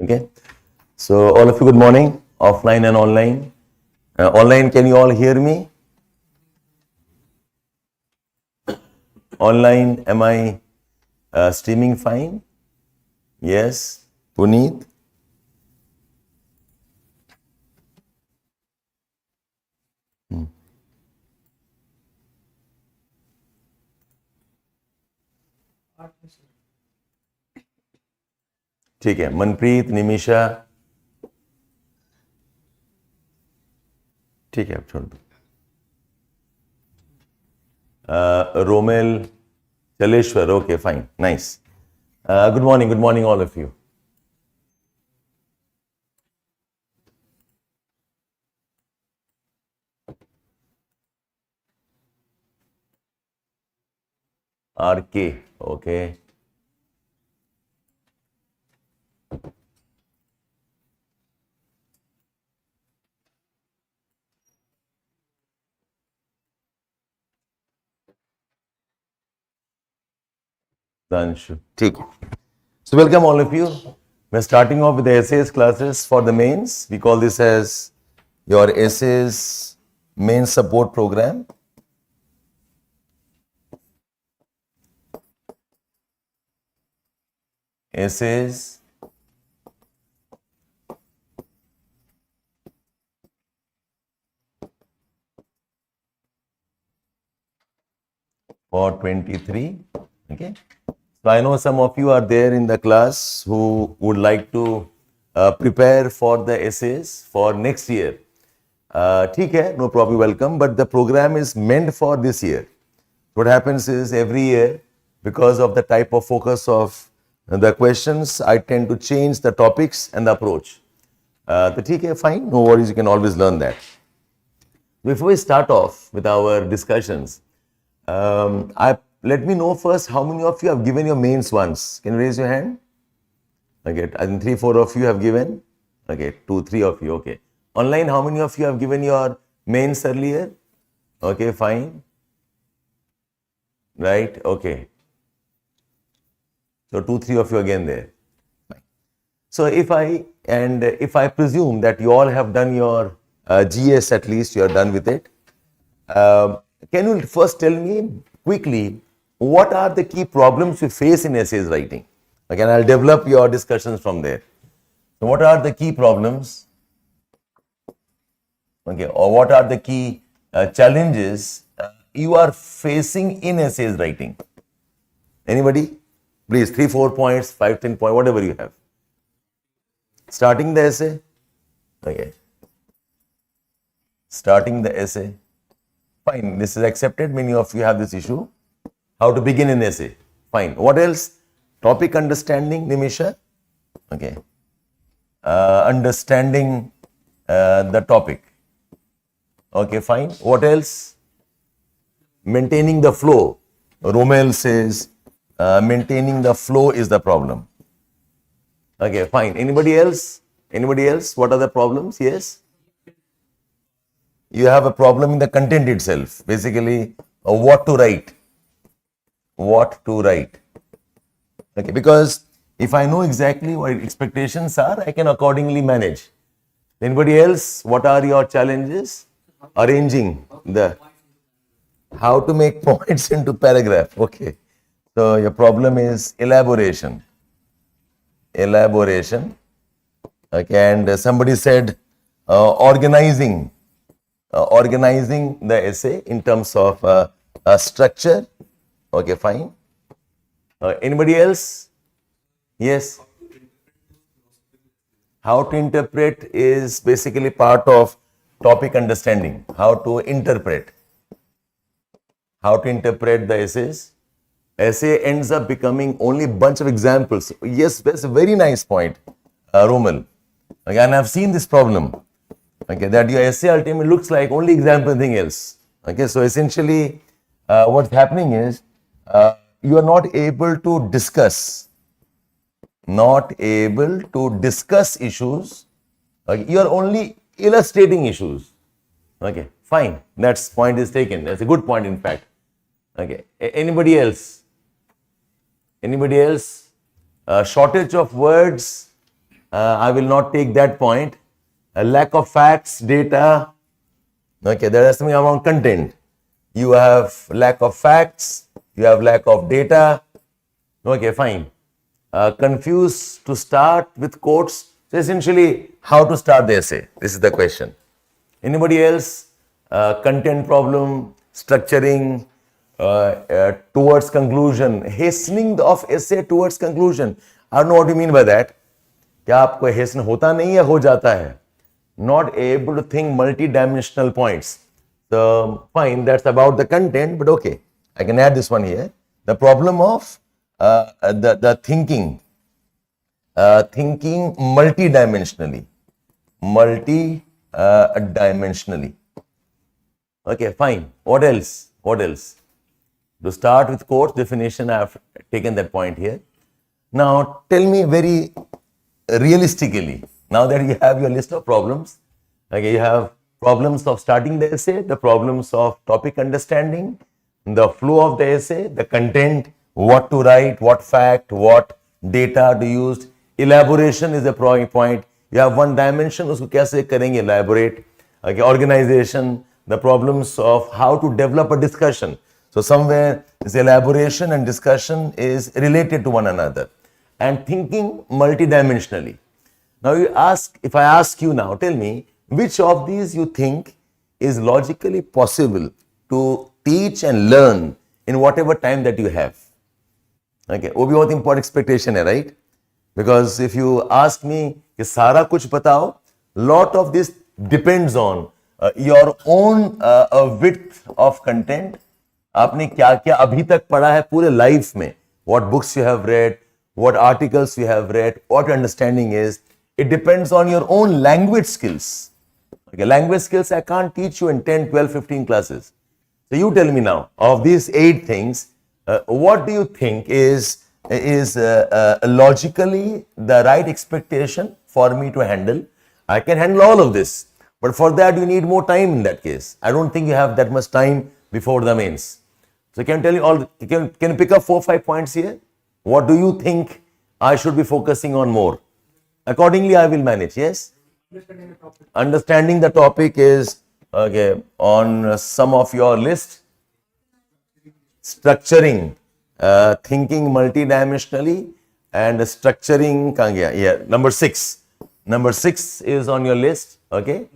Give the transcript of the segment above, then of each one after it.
Okay. So all of you, good morning, offline and online. Online, can you all hear me? Online, am I streaming fine? Yes. Puneet? ठीक है. मनप्रीत, निमिषा, ठीक है, छोड़ दो. Romel, Chaleshwar, okay, fine, nice. Good morning, all of you. RK, okay. Danshu, ठीक है. So welcome all of you. We're starting off with the essays classes for the mains. We call this as your essays main support program. Essays for 23. Okay. So I know some of you are there in the class who would like to prepare for the essays for next year. ठीक है, no problem, welcome. But the program is meant for this year. What happens is every year, because of the type of focus of the questions, I tend to change the topics and the approach. तो ठीक है, fine, no worries, you can always learn that. Before we start off with our discussions, let me know first how many of you have given your mains once. Can you raise your hand? Okay, I think 3-4 of you have given. Okay, 2-3 of you. Okay. Online, how many of you have given your mains earlier? Okay, fine. Right, okay. So 2-3 of you again there. Fine. So if I presume that you all have done your GS, at least you are done with it. Can you first tell me quickly what are the key problems you face in essays writing? Again, I'll develop your discussions from there. So what are the key problems? Okay, or what are the key challenges you are facing in essays writing? Anybody? Please, 3-4 points, 5-10 points, whatever you have. Starting the essay. Okay. Starting the essay. Fine, this is accepted. Many of you have this issue. How to begin an essay. Fine. What else? Topic understanding, Nimisha. Okay. Understanding the topic. Okay, fine. What else? Maintaining the flow. Romel says maintaining the flow is the problem. Okay, fine. Anybody else? Anybody else? What are the problems? Yes? You have a problem in the content itself. Basically, what to write. What to write. Okay, because if I know exactly what expectations are, I can accordingly manage. Anybody else? What are your challenges? Arranging the how to make points into paragraph. Okay. So your problem is elaboration. Elaboration. Okay, and somebody said organizing the essay in terms of structure. Okay, fine. Anybody else? Yes. How to interpret is basically part of topic understanding. How to interpret. How to interpret the essays. Essay ends up becoming only bunch of examples. Yes, that's a very nice point, Romel. Okay, and I've seen this problem. Okay, that your essay ultimately looks like only example, nothing else. Okay, so essentially, what's happening is you are not able to discuss. Not able to discuss issues. Okay, you are only illustrating issues. Okay, fine. That's point is taken. That's a good point, in fact. Okay, anybody else? Anybody else? Shortage of words I will not take that point. A lack of facts, data. Okay, there is something around content. You have lack of facts, you have lack of data. Okay, fine. Confused to start with quotes. So essentially, how to start the essay? This is the question. Anybody else? Content problem, structuring, towards conclusion, hastening of essay towards conclusion. I don't know what you mean by that. क्या आपको hasten होता नहीं है, हो जाता है? Not able to think multi-dimensional points. So fine, that's about the content, but okay, I can add this one here. The problem of the thinking multi-dimensionally. Okay, fine. What else? To start with quotes definition, I have taken that point here. Now tell me very realistically, now that you have your list of problems, okay, you have problems of starting the essay, the problems of topic understanding, the flow of the essay, the content, what to write, what fact, what data to use, elaboration is a point. You have one dimension, usko kaise karenge elaborate, okay, organization, the problems of how to develop a discussion. So somewhere this elaboration and discussion is related to one another, and thinking multidimensionally. Now if I ask you now, tell me which of these you think is logically possible to teach and learn in whatever time that you have. Okay, वो भी बहुत important expectation है, right? Because if you ask me कि सारा कुछ बताओ, lot of this depends on your own width of content. आपने क्या क्या अभी तक पढ़ा है पूरे लाइफ में, what books you have read, what articles you have read, what your understanding is. It depends on your own language skills. Okay, language skills I can't teach you in 10, 12, 15 classes. So you tell me now, of these 8 things, what do you think is logically the right expectation for me to handle? I can handle all of this, but for that you need more time in that case. I don't think you have that much time before the mains. So can you tell me all, can you pick up 4, 5 points here? What do you think I should be focusing on more? Accordingly, I will manage, yes? Understanding the topic is, okay, on some of your list. Structuring, thinking multidimensionally, and structuring, yeah, number 6. Number 6 is on your list, okay?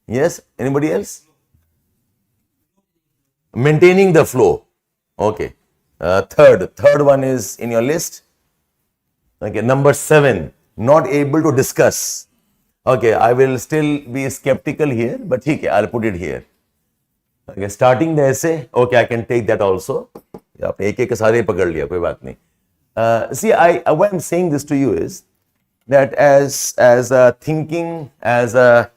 Yes, anybody else? Maintaining the flow, okay. Third one is in your list. Okay, number 7, not able to discuss. Okay, I will still be skeptical here, but okay, I'll put it here. Okay, starting the essay, okay, I can take that also. आपने एक-एक सारे पकड़ लिया, कोई बात नहीं. See, why I'm saying this to you is that as a thinking, as a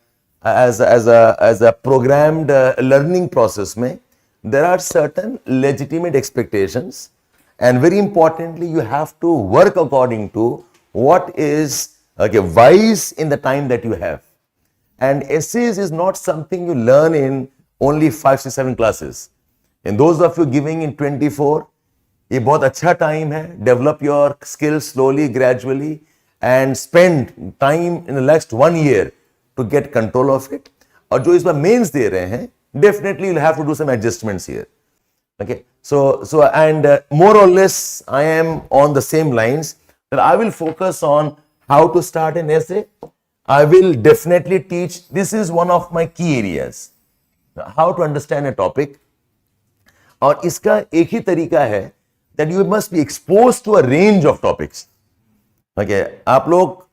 programmed learning process में, there are certain legitimate expectations, and very importantly, you have to work according to what is wise in the time that you have. And essays is not something you learn in only 5, 6, 7 classes. And those of you giving in 24, ये बहुत अच्छा time है. Develop your skills slowly, gradually, and spend time in the next 1 year to get control of it. और जो इस बार mains दे रहे हैं, definitely you'll have to do some adjustments here. Okay, so and more or less I am on the same lines that I will focus on how to start an essay. I will definitely teach, this is one of my key areas, how to understand a topic. और इसका एक ही तरीका है that you must be exposed to a range of topics. Okay, आप लोग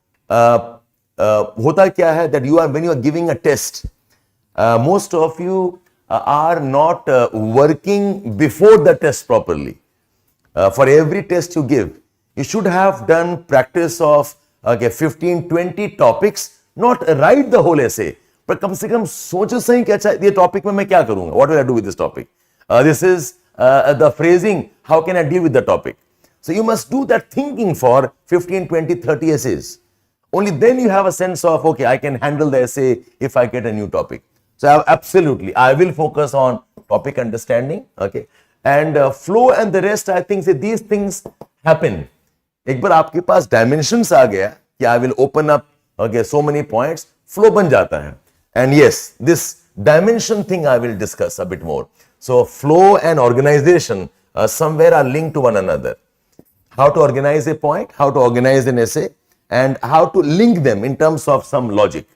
होता क्या है that when you are giving a test, most of you are not working before the test properly. For every test you give, you should have done practice of 15, 20 topics, not write the whole essay, but कम से कम सोचो सही कि अच्छा ये topic में मैं क्या करूँगा? What will I do with this topic? This is the phrasing, how can I deal with the topic? So you must do that thinking for 15, 20, 30 essays. Only then you have a sense of, okay, I can handle the essay if I get a new topic. So absolutely, I will focus on topic understanding, okay, and flow and the rest. I think these things happen. एक बार आपके पास dimensions आ गया, कि I will open up okay so many points, flow बन जाता है. And yes, this dimension thing I will discuss a bit more. So flow and organization somewhere are linked to one another. How to organize a point, how to organize an essay, and how to link them in terms of some logic.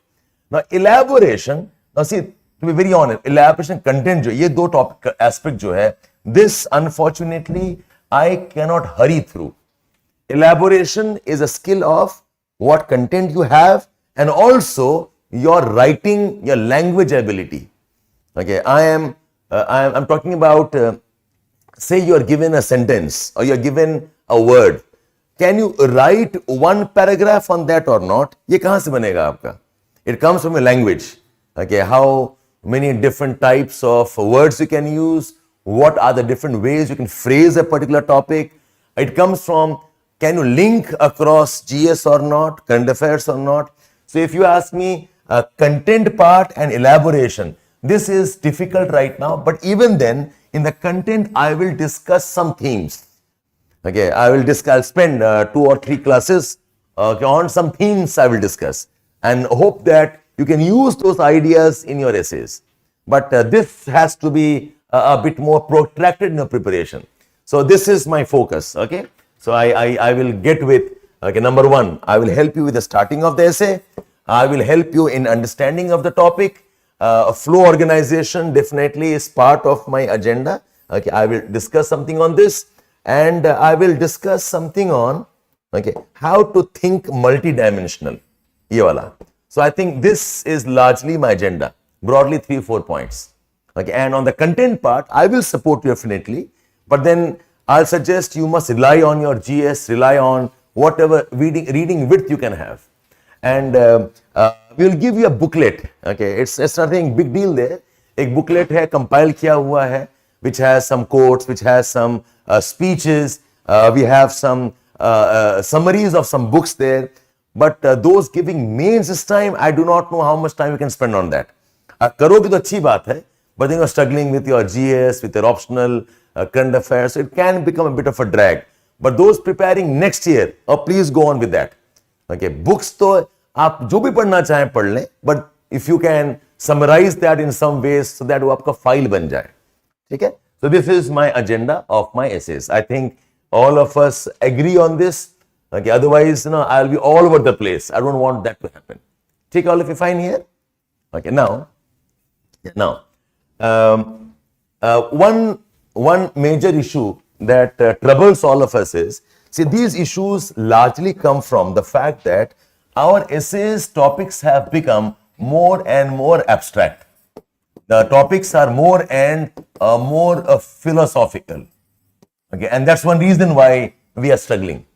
Now elaboration, now see, to be very honest, elaboration content जो ये दो topic aspect जो है, this unfortunately I cannot hurry through. Elaboration is a skill of what content you have and also your writing, your language ability. Okay, I'm talking about, say you are given a sentence or you are given a word. Can you write one paragraph on that or not? ये कहाँ से बनेगा आपका? It comes from your language. Okay, how many different types of words you can use, what are the different ways you can phrase a particular topic. It comes from, can you link across GS or not, current affairs or not. So if you ask me, content part and elaboration, this is difficult right now, but even then, in the content, I will discuss some themes. Okay, I'll spend 2 or 3 classes on some themes I will discuss and hope that you can use those ideas in your essays. But this has to be a bit more protracted in your preparation. So this is my focus, okay? So I will get with, okay, number 1, I will help you with the starting of the essay. I will help you in understanding of the topic. Flow organization definitely is part of my agenda. Okay, I will discuss something on this. And I will discuss something on, okay, how to think multidimensional. ये वाला. So I think this is largely my agenda, broadly 3-4 points. Okay, and on the content part, I will support you definitely, but then I'll suggest you must rely on your GS, rely on whatever reading width you can have. And we'll give you a booklet. Okay, it's nothing big deal there. एक booklet है, compile किया हुआ है, which has some quotes, which has some speeches, we have some summaries of some books there, but those giving mains this time, I do not know how much time you can spend on that. करोगे तो अच्छी बात है, but then you're struggling with your GS, with your optional current affairs, so it can become a bit of a drag. But those preparing next year, please go on with that. Okay, books तो आप जो भी पढ़ना चाहें पढ़ लें, but if you can summarize that in some ways so that वो आपका file बन जाए. ठीक है? So this is my agenda of my essays. I think all of us agree on this. Okay, otherwise, I'll be all over the place. I don't want that to happen. Take all of you fine here? Okay, now, one major issue that troubles all of us is, see, these issues largely come from the fact that our essays topics have become more and more abstract. The topics are more and more philosophical. Okay, and that's one reason why we are struggling.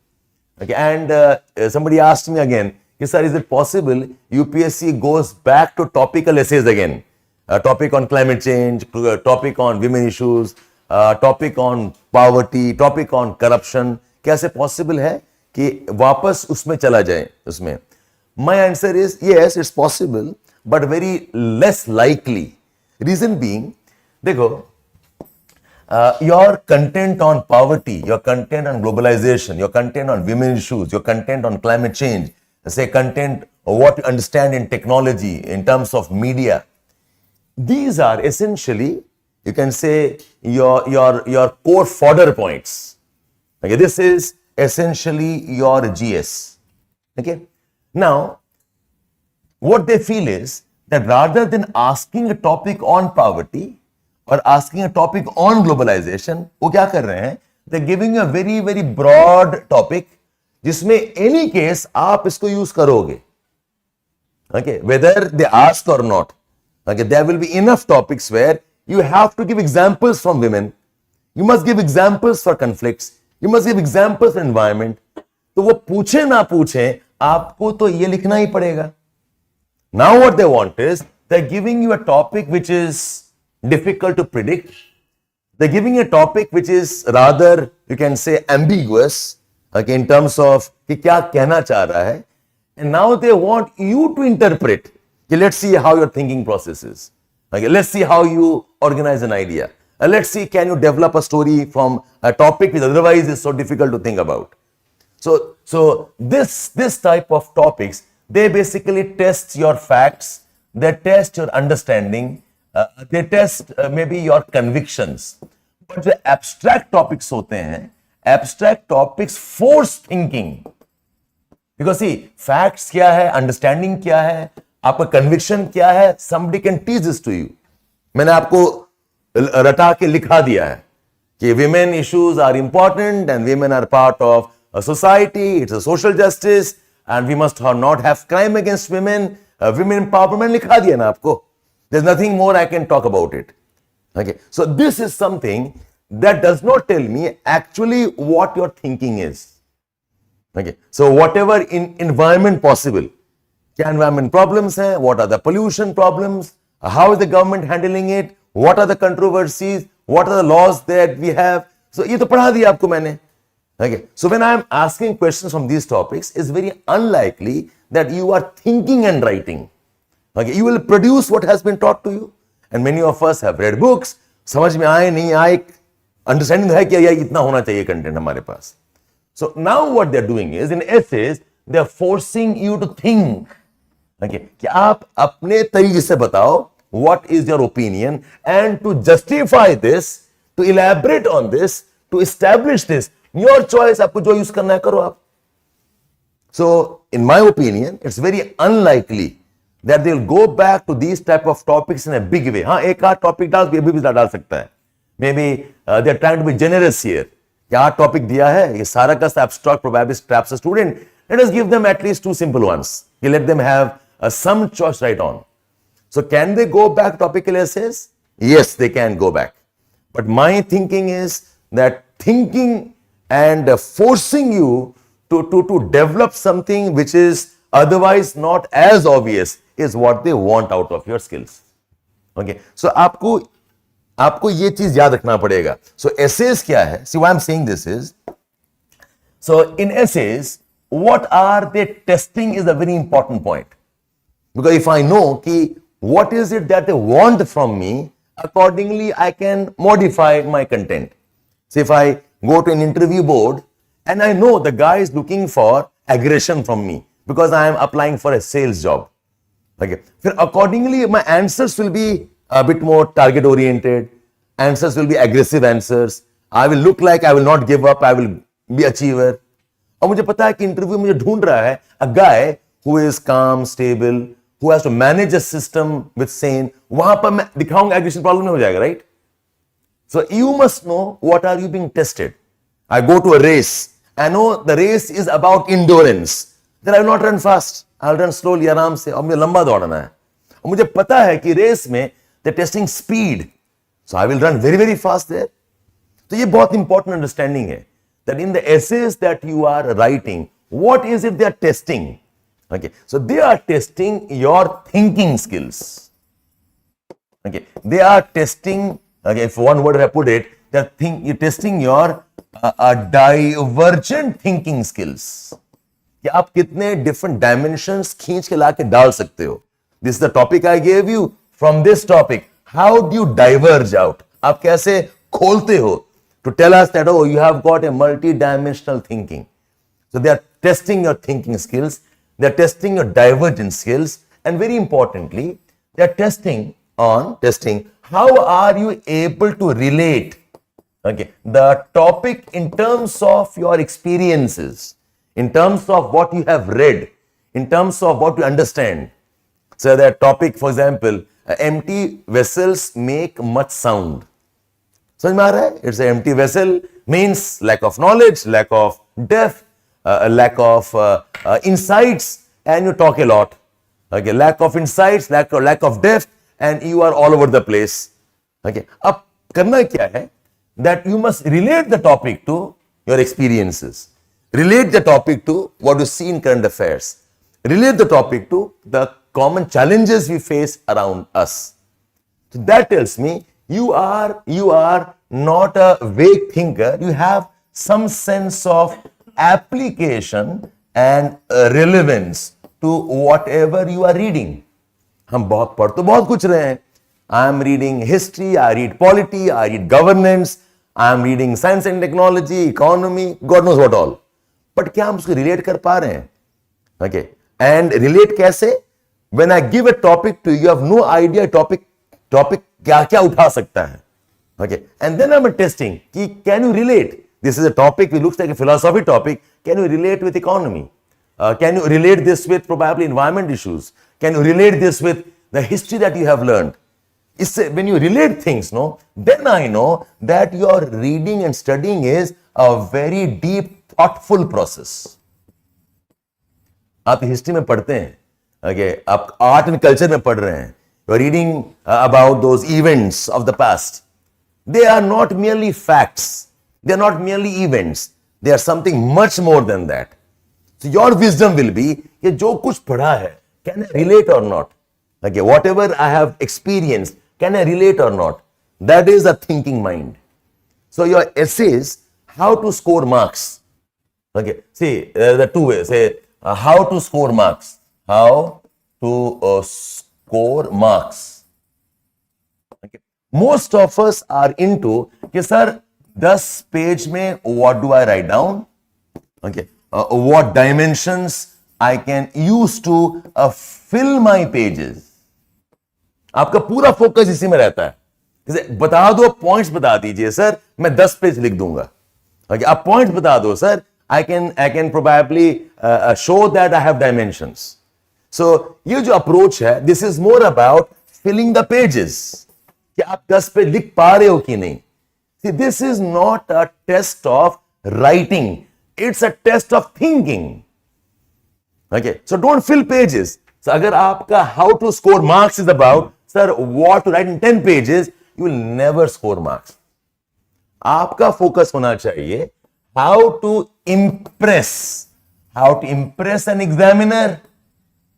Okay, and somebody asked me again, sir, is it possible UPSC goes back to topical essays again? A topic on climate change, a topic on women issues, a topic on poverty, topic on corruption. कैसे possible है कि वापस उसमें चला जाए उसमें? My answer is yes, it's possible, but very less likely. Reason being, देखो, your content on poverty, your content on globalization, your content on women issues, your content on climate change, say content of what you understand in technology, in terms of media, these are essentially, you can say, your core fodder points. Okay, this is essentially your GS. Okay, now, what they feel is that rather than asking a topic on poverty or asking a topic on globalization, वो क्या कर रहे हैं? They're giving you a very, very broad topic, जिसमें any case आप इसको use करोगे. Okay, whether they ask or not. Okay, there will be enough topics where you have to give examples from women. You must give examples for conflicts. You must give examples for environment. तो वो पूछे ना पूछे, आपको तो ये लिखना ही पड़ेगा. Now what they want is, they're giving you a topic which is difficult to predict. They're giving you a topic which is rather, you can say, ambiguous, okay, in terms of कि क्या कहना चाह रहा है. And now they want you to interpret. Okay, let's see how your thinking process is. Okay, let's see how you organize an idea. Let's see, can you develop a story from a topic which otherwise is so difficult to think about. So this type of topics, they basically test your facts, they test your understanding, they test maybe your convictions. But जो abstract topics होते हैं, abstract topics force thinking. Because see, facts क्या है, understanding क्या है, आपका conviction क्या है, somebody can teach this to you. मैंने आपको रटा के लिखा दिया है कि women issues are important and women are part of a society, it's a social justice and we must not have crime against women, women empowerment लिखा दिया ना आपको. There's nothing more I can talk about it. Okay, so this is something that does not tell me actually what your thinking is. Okay, so whatever in environment possible, क्या environment problems हैं, what are the pollution problems, how is the government handling it, what are the controversies, what are the laws that we have. So ये तो पढ़ा दिया आपको मैंने. Okay, so when I am asking questions from these topics, it's very unlikely that you are thinking and writing. Okay, you will produce what has been taught to you, and many of us have read books. समझ में आए नहीं आए, understanding है कि ये इतना होना चाहिए content हमारे पास. So now what they're doing is in essays they're forcing you to think. Okay, कि आप अपने तरीके से बताओ what is your opinion, and to justify this, to elaborate on this, to establish this, your choice. आपको जो use करना है करो आप. So in my opinion, it's very unlikely that they'll go back to these type of topics in a big way. हाँ, एक आध topic डाल सकता है. Maybe they're trying to be generous here. क्या टॉपिक दिया है, ये सारा का abstract probably traps a student. Let us give them at least two simple ones. Let them have some choice right on. So can they go back topical essays? Yes, they can go back. But my thinking is that thinking and forcing you to develop something which is otherwise not as obvious is what they want out of your skills. Okay, so आपको ये चीज याद रखना पड़ेगा. So essays क्या है? See why I'm saying this is, so in essays, what are they testing is a very important point. Because if I know कि what is it that they want from me, accordingly I can modify my content. So if I go to an interview board and I know the guy is looking for aggression from me because I am applying for a sales job. Okay, then accordingly my answers will be a bit more target oriented, answers will be aggressive answers, I will look like I will not give up, I will be achiever. और मुझे पता है कि interview मुझे ढूंढ रहा है a guy who is calm, stable, who has to manage a system with sane. वहां पर मैं दिखाऊंगा aggression problem नहीं हो जाएगा, right? So you must know what are you being tested. I go to a race, I know the race is about endurance, then I will not run fast, I will run slowly, आराम से, और मुझे लंबा दौड़ना है. और मुझे पता है कि रेस में they're testing speed, so I will run very very fast there. तो ये बहुत important understanding है that in the essays that you are writing, what is it they are testing? Okay, so they are testing your thinking skills. Okay, they are testing, okay, if one word I put it, you're testing your divergent thinking skills. कि आप कितने different dimensions खींच के ला के डाल सकते हो. This is the topic I gave you. From this topic, how do you diverge out? आप कैसे खोलते हो to tell us that, oh, you have got a multi-dimensional thinking. So they are testing your thinking skills, they are testing your divergent skills, and very importantly, they are testing how are you able to relate, okay, the topic in terms of your experiences, in terms of what you have read, in terms of what you understand. So that topic, for example, empty vessels make much sound. समझ में आ रहा है? It's an empty vessel means lack of knowledge, lack of depth, lack of insights, and you talk a lot. Okay, lack of insights, lack of depth, and you are all over the place. Okay, अब करना क्या है? That you must relate the topic to your experiences, relate the topic to what you see in current affairs, relate the topic to the common challenges we face around us. So that tells me you are not a vague thinker. You have some sense of application and relevance to whatever you are reading. हम बहुत पढ़ तो बहुत कुछ रहे हैं. I am reading history, I read polity, I read governance, I am reading science and technology, economy, God knows what all. But क्या हम उसको रिलेट कर पा रहे हैं? ओके, एंड रिलेट कैसे? When I give a topic to you have no idea topic क्या क्या उठा सकता है. Okay, and then I am testing कि can you relate. This is a topic which looks like a philosophy topic. Can you relate with economy? Can you relate this with probably environment issues? Can you relate this with the history that you have learned? When you relate things, no, then I know that your reading and studying is a very deep, thoughtful process. आप history में पढ़ते हैं, okay, आप art and culture में पढ़ रहे हैं, you are reading about those events of the past. They are not merely facts, they are not merely events, they are something much more than that. So your wisdom will be कि जो कुछ पढ़ा है, can I relate or not? Okay, whatever I have experienced, can I relate or not? That is a thinking mind. So your essays, how to score marks. Okay, see, the two ways. Say, how to score marks. How to score marks. Okay. Most of us are into कि sir 10 page में what do I write down? Okay. What dimensions I can use to fill my pages. आपका पूरा focus इसी में रहता है. जैसे बता दो, पॉइंट्स बता दीजिए सर, मैं 10 पेज लिख दूंगा. Okay, आप पॉइंट्स बता दो sir, I can probably show that I have dimensions. So ये जो अप्रोच है, this is more about filling the pages. कि आप 10 पेज लिख पा रहे हो कि नहीं. See, this is not a test of writing. It's a test of thinking. Okay, so don't fill pages. So अगर आपका how to score marks is about, sir, what to write in 10 pages, you will never score marks. आपका focus होना चाहिए how to impress an examiner.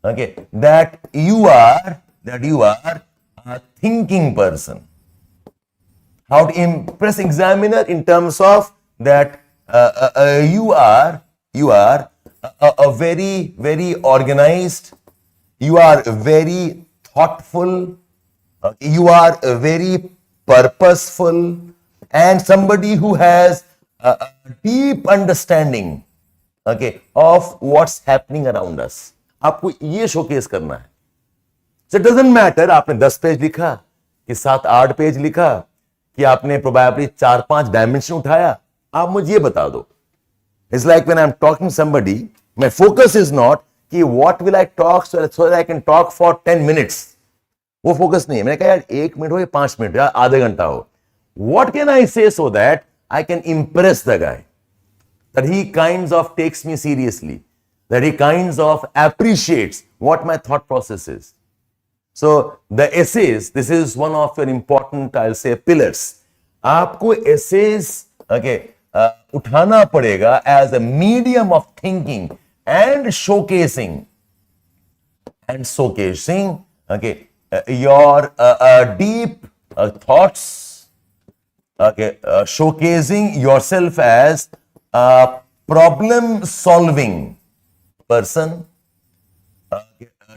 Okay, that you are a thinking person. How to impress examiner in terms of that you are a very, very organized, you are very thoughtful, you are very purposeful, and somebody who has a deep understanding, okay, of what's happening around us. आपको ये showcase करना है. So it doesn't matter आपने 10 page लिखा कि 7-8 page लिखा कि आपने प्रोबेबली 4-5 डायमेंशन उठाया. आप मुझे ये बता दो. It's like when I'm talking to somebody, my focus is not कि what will I talk so that I can talk for 10 minutes. वो फोकस नहीं है. मैंने कहा यार 1 मिनट हो या 5 मिनट या आधा घंटा हो. What can I say so that I can impress the guy, that he kinds of takes me seriously, that he kinds of appreciates what my thought process is. So the essays, this is one of your important, I'll say, pillars. आपको essays, okay, उठाना पड़ेगा as a medium of thinking and showcasing, okay, your deep thoughts, okay, showcasing yourself as a problem solving person,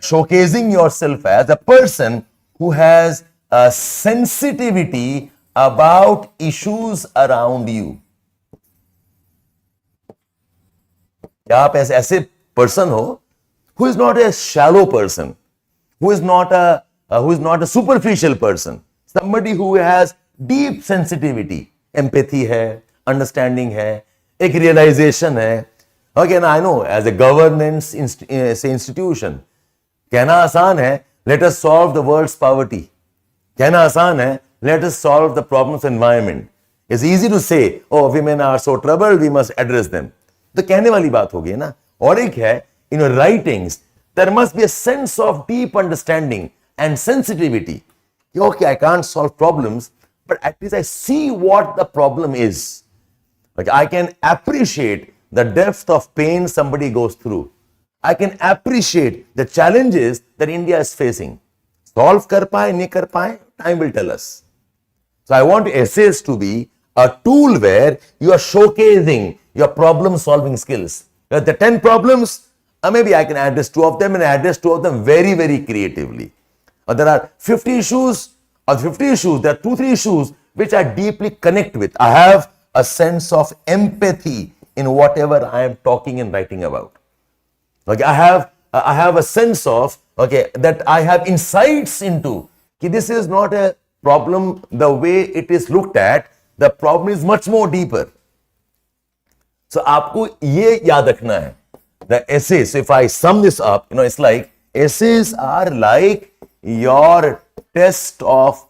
showcasing yourself as a person who has a sensitivity about issues around you. क्या आप ऐसे person हो who is not a shallow person, who is not a superficial person, somebody who has deep sensitivity, empathy है, understanding है, एक realization है. Okay, now I know as a governance institution, कहना आसान है, let us solve the world's poverty. कहना आसान है, let us solve the problems of environment. It's easy to say, oh, women are so troubled, we must address them. तो कहने वाली बात होगी ना. और एक है, in your writings, there must be a sense of deep understanding and sensitivity. Okay, I can't solve problems, but at least I see what the problem is. Like I can appreciate the depth of pain somebody goes through. I can appreciate the challenges that India is facing. Solve kar paaye, nahi kar paaye, time will tell us. So I want essays to be a tool where you are showcasing your problem solving skills. The 10 problems, maybe I can address 2 of them and address 2 of them very, very creatively. Or there are 50 issues, there are 2-3 issues which I deeply connect with. I have a sense of empathy in whatever I am talking and writing about. Okay, I have a sense of, okay, that I have insights into कि this is not a problem the way it is looked at. The problem is much more deeper. So आपको ये याद रखना है. The essays, so if I sum this up, it's like essays are like your test of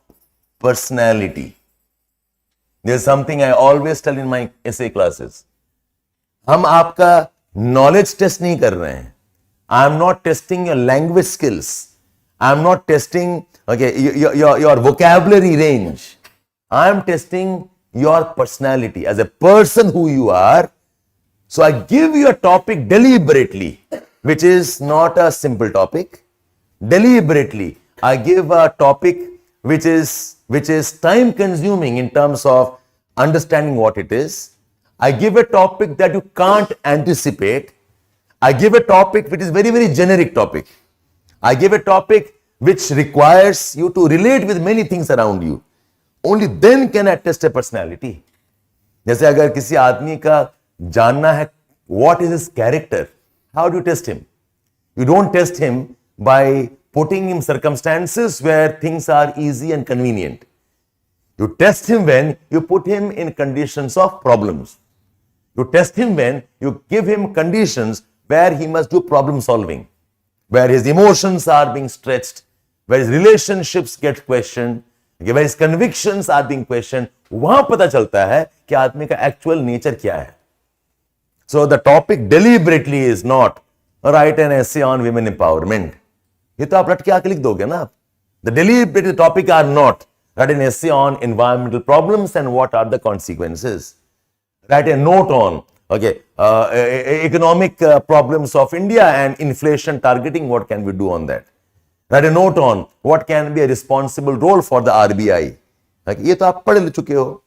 personality. There's something I always tell in my essay classes. हम आपका knowledge test नहीं कर रहे हैं. I'm not testing your language skills. I'm not testing your vocabulary range. I'm testing your personality as a person who you are. So I give you a topic deliberately, which is not a simple topic. Deliberately, I give a topic which is time consuming in terms of understanding what it is. I give a topic that you can't anticipate. I give a topic which is very, very generic topic. I give a topic which requires you to relate with many things around you. Only then can I test a personality. जैसे अगर किसी आदमी का जानना है what is his character, how do you test him? You don't test him by putting him circumstances where things are easy and convenient. You test him when you put him in conditions of problems. You test him when you give him conditions where he must do problem solving, where his emotions are being stretched, where his relationships get questioned, where his convictions are being questioned. वहां पता चलता है कि आदमी का actual nature क्या है. So the topic deliberately is not write an essay on women empowerment. ये तो आप रट के आके लिख दोगे ना. The deliberate topic are not write an essay on environmental problems and what are the consequences. Write a note on economic problems of India and inflation targeting, what can we do on that. Write a note on what can be a responsible role for the RBI. ये तो आप पढ़ चुके हो.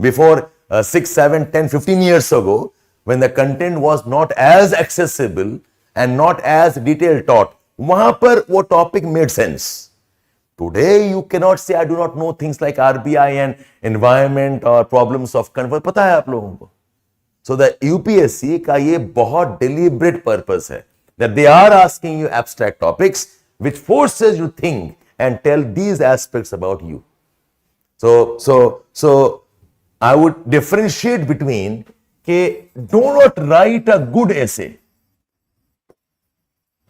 Before 6, 7, 10, 15 years ago, when the content was not as accessible and not as detailed taught, वहां पर वो topic made sense. Today you cannot say I do not know things like RBI and environment or problems of convert. पता है आप लोगों को. So the UPSC का ये बहुत deliberate purpose है that they are asking you abstract topics which forces you to think and tell these aspects about you. So I would differentiate between do not write a good essay.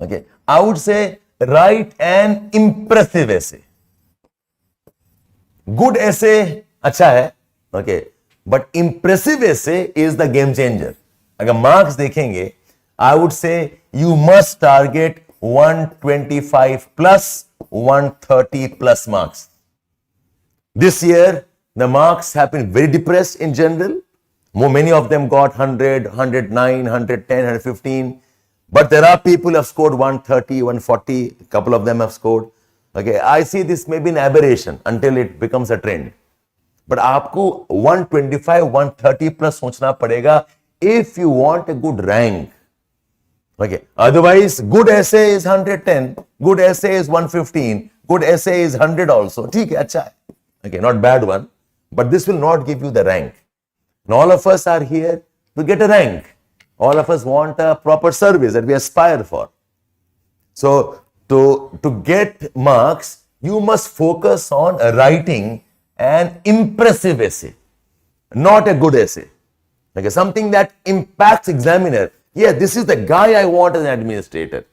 Okay, I would say write an impressive essay. Good essay अच्छा है, okay, but impressive essay is the game changer. अगर marks देखेंगे, I would say you must target 125 plus 130 plus marks. This year, the marks have been very depressed in general. Many of them got 100, 109, 110, 115. But there are people who have scored 130, 140. A couple of them have scored. Okay, I see this may be an aberration until it becomes a trend. But आपको 125, 130 plus सोचना पड़ेगा if you want a good rank. Okay, otherwise good essay is 110, good essay is 115, good essay is 100 also. ठीक है, अच्छा है. Okay, not bad one, but this will not give you the rank. And all of us are here to get a rank. All of us want a proper service that we aspire for. So to get marks, you must focus on writing an impressive essay, not a good essay. Okay, something that impacts examiner. Yeah, this is the guy I want as an administrator.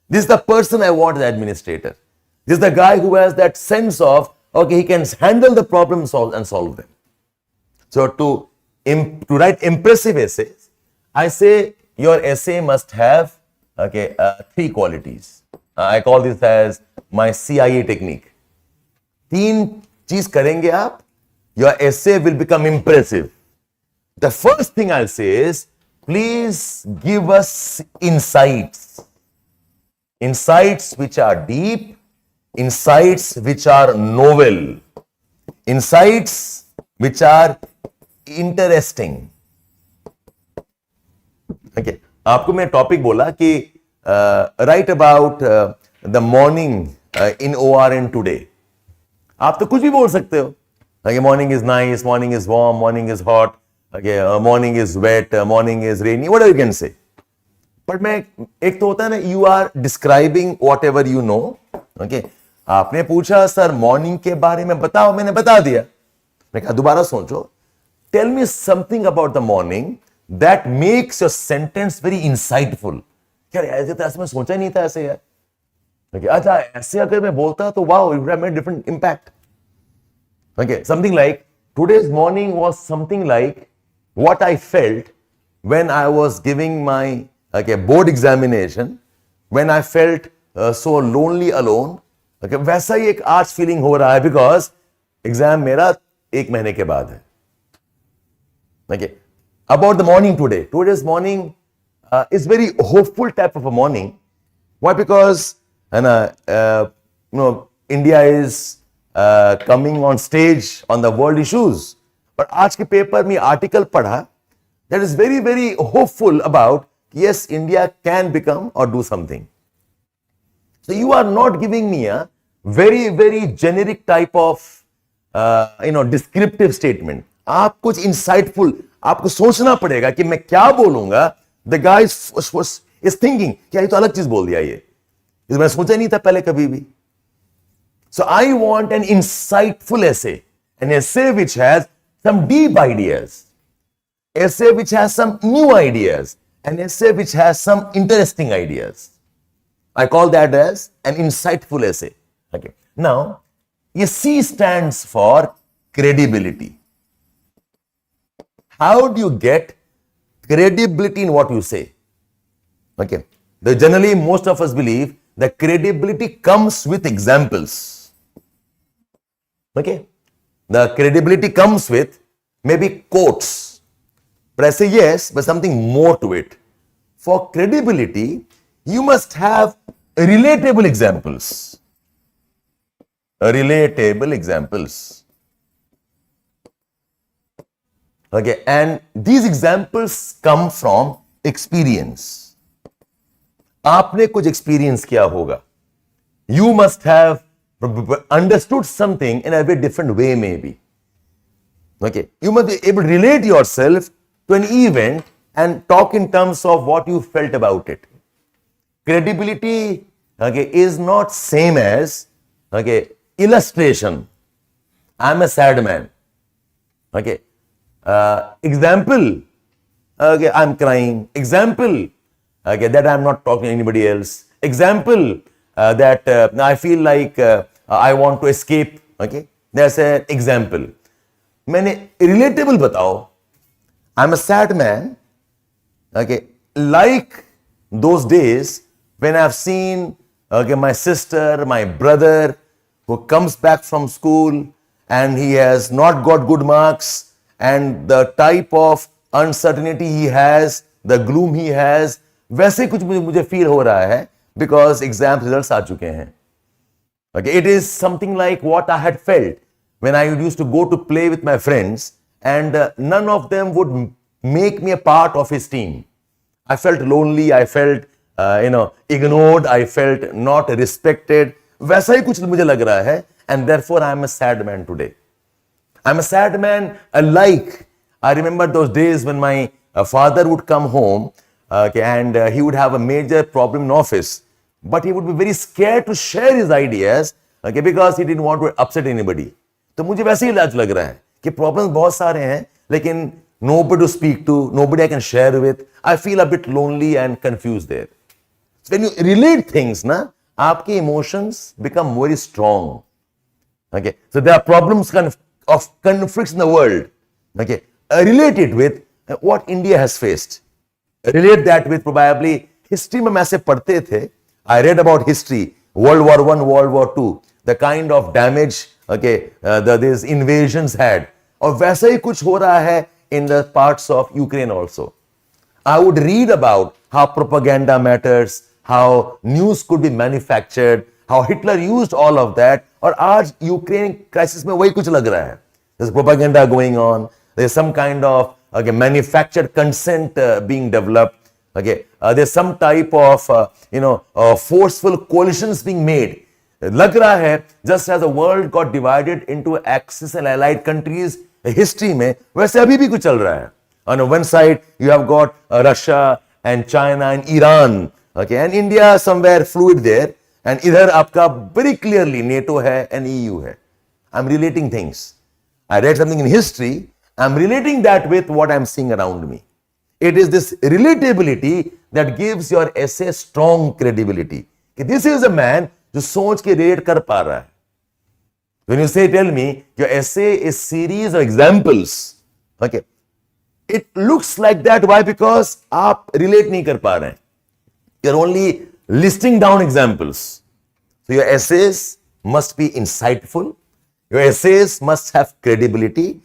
This is the person I want as an administrator. This is the guy who has that sense of, okay, he can handle the problems and solve them. So to write impressive essays, I say your essay must have, okay, 3 qualities. I call this as my CIA technique. 3 चीज करेंगे आप, your essay will become impressive. The first thing I'll say is, please give us insights. Insights which are deep, insights which are novel, insights which are interesting. Okay, आपको मैं topic बोला कि write about the morning in ORN today. आप तो कुछ भी बोल सकते हो. Like morning is nice, morning is warm, morning is hot. Okay, morning is wet, morning is rainy, whatever you can say. But मैं एक तो होता है ना, you are describing whatever you know. Okay, आपने पूछा सर मॉर्निंग के बारे में बताओ, मैंने बता दिया. मैं कहा दोबारा सोचो. Tell me something about the morning that makes your sentence very insightful. क्या ऐसे तो ऐसे मैं सोचा ही नहीं था ऐसे यार. Okay, अच्छा ऐसे अगर मैं बोलता तो wow, it would have made different impact. Okay, something like today's morning was something like what I felt when I was giving my board examination, when I felt so lonely alone. Okay, वैसा ही एक आज feeling हो रहा है because exam मेरा 1 महीने के बाद है. Okay, about the morning today. Today's morning is very hopeful type of a morning. Why? Because India is coming on stage on the world issues. But आज के पेपर में आर्टिकल पढ़ा that is very very hopeful about yes, India can become or do something. So you are not giving me a very very generic type of descriptive statement. आप कुछ insightful, आपको सोचना पड़ेगा कि मैं क्या बोलूंगा. The guy is thinking क्या ये तो अलग चीज बोल दिया, ये मैं सोचा नहीं था पहले कभी भी. So I want an insightful essay, an essay which has some deep ideas, essay which has some new ideas, an essay which has some interesting ideas. I call that as an insightful essay. Okay. Now, ये C stands for credibility. How do you get credibility in what you say? Okay. Generally, most of us believe that credibility comes with examples. Okay. The credibility comes with maybe quotes. But I say yes, but something more to it. For credibility, you must have relatable examples. Relatable examples. Okay, and these examples come from experience. आपने कुछ experience किया होगा. You must have understood something in a very different way maybe. Okay, you must be able to relate yourself to an event and talk in terms of what you felt about it. Credibility, okay, is not same as, okay, illustration. I'm a sad man. Okay. Example, okay, I'm crying. Example, okay, that I'm not talking to anybody else. Example, that I feel like I want to escape. Okay, there's an example. मैंने relatable बताओ. I'm a sad man. Okay, like those days when I've seen, okay, my sister, my brother, who comes back from school and he has not got good marks. And the type of uncertainty he has, the gloom he has, वैसे कुछ मुझे feel हो रहा है because exam results आ चुके हैं. Okay, it is something like what I had felt when I used to go to play with my friends and none of them would make me a part of his team. I felt lonely, I felt ignored, I felt not respected. वैसा ही कुछ मुझे लग रहा है and therefore I am a sad man today. I'm a sad man alike. I remember those days when my father would come home and he would have a major problem in office. But he would be very scared to share his ideas because he didn't want to upset anybody. तो मुझे वैसे ही लग रहा है कि problems बहुत सारे हैं लेकिन nobody to speak to, nobody I can share with. I feel a bit lonely and confused there. So when you relate things, na, आपके emotions become very strong. Okay, so there are problems of conflicts in the world. Okay, relate it with what India has faced. Relate that with probably history में ऐसे पढ़ते थे. I read about history, World War I, World War II, the kind of damage, okay, these invasions had. और वैसा ही कुछ हो रहा है in the parts of Ukraine also. I would read about how propaganda matters, how news could be manufactured, how Hitler used all of that. और आज Ukraine crisis में वही कुछ लग रहा है. There's propaganda going on. There's some kind of manufactured consent being developed. Okay, there's some type of forceful coalitions being made. लग रहा है just as the world got divided into Axis and allied countries history में वैसे अभी भी कुछ चल रहा है. On one side, you have got Russia and China and Iran, okay, and India somewhere fluid there, and idhar aapka very clearly NATO hai and EU hai. I'm relating things. I read something in history, I'm relating that with what I'm seeing around me. It is this relatability that gives your essay strong credibility. This is a man जो सोच के relate कर पा रहा है. When you say, tell me, your essay is series of examples, okay, it looks like that. Why? Because आप relate नहीं कर पा रहे हैं. You're only listing down examples. So your essays must be insightful. Your essays must have credibility.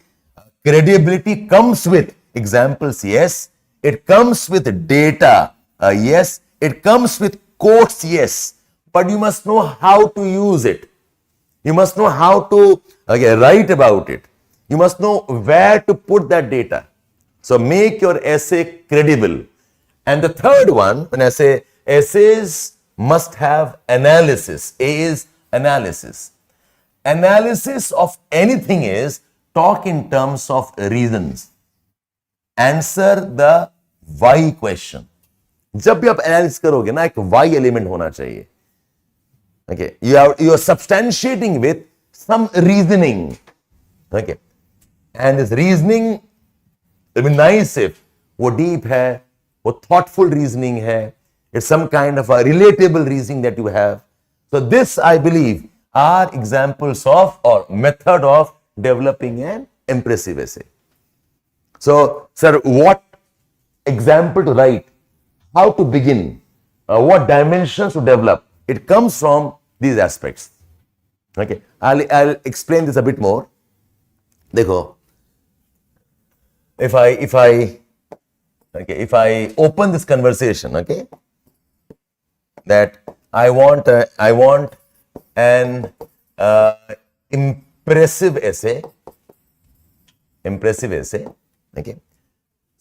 Credibility comes with examples, yes. It comes with data, yes. It comes with quotes, yes. But you must know how to use it. You must know how to write about it. You must know where to put that data. So make your essay credible. And the third one, when I say essays must have analysis, A is analysis. Analysis of anything is talk in terms of reasons. Answer the why question. जब भी आप analysis करोगे ना, एक why element होना चाहिए. Okay, you are substantiating with some reasoning. Okay, and this reasoning will be nice if वो deep है, वो thoughtful reasoning है. It's some kind of a relatable reasoning that you have. So this, I believe, are examples of or method of developing an impressive essay. So, sir, what example to write, how to begin, what dimensions to develop, it comes from these aspects. Okay, I'll explain this a bit more. देखो, if I open this conversation, okay, that I want an impressive essay, okay.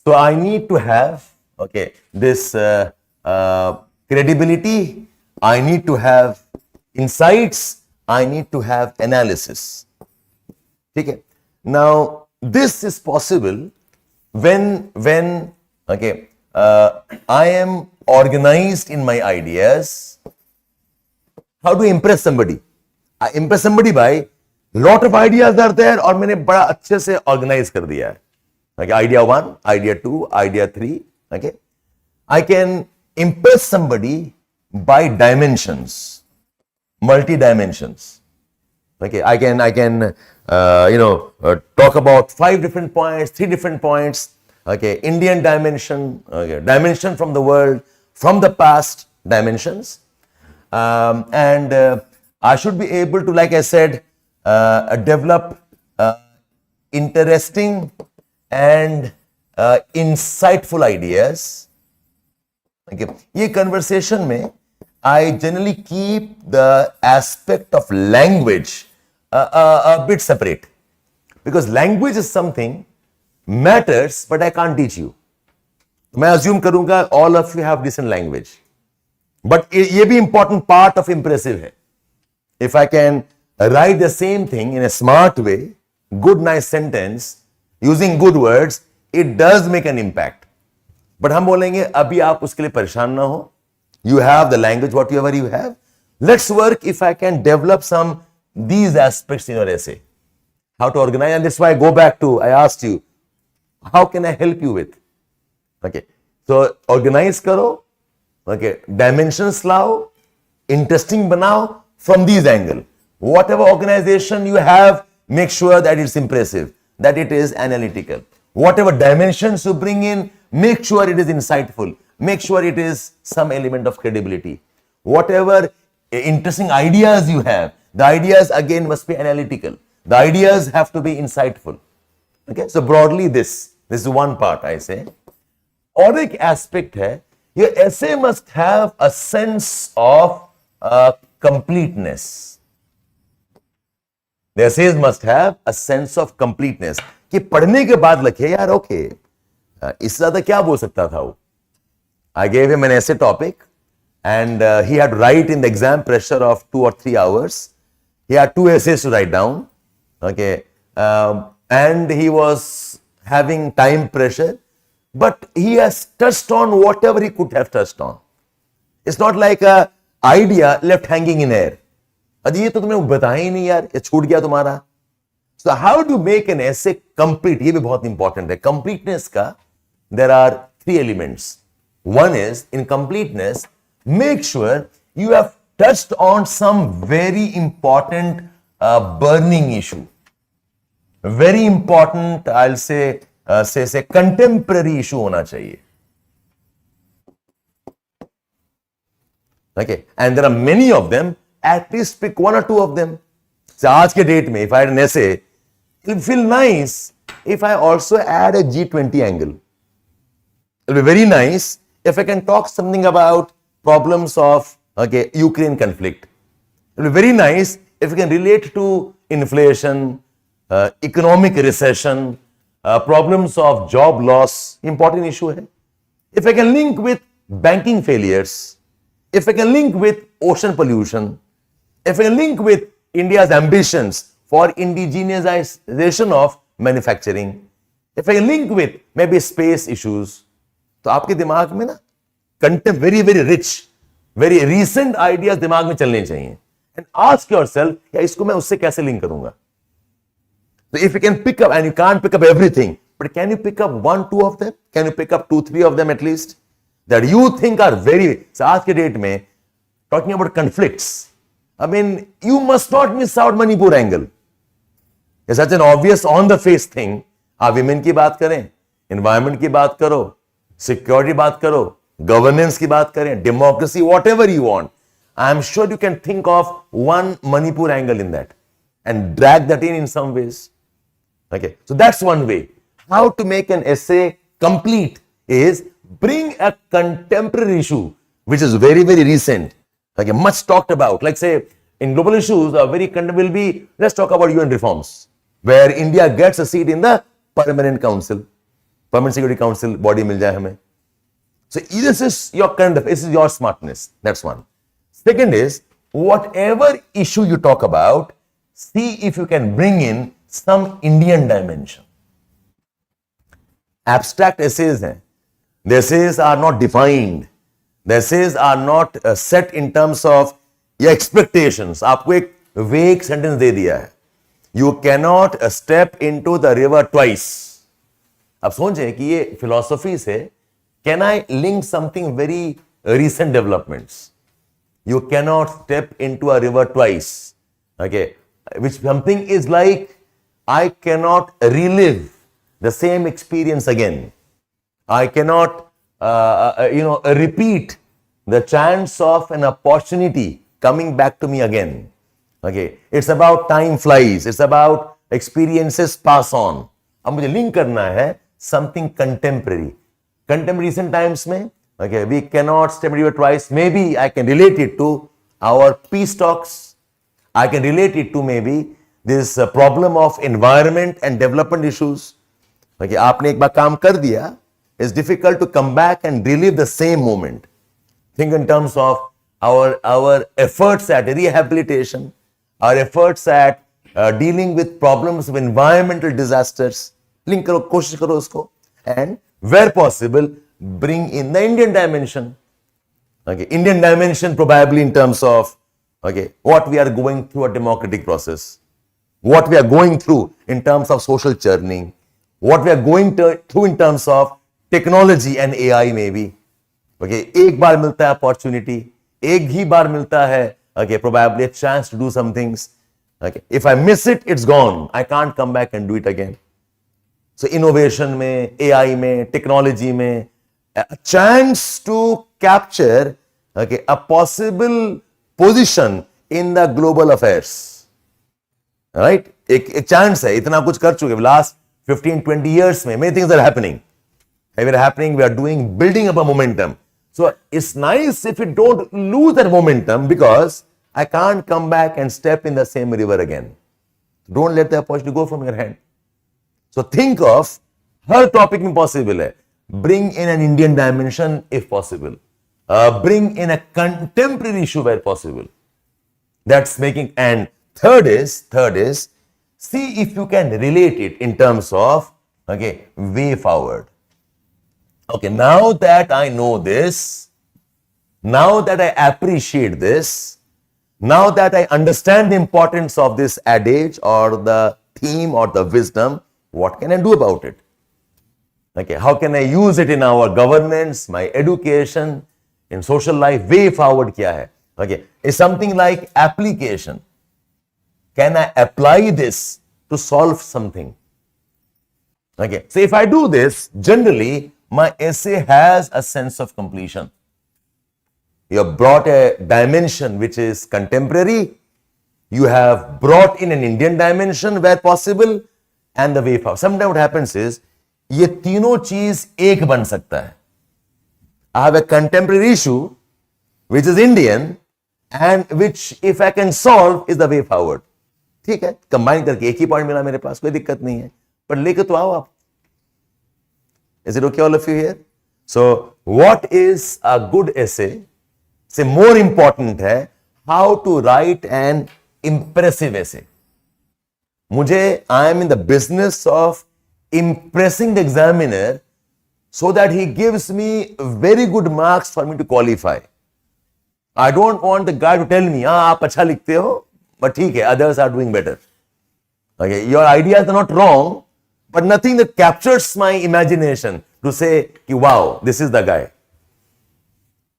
So I need to have, okay, this credibility, I need to have insights, I need to have analysis. Okay. Now this is possible when okay, I am organized in my ideas. How to impress somebody? I impress somebody by lot of ideas are there और मैंने बड़ा अच्छे से organize कर दिया है. Okay, idea 1, idea 2, idea 3. Okay, I can impress somebody by dimensions, multi dimensions. Okay, I can talk about 5 different points, 3 different points. Okay, Indian dimension, okay, dimension from the world, from the past dimensions, and I should be able to, like I said, develop interesting and insightful ideas. Okay, ये conversation में I generally keep the aspect of language a bit separate, because language is something matters, but I can't teach you. मैं assume करूंगा all of you have decent language, but ये भी important part of impressive है. If I can write the same thing in a smart way, good nice sentence, using good words, it does make an impact. But हम बोलेंगे अभी आप उसके लिए परेशान ना हो. You have the language, whatever you have. Let's work if I can develop some these aspects in your essay. How to organize, and that's why I go back to, I asked you, how can I help you with? Okay, so organize करो, okay, dimensions लाओ, interesting बनाओ from these angle. Whatever organization you have, make sure that it's impressive, that it is analytical. Whatever dimensions you bring in, make sure it is insightful. Make sure it is some element of credibility. Whatever interesting ideas you have, the ideas again must be analytical. The ideas have to be insightful. Okay, so broadly this is one part I say. और एक aspect है, your essay must have a sense of completeness. The essays must have a sense of completeness. कि पढ़ने के बाद लिखे यार okay, इससे ज्यादा क्या बोल सकता था वो. I gave him an essay topic and he had to write in the exam pressure of 2 or 3 hours. He had 2 essays to write down. Okay, and he was having time pressure. but he has touched on whatever he could have touched on. It's not like a idea left hanging in air. अजी ये तो तुमने बताया ही नहीं यार, ये छूट गया तुम्हारा. So how to make an essay complete? ये भी बहुत important है. Completeness का there are three elements. One is, in completeness, make sure you have touched on some very important burning issue. Very important, I'll say contemporary issue होना चाहिए. Okay, and there are many of them. At least pick one or two of them. So आज के date में, if I had an essay, it will feel nice if I also add a G20 angle. It will be very nice if I can talk something about problems of Ukraine conflict. It will be very nice if we can relate to inflation, economic recession, problems of job loss, important issue hai. If I can link with banking failures, if I can link with ocean pollution, if I can link with India's ambitions for indigenization of manufacturing, if I can link with maybe space issues, तो आपके दिमाग में ना content very very rich, very recent ideas दिमाग में चलने चाहिए. And ask yourself, या इसको मैं उससे कैसे लिंक करूंगा. तो if you can pick up, and you can't pick up everything, but can you pick up one two of them, can you pick up two three of them at least that you think are very. आज के date में talking about conflicts, I mean you must not miss out Manipur angle. Such an obvious on the face thing. आप women की बात करें, environment की बात करो, सिक्योरिटी बात करो, गवर्नेंस की बात करें, democracy, what ever you want, I am sure you can think of one Manipur angle in that and drag that in some ways. Okay, so that's one way. How to make an essay complete is bring a contemporary issue which is very very recent, okay, much talked about. Like say in global issues, a very content will be, let's talk about UN reforms, where India gets a seat in the permanent council, permanent security council body मिल जाए हमें. So this is your current, this is your smartness. That's one. Second is, whatever issue you talk about, see if you can bring in some Indian dimension. Abstract essays हैं. The essays are not defined. The essays are not set in terms of your expectations. आपको एक vague sentence दे दिया है. You cannot step into the river twice. अब सोचें कि ये philosophy से can I link something very recent developments? You cannot step into a river twice. Okay, which something is like I cannot relive the same experience again. I cannot repeat the chance of an opportunity coming back to me again. Okay, it's about time flies. It's about experiences pass on. अब मुझे link करना है something contemporary. Contemporary recent times में, okay, we cannot step into it twice. Maybe I can relate it to our peace talks. I can relate it to maybe this problem of environment and development issues. Okay, आपने एक बार काम कर दिया, it's difficult to come back and relive the same moment. Think in terms of our efforts at rehabilitation, our efforts at dealing with problems of environmental disasters. Link करो, कोशिश करो उसको, and where possible, bring in the Indian dimension. Okay, Indian dimension probably in terms of what we are going through a democratic process, what we are going through in terms of social churning, what we are going through in terms of technology and AI maybe. Okay, एक बार मिलता है opportunity, एक ही बार मिलता है probably a chance to do some things. Okay, if I miss it, it's gone. I can't come back and do it again. So innovation में, AI में, technology में, a chance to capture a possible position in the global affairs. Right? एक chance है, इतना कुछ कर चुके. Last 15-20 years में many things are happening. We are doing, building up a momentum. So it's nice if you don't lose that momentum, because I can't come back and step in the same river again. Don't let the opportunity go from your hand. So think of her topic में possible है. Bring in an Indian dimension if possible. Bring in a contemporary issue where possible. That's making. And third is see if you can relate it in terms of way forward. Okay, now that I know this, now that I appreciate this, now that I understand the importance of this adage or the theme or the wisdom, what can I do about it? Okay, how can I use it in our governance, my education, in social life? Way forward kya hai? Okay, it's something like application. Can I apply this to solve something? Okay, so if I do this, generally my essay has a sense of completion. You have brought a dimension which is contemporary. You have brought in an Indian dimension where possible and the way forward. Sometimes what happens is, ये तीनों चीज एक बन सकता है. I have a contemporary issue which is Indian and which if I can solve is the way forward. ठीक है, combine करके एक ही पॉइंट मिला मेरे पास, कोई दिक्कत नहीं है, पर लेके तो आओ आप. Is it okay all of you here? So what is a good essay? Say more important है how to write an impressive essay. मुझे I am in the business of impressing the examiner so that he gives me very good marks for me to qualify. I don't want the guy to tell me, आप अच्छा लिखते हो, but ठीक है, others are doing better. Okay, your ideas are not wrong, but nothing that captures my imagination to say, wow, this is the guy.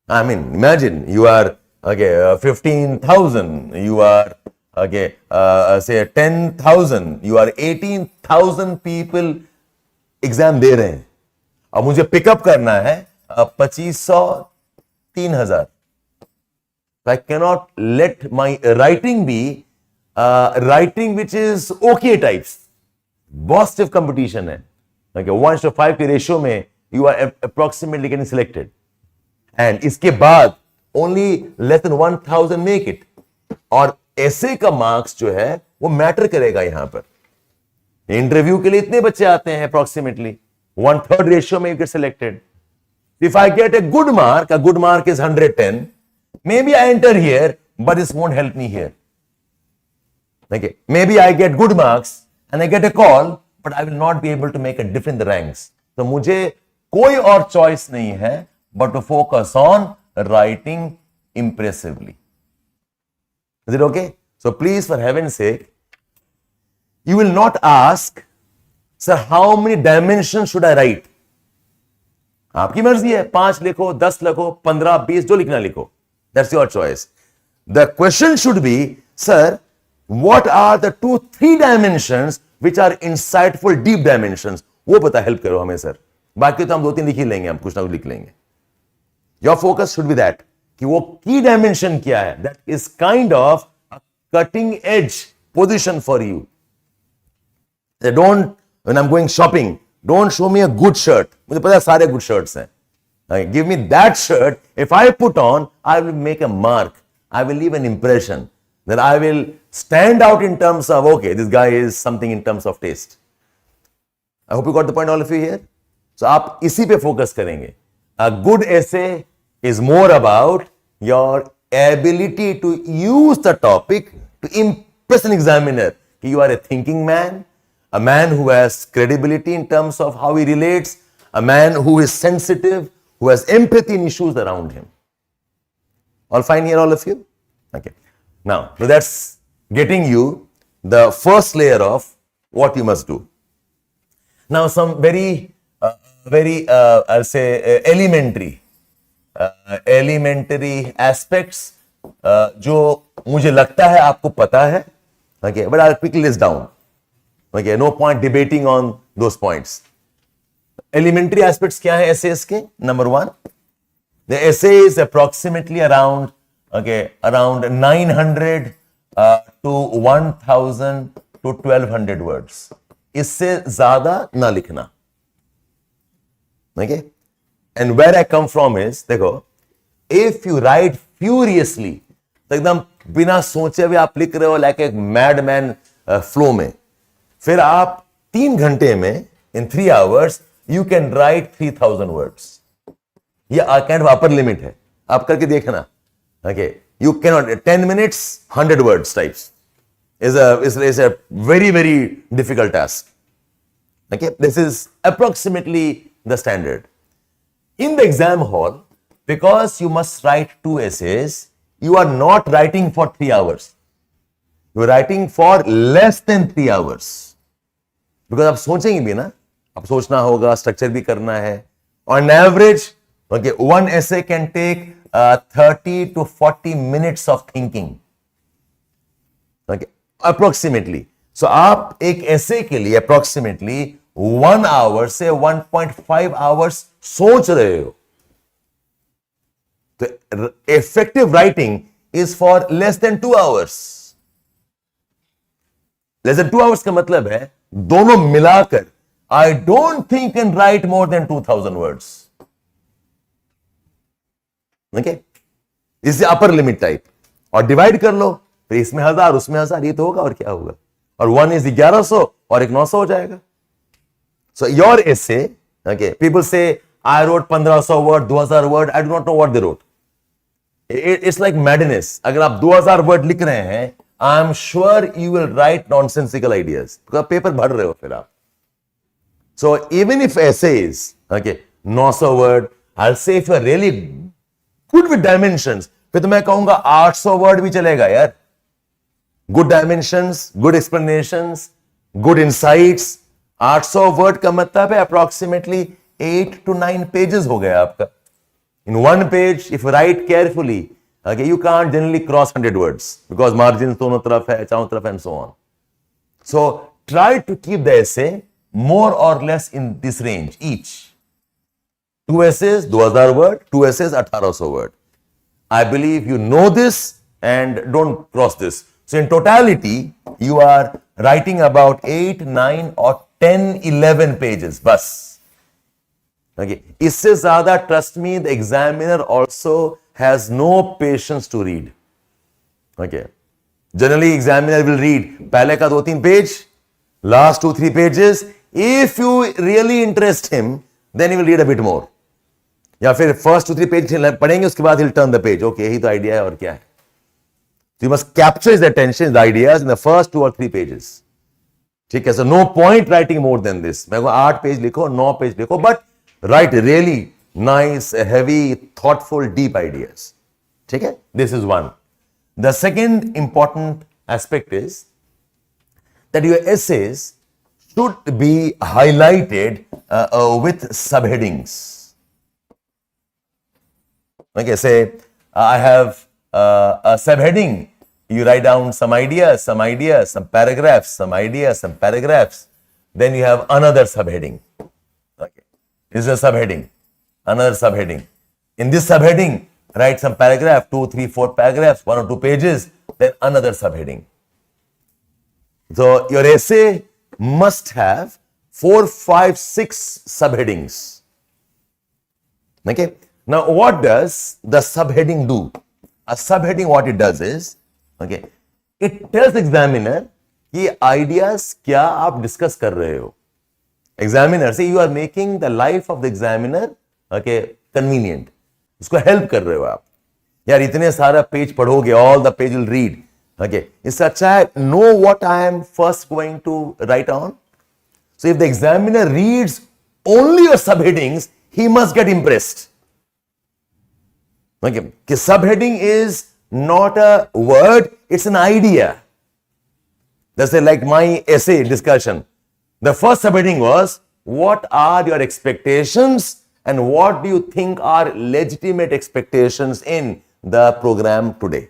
I mean, imagine you are, okay, 15,000, you are, okay, say 10,000, you are 18,000 people exam दे रहे हैं. अब मुझे pickup करना है 2500, 3000. I cannot let my writing be writing which is okay types. बहुत stiff competition है. Okay, 1:5 के ratio में you are approximately getting selected. And इसके बाद only less than 1000 make it. और ऐसे का मार्क्स जो है वो मैटर करेगा यहां पर. इंटरव्यू के लिए इतने बच्चे आते हैं approximately 1/3 रेशियो में you get selected. If I get a good mark is 110. Maybe I enter here, but this won't help me here. Okay, maybe I get good marks and I get a call, but I will not be able to make a difference in the ranks. So मुझे कोई और choice नहीं है but to focus on writing impressively. Is it okay? So please, for heaven's sake, you will not ask, sir, how many dimensions should I write? आपकी मर्जी है, 5 लिखो, 10 लिखो, 15, 20, जो लिखना लिखो. That's your choice. The question should be, sir, what are the 2-3 dimensions which are insightful, deep dimensions? वो पता हेल्प करो हमें सर. बाकी तो हम 2-3 लिख ही लेंगे, हम कुछ ना कुछ लिख लेंगे. Your focus should be that कि वो key dimension क्या है? That is kind of a cutting edge position for you. They don't, when I'm going shopping, don't show me a good shirt. मुझे पता है सारे good shirts हैं. Give me that shirt. If I put on, I will make a mark. I will leave an impression. That I will stand out in terms of, okay, this guy is something in terms of taste. I hope you got the point, all of you here. So आप इसी पे focus करेंगे. A good essay is more about your ability to use the topic to impress an examiner. You are a thinking man, a man who has credibility in terms of how he relates, a man who is sensitive, who has empathy in issues around him. All fine here, all of you? Okay. Now, so that's getting you the first layer of what you must do. Now, some very, I'll say, elementary aspects, जो मुझे लगता है आपको पता है. Okay, but I'll quickly list down. Okay, no point debating on those points. Elementary aspects क्या है essays के? Number 1, the essay is approximately around 900 to 1000 to 1200 words. इससे ज्यादा ना लिखना. Okay, and where I come from is, देखो, if you write furiously, तो एकदम बिना सोचे हुए आप लिख रहे हो like a madman flow में, फिर आप 3 घंटे में, in 3 hours, you can write 3000 words. ये kind of upper limit है. आप करके देखना. Okay, you cannot 10 minutes 100 words types is a very difficult task. Okay, this is approximately the standard. In the exam hall, because you must write 2 essays, you are not writing for 3 hours. You are writing for less than 3 hours. Because आप सोचेंगे भी ना, आप सोचना होगा, structure भी करना है. On average, okay, one essay can take 30 to 40 minutes of thinking. Okay, approximately. So आप एक essay के लिए approximately 1 hour से 1.5 hours सोच रहे हो. तो effective writing is for less than 2 hours. Less than 2 hours का मतलब है दोनों मिलाकर I don't think can write more than 2000 words. Okay? इससे अपर लिमिट टाइप. और डिवाइड कर लो, फिर इसमें 1000 उसमें 1000, ये तो होगा और क्या होगा. और 1 is 1100 और एक 900 हो जाएगा. So your essay, okay, people say I wrote 1500 word, 2000 word, I do not know what they wrote. It's like madness. अगर आप 2000 word लिख रहे हैं, I'm sure you will write nonsensical ideas. because paper भर रहे हो फिर आप. So even if essays, okay, 900 word, I'll say if you're really good with dimensions, फिर तो मैं कहूंगा 800 word भी चलेगा यार. Good dimensions, good explanations, good insights. 800 word का मतलब है approximately 8 to 9 pages हो गया आपका. In one page, if you write carefully, okay, you can't generally cross 100 words because margins दोनों तरफ है, चारों तरफ and so on. So try to keep the essay more or less in this range each. 2 essays 2000 word, 2 essays 1800 word. I believe you know this and don't cross this. So in totality, you are writing about 8, 9 or 10, 11 pages. Bas. Okay. इससे ज़्यादा, trust me, the examiner also has no patience to read. Okay. Generally, examiner will read पहले का 2-3 page, last 2-3 pages. If you really interest him, then he will read a bit more. या फिर first 2-3 pages पढ़ेंगे, उसके बाद he'll turn the page. Okay, यही तो idea है और क्या है. So you must capture his attention, his ideas in the first 2 or 3 pages. ठीक है. So no point writing more than this. मैं को 8 page लिखो, 9 page लिखो, but write really nice, heavy, thoughtful, deep ideas. ठीक है. This is one. The second important aspect is that your essays should be highlighted with subheadings. Okay, say I have a subheading. You write down some ideas, some paragraphs, some ideas, some paragraphs. Then you have another subheading. Okay, this is a subheading, another subheading. In this subheading, write some paragraph, 2, 3, 4 paragraphs, 1 or 2 pages. Then another subheading. So your essay must have 4, 5, 6 subheadings. Okay. Now, what does the subheading do? A subheading, what it does is, okay, it tells examiner कि ideas क्या आप discuss कर रहे हो. Examiner, say you are making the life of the examiner, okay, convenient. उसको help कर रहे हो आप. यार इतने सारा page पढ़ोगे, all the page will read. Okay, इससे अच्छा है know what I am first going to write on. So if the examiner reads only your subheadings, he must get impressed. Okay, subheading is not a word, it's an idea. That's like my essay discussion. The first subheading was, what are your expectations and what do you think are legitimate expectations in the program today?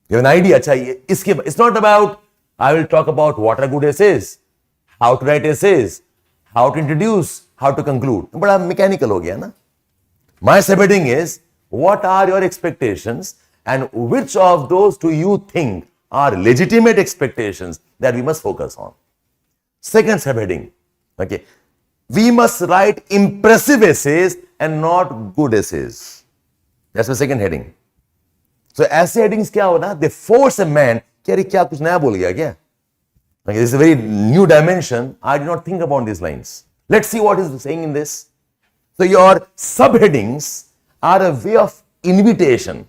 You have an idea. It's not about, I will talk about what are good essays, how to write essays, how to introduce, how to conclude. But mechanical ho gaya na? My subheading is, what are your expectations and which of those do you think are legitimate expectations that we must focus on? Second subheading, okay, we must write impressive essays and not good essays. That's the second heading. So essay headings क्या होना? They force a man, क्या कुछ नया बोल गया क्या? Okay, this is a very new dimension. I did not think about these lines. Let's see what is saying in this. So your subheadings are a way of invitation.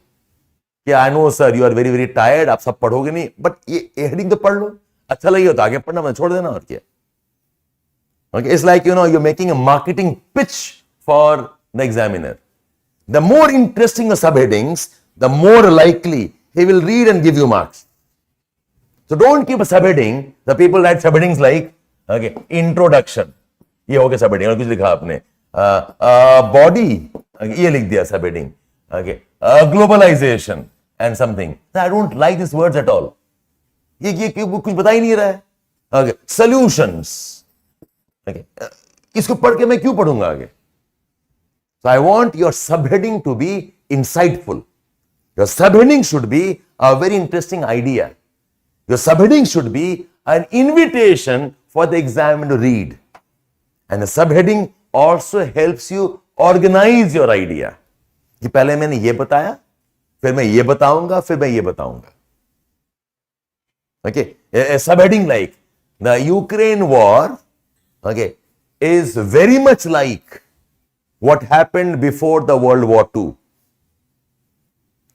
Yeah, I know sir, you are very very tired. आप सब पढ़ोगे नहीं, but ये heading तो पढ़ लो. अच्छा लगे तो आगे पढ़ना, मैं छोड़ देना और क्या. Okay, it's like you're making a marketing pitch for the examiner. The more interesting the subheadings, the more likely he will read and give you marks. So don't keep a subheading. The people write subheadings like, okay, introduction. ये हो गया subheading, और कुछ लिखा आपने. Body, ये लिख दिया subheading. Okay, globalization and something. I don't like these words at all. ये कुछ बता ही नहीं रहा है. Okay, solutions. Okay, इसको पढ़ के मैं क्यों पढ़ूंगा आगे? So I want your subheading to be insightful. Your subheading should be a very interesting idea. Your subheading should be an invitation for the examiner to read. And the subheading also helps you organize your idea. कि पहले मैंने ये बताया, फिर मैं ये बताऊंगा, फिर मैं ये बताऊंगा. Okay, a subheading like the Ukraine war, okay, is very much like what happened before the World War II.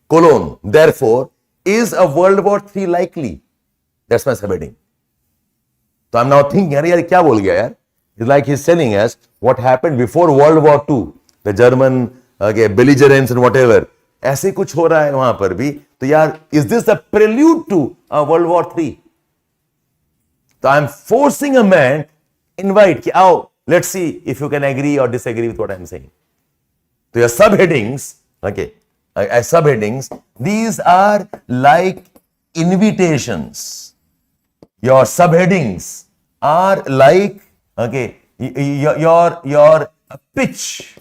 Colon, therefore, is a World War III likely? That's my subheading. So I'm now thinking, यार क्या बोल गया यार? It's like he's telling us what happened before World War II, the German belligerents and whatever. ऐसे कुछ हो रहा है वहां पर भी. तो यार, is this the prelude to World War III? So I'm forcing a man, invite कि आओ, let's see if you can agree or disagree with what I'm saying. So your subheadings, okay, as subheadings, these are like invitations. Your subheadings are like, okay, your pitch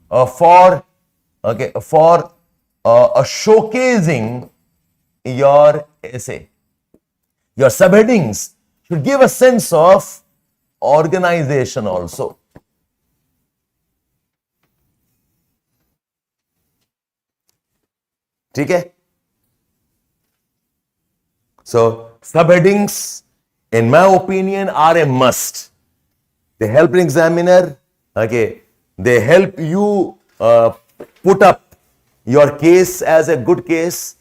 for showcasing your essay. Your subheadings should give a sense of organization also. ठीक है? So subheadings, in my opinion, are a must. They help an examiner. Okay, they help you put up your case as a good case.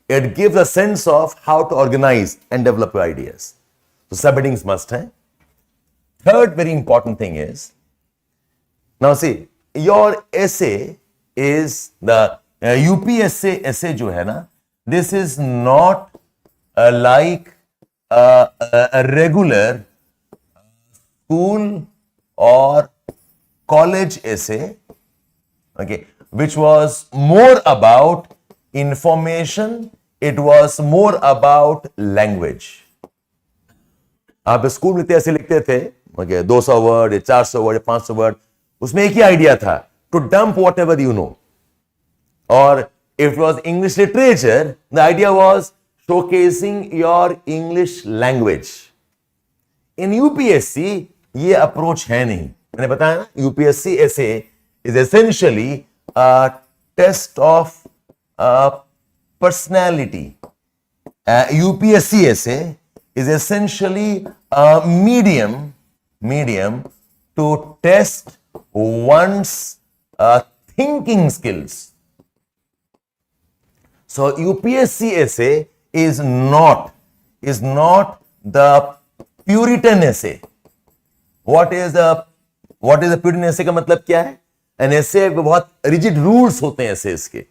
It gives a sense of how to organize and develop your ideas. So subheadings must. Third very important thing is, now see, your essay is the UPSC essay जो है ना, this is not like a regular school or college essay, okay, which was more about information, it was more about language. आप school में ऐसे लिखते थे, okay, 200 word, 400 word, 500 word, उसमें एक ही आइडिया था, to dump whatever you know. Or if it was English literature, the idea was showcasing your English language. In UPSC, ये approach है नहीं. मैंने बताया ना, UPSC essay is essentially a test of personality. UPSC essay is essentially a medium to test one's thinking skills. So UPSC essay is not the Puritan essay. What is the Puritan essay का मतलब क्या है? An essay में बहुत rigid rules होते हैं essays के.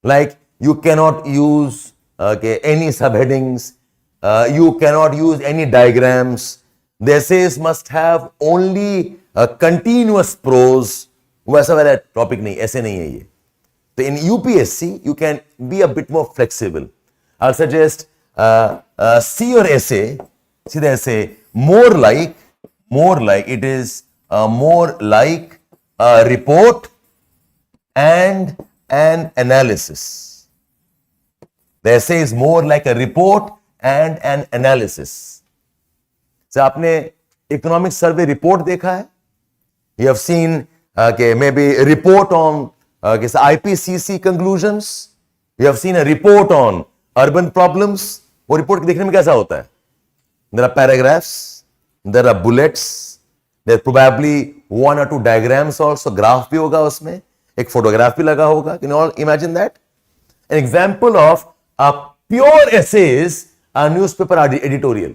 Like you cannot use any subheadings, you cannot use any diagrams. The essays must have only continuous prose. वैसा वाला टॉपिक नहीं, ऐसे नहीं है ये. So in UPSC, you can be a bit more flexible. I'll suggest see your essay, see the essay more like it is more like a report and an analysis. The essay is more like a report and an analysis. So आपने economic survey report देखा है? You have seen maybe a report on IPCC conclusions. You have seen a report on urban problems. वो report देखने में कैसा होता है? There are paragraphs, there are bullets, there probably one or two diagrams also, graph भी होगा उसमें, एक photograph भी लगा होगा. Can you all imagine that? An example of a pure essay is a newspaper editorial.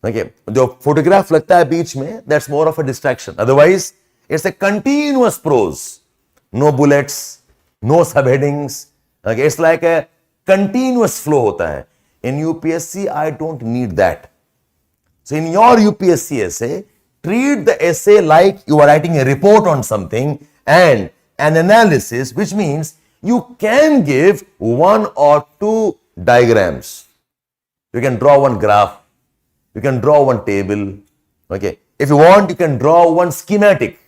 Okay, जो photograph लगता है बीच में, that's more of a distraction. Otherwise, it's a continuous prose. No bullets, no subheadings. Okay, it's like a continuous flow होता है. In UPSC, I don't need that. So in your UPSC essay, treat the essay like you are writing a report on something and an analysis, which means you can give one or two diagrams. You can draw one graph. You can draw one table. Okay. If you want, you can draw one schematic.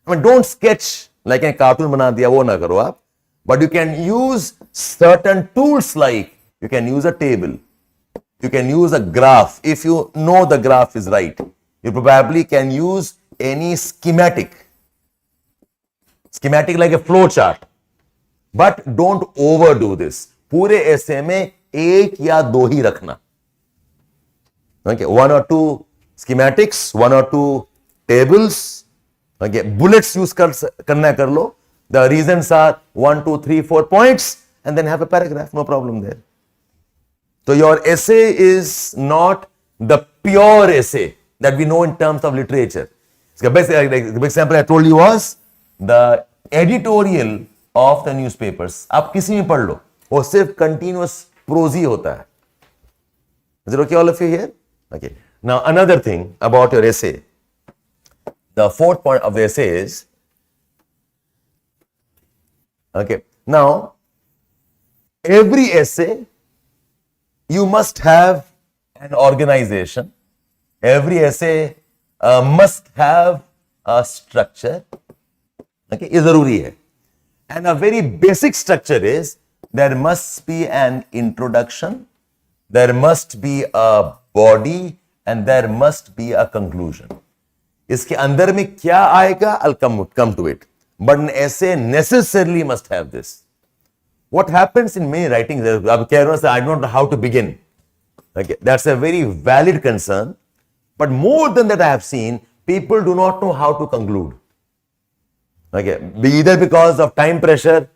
I mean, don't sketch like a cartoon बना दिया, वो ना करो आप. But you can use certain tools like you can use a table. You can use a graph. If you know the graph is right, you probably can use any schematic. Schematic like a flow chart. But don't overdo this. पूरे essay में एक या दो ही रखना. Okay, one or two schematics, one or two tables. Okay, bullets use करना कर लो. The reasons are 1, 2, 3, 4 points, and then have a paragraph. No problem there. So your essay is not the pure essay that we know in terms of literature. The best example I told you was the editorial of the newspapers. आप किसी में पढ़ लो, वो सिर्फ continuous prose ही होता है. Is it okay, all of you here? Okay. Now another thing about your essay. The fourth point of the essay is, okay, now every essay you must have an organization. Every essay must have a structure. Okay, ये जरूरी है. And a very basic structure is there must be an introduction, there must be a body, and there must be a conclusion. इसके अंदर में क्या आएगा? I'll come to it. But an essay necessarily must have this. What happens in many writings? I don't know how to begin. Okay, that's a very valid concern. But more than that, I have seen people do not know how to conclude. Okay, either because of time pressure,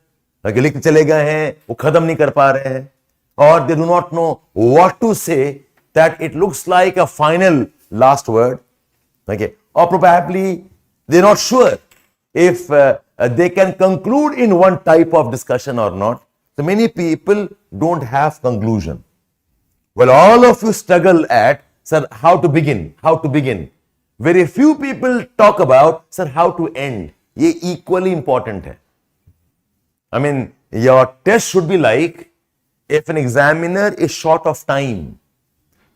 okay, लिख चले गए हैं, वो खत्म नहीं कर पा रहे हैं, or they do not know what to say that it looks like a final last word. Okay, or probably they're not sure if they can conclude in one type of discussion or not. So many people don't have conclusion. Well, all of you struggle at, sir, how to begin, how to begin. Very few people talk about, sir, how to end. ये equally important है. I mean, your test should be like, if an examiner is short of time,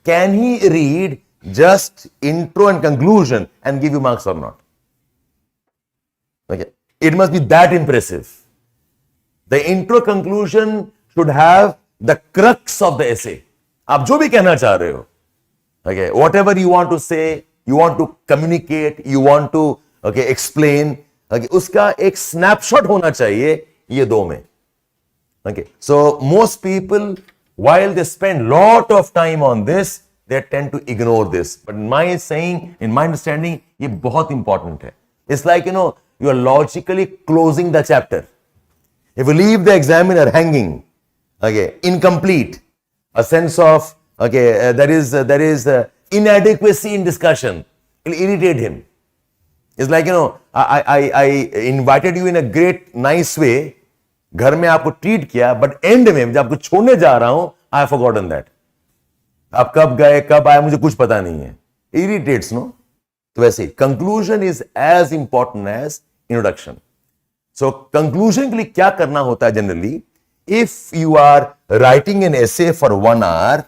can he read just intro and conclusion and give you marks or not? Okay, it must be that impressive. The intro conclusion should have the crux of the essay. आप जो भी कहना चाह रहे हो, okay, whatever you want to say, you want to communicate, you want to, okay, explain, okay, उसका एक snapshot होना चाहिए ये दो में. Okay, so most people, while they spend lot of time on this, they tend to ignore this. But in my saying, in my understanding, ये बहुत important है. It's like, you know, you are logically closing the chapter. If you leave the examiner hanging, okay, incomplete, a sense of, okay, there is inadequacy in discussion, it will irritate him. It's like, you know, I invited you in a great, nice way, घर में आपको treat किया, but end में जब आपको छोड़ने जा रहा हूं, I have forgotten that. आप कब गए, कब आए, मुझे कुछ पता नहीं है. Irritates, no? तो वैसे conclusion is as important as introduction. So conclusion के लिए क्या करना होता है generally? If you are writing an essay for 1 hour,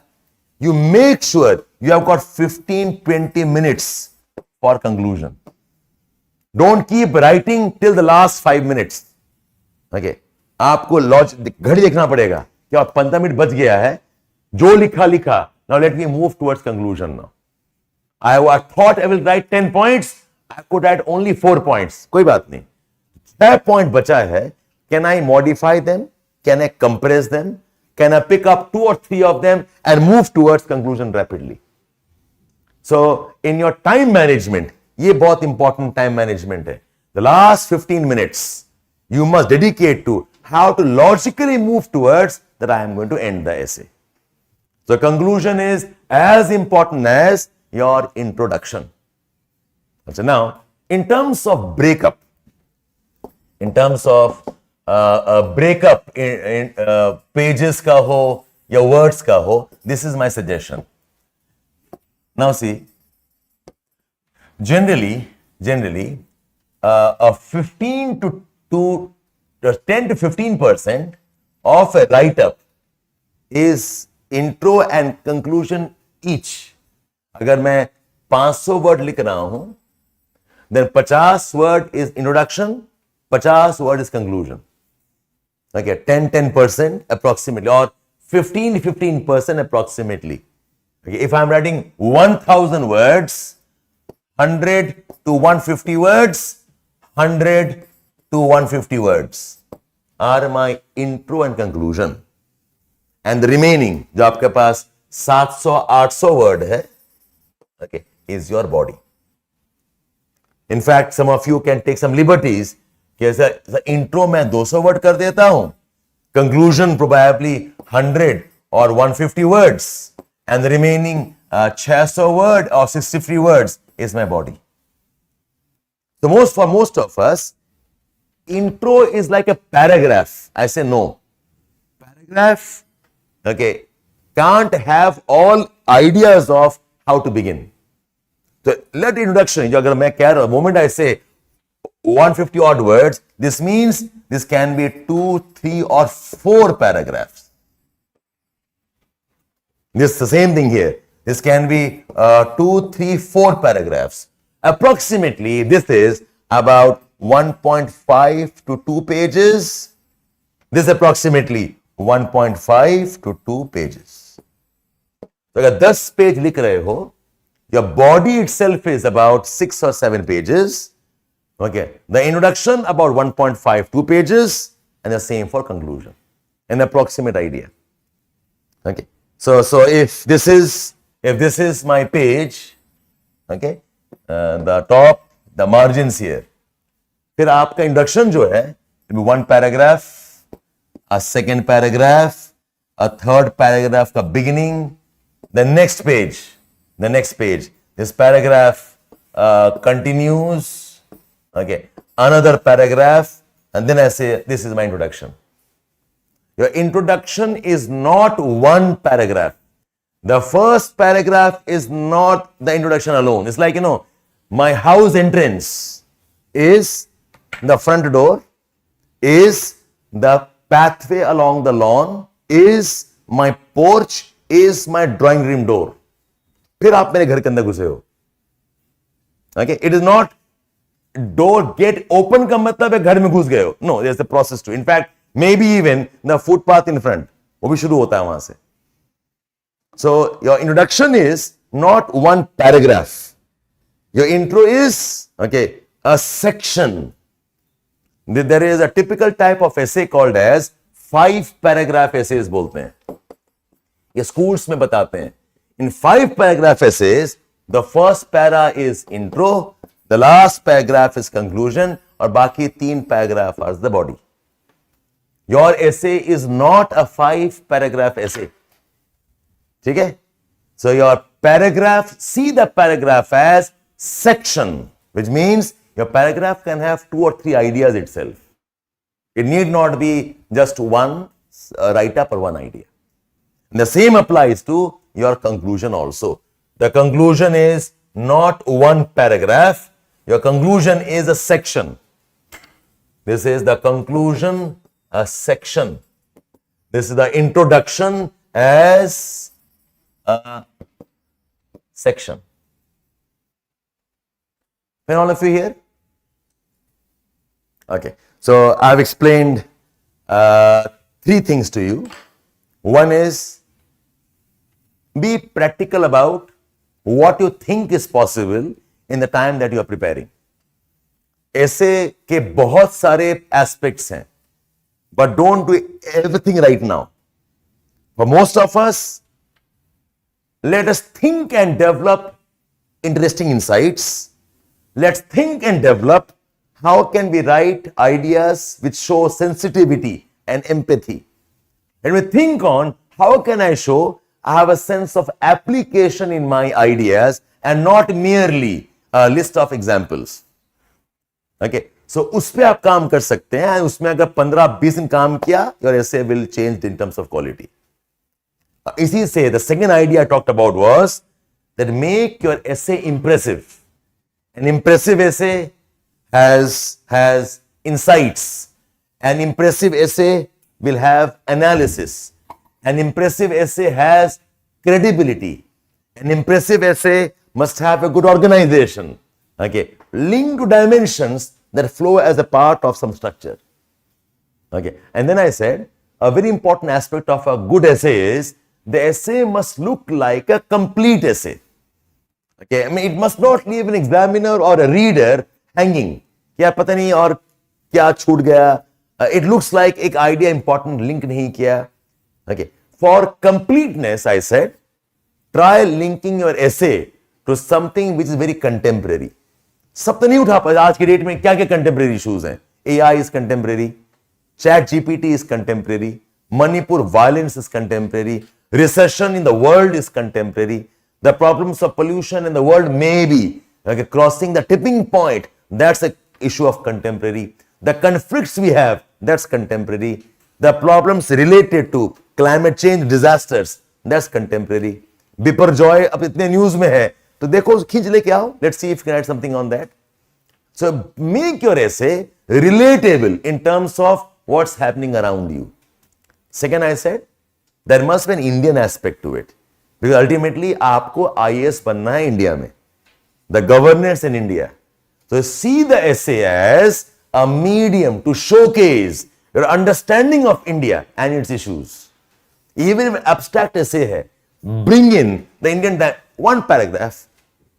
you make sure you have got 15-20 minutes for conclusion. Don't keep writing till the last 5 minutes. Okay. आपको घड़ी देखना पड़ेगा कि 15 मिनट बच गया है, जो लिखा. Now let me move towards conclusion now. I thought I will write 10 points. I could write only 4 points. कोई बात नहीं. 6 point बचा है. Can I modify them? Can I compress them? Can I pick up 2 or 3 of them and move towards conclusion rapidly? So in your time management, ये बहुत important time management है. The last 15 minutes you must dedicate to how to logically move towards that I am going to end the essay. So conclusion is as important as your introduction. So now, in terms of breakup, in pages ka ho, your words ka ho, this is my suggestion. Now see, generally, a 10 to 15% of a write-up is intro and conclusion each. अगर मैं 500 word लिख रहा हूं, then 50 word is introduction, 50 word is conclusion. Okay, 10% approximately, or 15% approximately. Okay, if I'm writing 1000 words, 100 to 150 words, 100 to 150 words are my intro and conclusion. And the remaining, जो आपके पास 700-800 word है, okay, is your body. In fact, some of you can take some liberties. कि ऐसा intro में 200 word कर देता हूं, conclusion probably 100 or 150 words, and the remaining 600 word or 63 words is my body. So for most of us, intro is like a paragraph. I say no. Paragraph, okay, can't have all ideas of how to begin. So let the introduction, अगर मैं कह रहा हूं, moment I say 150 odd words, this means this can be 2, 3 or 4 paragraphs. This is the same thing here. This can be 2, 3, 4 paragraphs. Approximately, this is about 1.5 to 2 pages. This is approximately 1.5 to 2 pages. So, अगर 10 page लिख रहे हो, your body itself is about 6 or 7 pages. Okay, the introduction about 1.5, 2 pages, and the same for conclusion. An approximate idea. Okay, so if this is my page, okay, the top, the margins here. फिर आपका introduction जो है, one paragraph, a second paragraph, a third paragraph का beginning, the next page. This paragraph continues. Okay, another paragraph, and then I say, this is my introduction. Your introduction is not one paragraph. The first paragraph is not the introduction alone. It's like, my house entrance is the front door, is the pathway along the lawn, is my porch, is my drawing room door. फिर आप मेरे घर के अंदर घुसे हो. Okay, it is not door get open का मतलब है घर में घुस गए हो. No, there's a process too. In fact, maybe even the footpath in front, वो भी शुरू होता है वहां से. So your introduction is not one paragraph. Your intro is, okay, a section. There is a typical type of essay called as 5 paragraph essays बोलते हैं. ये schools में बताते हैं. In 5 paragraph essays, the first para is intro, the last paragraph is conclusion, और बाकी 3 paragraph are the body. Your essay is not a 5 paragraph essay. ठीक है? So your paragraph, see the paragraph as section, which means your paragraph can have 2 or 3 ideas itself. It need not be just one write-up or one idea. And the same applies to your conclusion also. The conclusion is not one paragraph. Your conclusion is a section. This is the conclusion, a section. This is the introduction as a section. Can all of you hear? Okay. So I've explained 3 things to you. One is, be practical about what you think is possible in the time that you are preparing. Essay के बहुत सारे aspects हैं, but don't do everything right now. For most of us, let us think and develop interesting insights. Let's think and develop how can we write ideas which show sensitivity and empathy. And we think on how can I show I have a sense of application in my ideas and not merely a list of examples. Okay, so उस पे आप काम कर सकते हैं. उसमें अगर 15-20 दिन काम किया, your essay will change in terms of quality. इसी से the second idea I talked about was that make your essay impressive. An impressive essay has insights. An impressive essay will have analysis. An impressive essay has credibility. An impressive essay must have a good organization. Okay, linked to dimensions that flow as a part of some structure. Okay, and then I said a very important aspect of a good essay is the essay must look like a complete essay. Okay, I mean it must not leave an examiner or a reader hanging. क्या पता नहीं और क्या छूट गया. It looks like एक idea important link नहीं किया. Okay, for completeness I said try linking your essay to something which is very contemporary. सब तो नहीं उठा पाए. आज की डेट में क्या क्या contemporary issues हैं. AI is contemporary, Chat GPT is contemporary, Manipur violence is contemporary, recession in the world is contemporary, the problems of pollution in the world may be crossing the tipping point. That's a issue of contemporary. The conflicts we have, that's contemporary. The problems related to climate change disasters, that's contemporary. Biparjoy अब इतने news में है तो देखो खींच लेके आओ. Let's see if you can write something on that. So make your essay relatable in terms of what's happening around you. Second, I said there must be an Indian aspect to it because ultimately आपको IAS बनना है India में. The governance in India. So see the essay as a medium to showcase your understanding of India and its issues. Even if abstract essay hai, bring in the Indian one paragraph,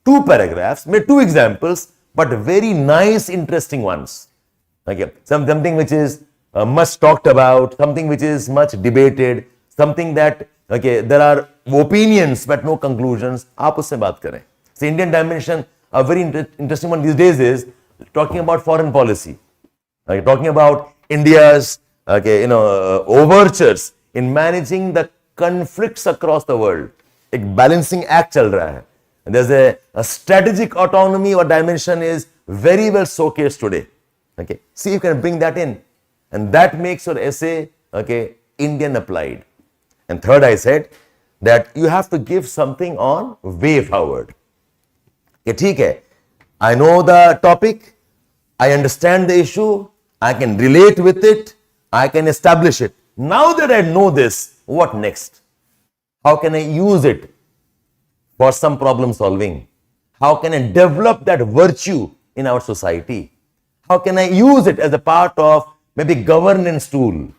two paragraphs, maybe two examples, but very nice, interesting ones. Okay, something which is much talked about, something which is much debated, something that there are opinions but no conclusions. आप उससे बात करें. So Indian dimension, a very interesting one these days is talking about foreign policy. Talking about India's overtures in managing the conflicts across the world. एक balancing act चल रहा है. And there's a strategic autonomy or dimension is very well showcased today. Okay, see if you can bring that in, and that makes your essay Indian applied. And third, I said that you have to give something on way forward. ठीक है, I know the topic, I understand the issue, I can relate with it, I can establish it. Now that I know this, what next? How can I use it for some problem solving? How can I develop that virtue in our society? How can I use it as a part of maybe governance tool?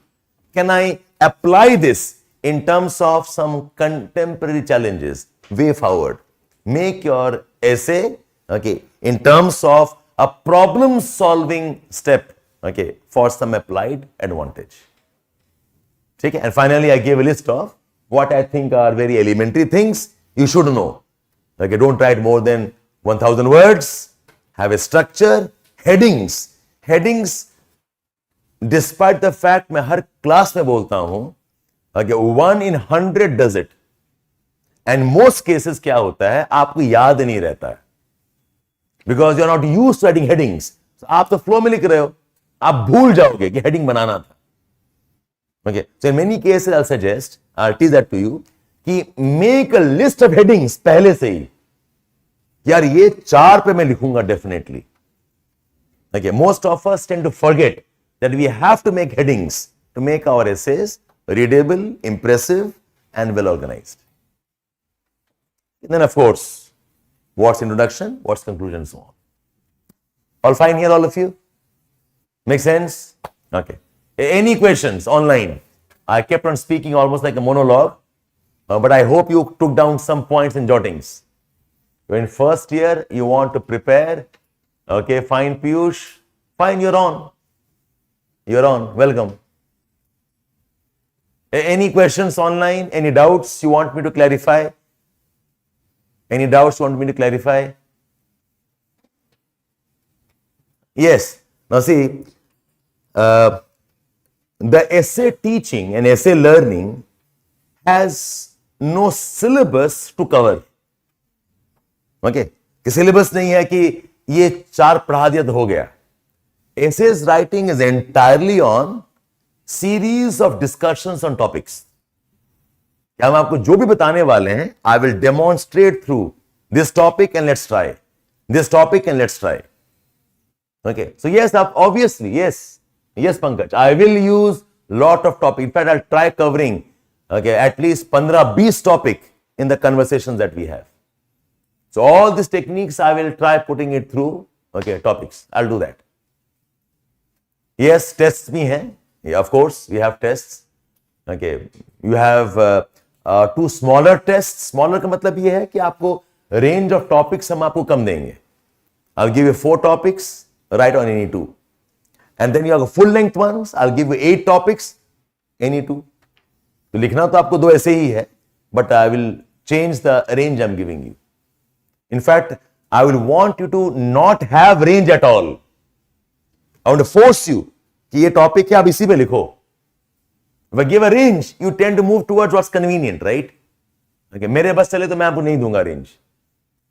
Can I apply this in terms of some contemporary challenges? Way forward. Make your essay in terms of a problem solving step for some applied advantage. Okay? And finally, I gave a list of what I think are very elementary things you should know. Don't write more than 1000 words. Have a structure. Headings. Headings, despite the fact मैं हर class में बोलता हूं 1 in 100 does it. And most cases क्या होता है, आपको याद नहीं रहता है. Because you are not used to writing headings. So आप तो फ्लो में लिख रहे हो, आप भूल जाओगे कि हेडिंग बनाना था. Okay, so in many cases I'll suggest, I'll teach that to you, कि make a list of headings पहले से ही. यार ये 4 पे मैं लिखूंगा definitely. Okay, most of us tend to forget that we have to make headings to make our essays readable, impressive, and well organized. And then, of course, what's introduction, what's conclusion, and so on. All fine here, all of you? Make sense? Okay. Any questions online? I kept on speaking almost like a monologue, but I hope you took down some points and jottings. In first year, you want to prepare. Okay, fine, Piyush. Fine, you're on. You're on. Welcome. Any questions online? Any doubts you want me to clarify? Any doubts you want me to clarify? Yes. Now see, the essay teaching and essay learning has no syllabus to cover. Okay कि syllabus नहीं है कि ये 4 पढ़ा दिया तो हो गया. Essays writing is entirely on series of discussions on topics. हम आपको जो भी बताने वाले हैं, I will demonstrate through this topic and let's try. This topic and let's try. Okay. So yes, obviously, yes, Pankaj. I will use lot of topic. In fact, I'll try covering at least 15-20 topic in the conversations that we have. So all these techniques, I will try putting it through topics. I'll do that. Yes, tests bhi hai. Yeah, of course, we have tests. Okay, you have 2 smaller tests. Smaller का मतलब ये है कि आपको range of topics हम आपको कम देंगे. I'll give you 4 topics, write on any 2. And then you have full length ones. I'll give you 8 topics, any 2. तो लिखना तो आपको 2 ऐसे ही है, but I will change the range I'm giving you. In fact, I will want you to not have range at all. I want to force you कि ये topic है, आप इसी पे लिखो. If I give a range, you tend to move towards what's convenient, right? Okay, मेरे बस चले तो मैं आपको नहीं दूंगा range.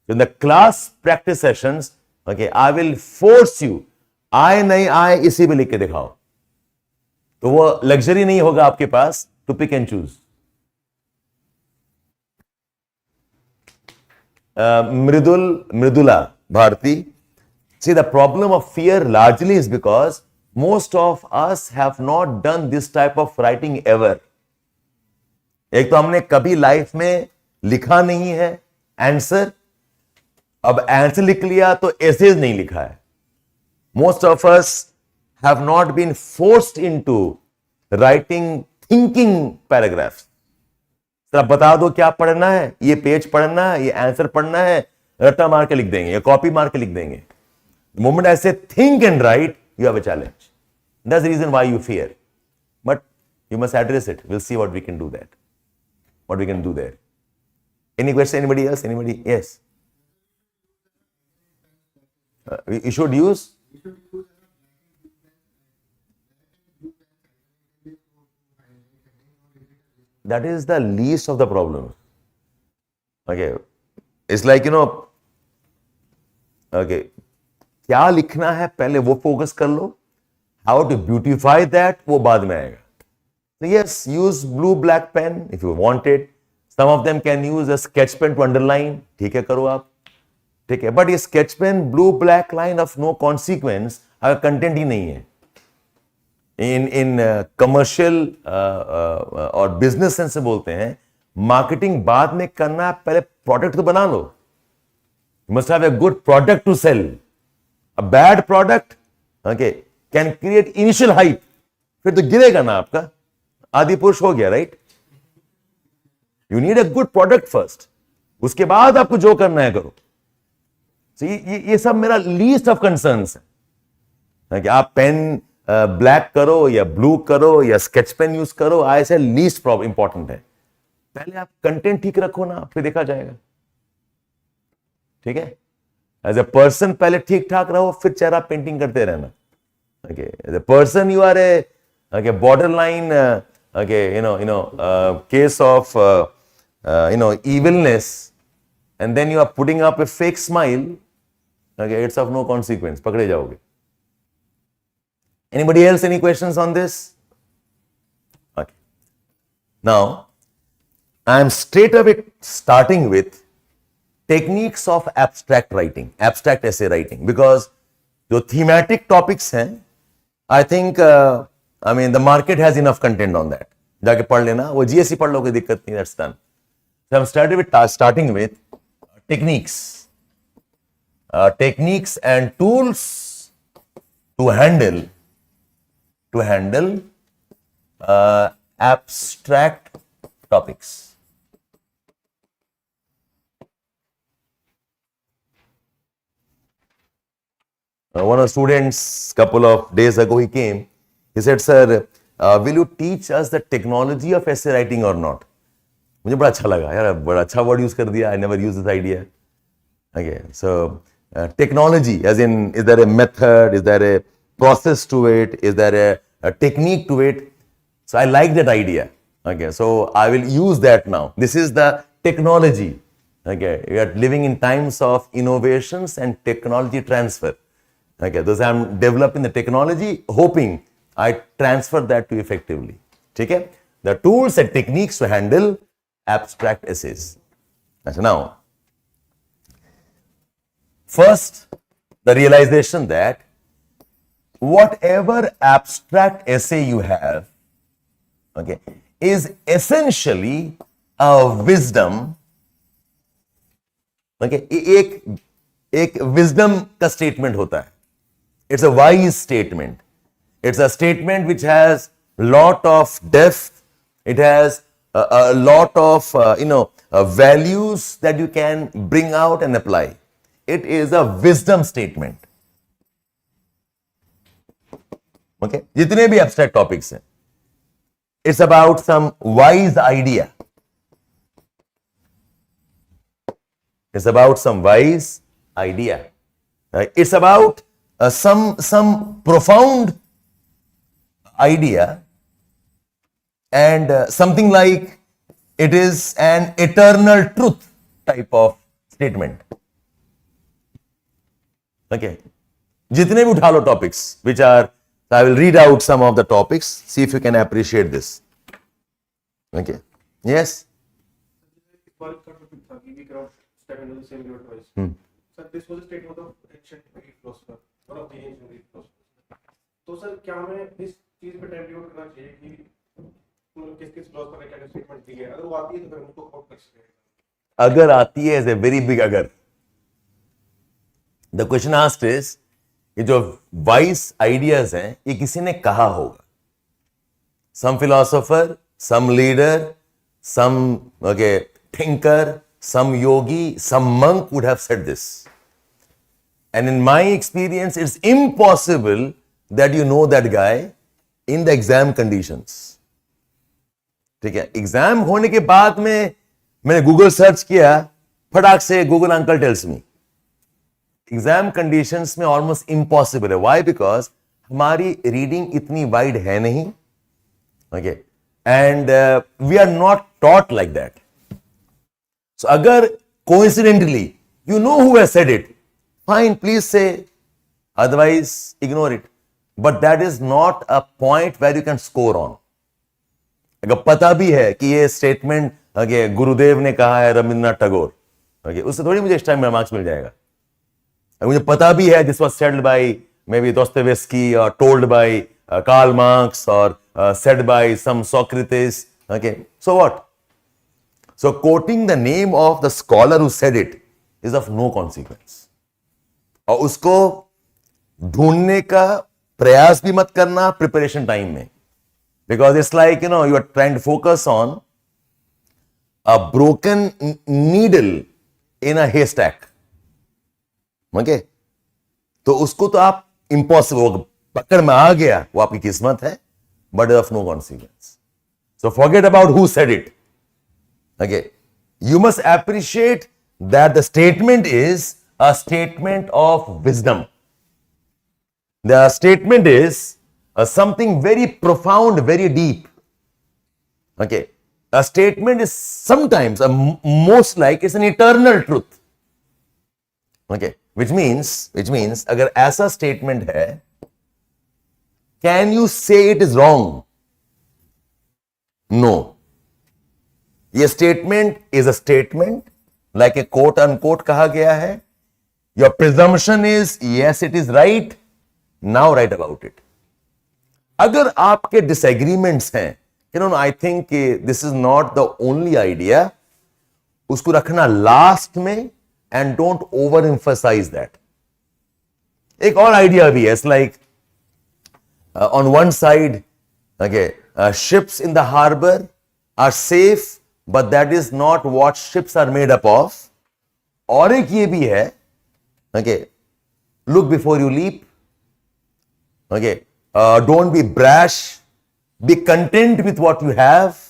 In the class practice sessions, okay, I will force you. आए नहीं आए इसी पे लिख के दिखाओ. तो वो लग्जरी नहीं होगा आपके पास to pick and choose. Mridula Bharti. See, the problem of fear largely is because most of us have not done this type of writing ever. एक तो हमने कभी लाइफ में लिखा नहीं है आंसर. अब आंसर लिख लिया तो एसेज नहीं लिखा है. Most of us have not been forced into writing thinking paragraphs. तो आप बता दो क्या पढ़ना है, ये पेज पढ़ना है, ये आंसर पढ़ना है, रट्टा मार के लिख देंगे या कॉपी मार के लिख देंगे. The moment I say think and write, you have a challenge. That's the reason why you fear. But you must address it. We'll see what we can do that. What we can do there. Any question? Anybody else? Anybody? Yes. You should use. That is the least of the problem. Okay. It's like, okay. क्या लिखना है पहले वो focus कर लो. How to beautify that वो बाद में आएगा. So yes, use blue black pen if you want it. Some of them can use a sketch pen to underline. ठीक है, करो आप. ठीक है, but ये sketch pen blue black line of no consequence अगर कंटेंट ही नहीं है. In commercial और business sense से बोलते हैं, मार्केटिंग बाद में करना, पहले प्रोडक्ट तो बना लो. You must have a good product to sell. A bad product, okay, can create initial hype. फिर तो गिरेगा ना आपका. आदि पुरुष हो गया, right? You need a good product first. उसके बाद आपको जो करना है करो. So ये सब मेरा least of concerns है. Okay, आप पेन ब्लैक करो या ब्लू करो या स्केच पेन यूज करो, ऐसे लीस्ट प्रॉब्लम इंपॉर्टेंट है. पहले आप कंटेंट ठीक रखो ना, फिर देखा जाएगा. ठीक है, एज ए पर्सन पहले ठीक ठाक रहो, फिर चेहरा पेंटिंग करते रहना. Okay, as a person you are a border line case of evilness, and then you are putting up a fake smile. Okay, it's of no consequence. पकड़े जाओगे. Anybody else? Any questions on this? Okay. Now, I am straight away starting with techniques of abstract writing, abstract essay writing, because जो thematic topics हैं, I think, the market has enough content on that. जाके पढ़ लेना, वो GSE पढ़ लो, कोई दिक्कत नहीं, that's done. So I'm starting with techniques. Techniques and tools to handle abstract topics. One of the students, couple of days ago, he came. He said, "Sir, will you teach us the technology of essay writing or not?" मुझे बड़ा अच्छा लगा यार, बड़ा अच्छा word use कर दिया. I never used this idea. Okay, so technology, as in, is there a method? Is there a process to it? Is there a technique to it? So I like that idea. Okay, so I will use that now. This is the technology Okay, we are living in times of innovations and technology transfer. Okay, thus I am developing the technology, hoping I transfer that to effectively. Okay, the tools and techniques to handle abstract essays. Now, first, the realization that whatever abstract essay you have, okay, is essentially a wisdom. Okay, एक wisdom का statement होता है. It's a wise statement. It's a statement which has lot of depth. It has a lot of values that you can bring out and apply. It is a wisdom statement. Okay, जितने भी abstract topics हैं, it's about some wise idea. It's about some wise idea. Right? It's about some profound idea, and something like it is an eternal truth type of statement. Okay. जितने भी उठा लो topics, which are, I will read out some of the topics, see if you can appreciate this. Okay. Yes. Sir, this was a statement of ancient Greek philosopher, one of the ancient Greek philosophers. तो sir क्या हमें इस चीज पे time devote करना चाहिए कि किस फिलोसफर ने क्या स्टेटमेंट दी है, अगर वो आती है तो फिर हम उसको कोट कर सकते हैं. अगर आती है is a very big अगर. The question asked is, ये जो wise ideas हैं, ये किसी ने कहा होगा. Some philosopher, some leader, some thinker, some yogi, some monk would have said this. And in my experience, it's impossible that you know that guy in the exam conditions. ठीक है, exam होने के बाद में मैंने गूगल सर्च किया, फटाक से Google uncle tells me exam conditions में ऑलमोस्ट इम्पॉसिबल है. व्हाई? बिकॉज हमारी रीडिंग इतनी वाइड है नहीं. Okay, and we are not taught like that. So अगर coincidentally you know who has said it, fine, please say, otherwise ignore it. But that is not a point where you can score on. अगर पता भी है कि ये statement गुरुदेव ने कहा है, रविंद्रनाथ टैगोर, उससे थोड़ी मुझे इस टाइम में मार्क्स मिल जाएगा. अगर मुझे पता भी है this was said by maybe Dostoevsky और टोल्ड बाय कार्ल मार्क्स और said by some Socrates, so what? So quoting the name of the scholar who said it is of no consequence. और उसको ढूंढने का प्रयास भी मत करना प्रिपरेशन टाइम में, because it's like you are trying to focus on a broken needle in a haystack. Okay, तो उसको तो आप इम्पॉसिबल, पकड़ में आ गया वो आपकी किस्मत है, but of no consequence. So forget about who said it. Okay, you must appreciate that the statement is a statement of wisdom. The statement is something very profound, very deep. Okay, a statement is sometimes most like it's an eternal truth. Okay, which means अगर ऐसा statement है, can you say it is wrong? No. ये statement is a statement, like a quote unquote कहा गया है. Your presumption is yes, it is right. Now write about it. अगर आपके disagreements हैं, I think this is not the only idea. उसको रखना last में and don't overemphasize that. एक और idea भी है. It's like on one side, ships in the harbor are safe, but that is not what ships are made up of. और एक ये भी है, look before you leap. Don't be brash. Be content with what you have.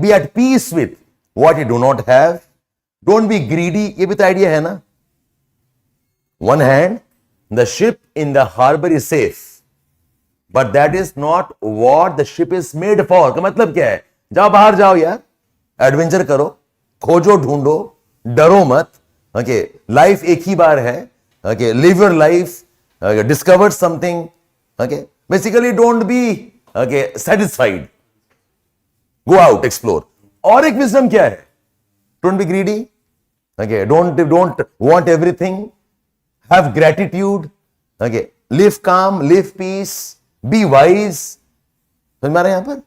Be at peace with what you do not have. Don't be greedy. ये भी तो idea है ना. One hand, the ship in the harbor is safe, but that is not what the ship is made for. का मतलब क्या है? जाओ बाहर जाओ यार, एडवेंचर करो, खोजो ढूंढो, डरो मत, ओके, लाइफ एक ही बार है, okay, live your life, discover something, okay, basically don't be, okay, satisfied, go out, explore. और एक विजडम क्या है? Don't be greedy, okay, don't want everything, have gratitude, okay, live काम, लिव पीस, बी वाइज. समझ में आ रहा है यहां पर?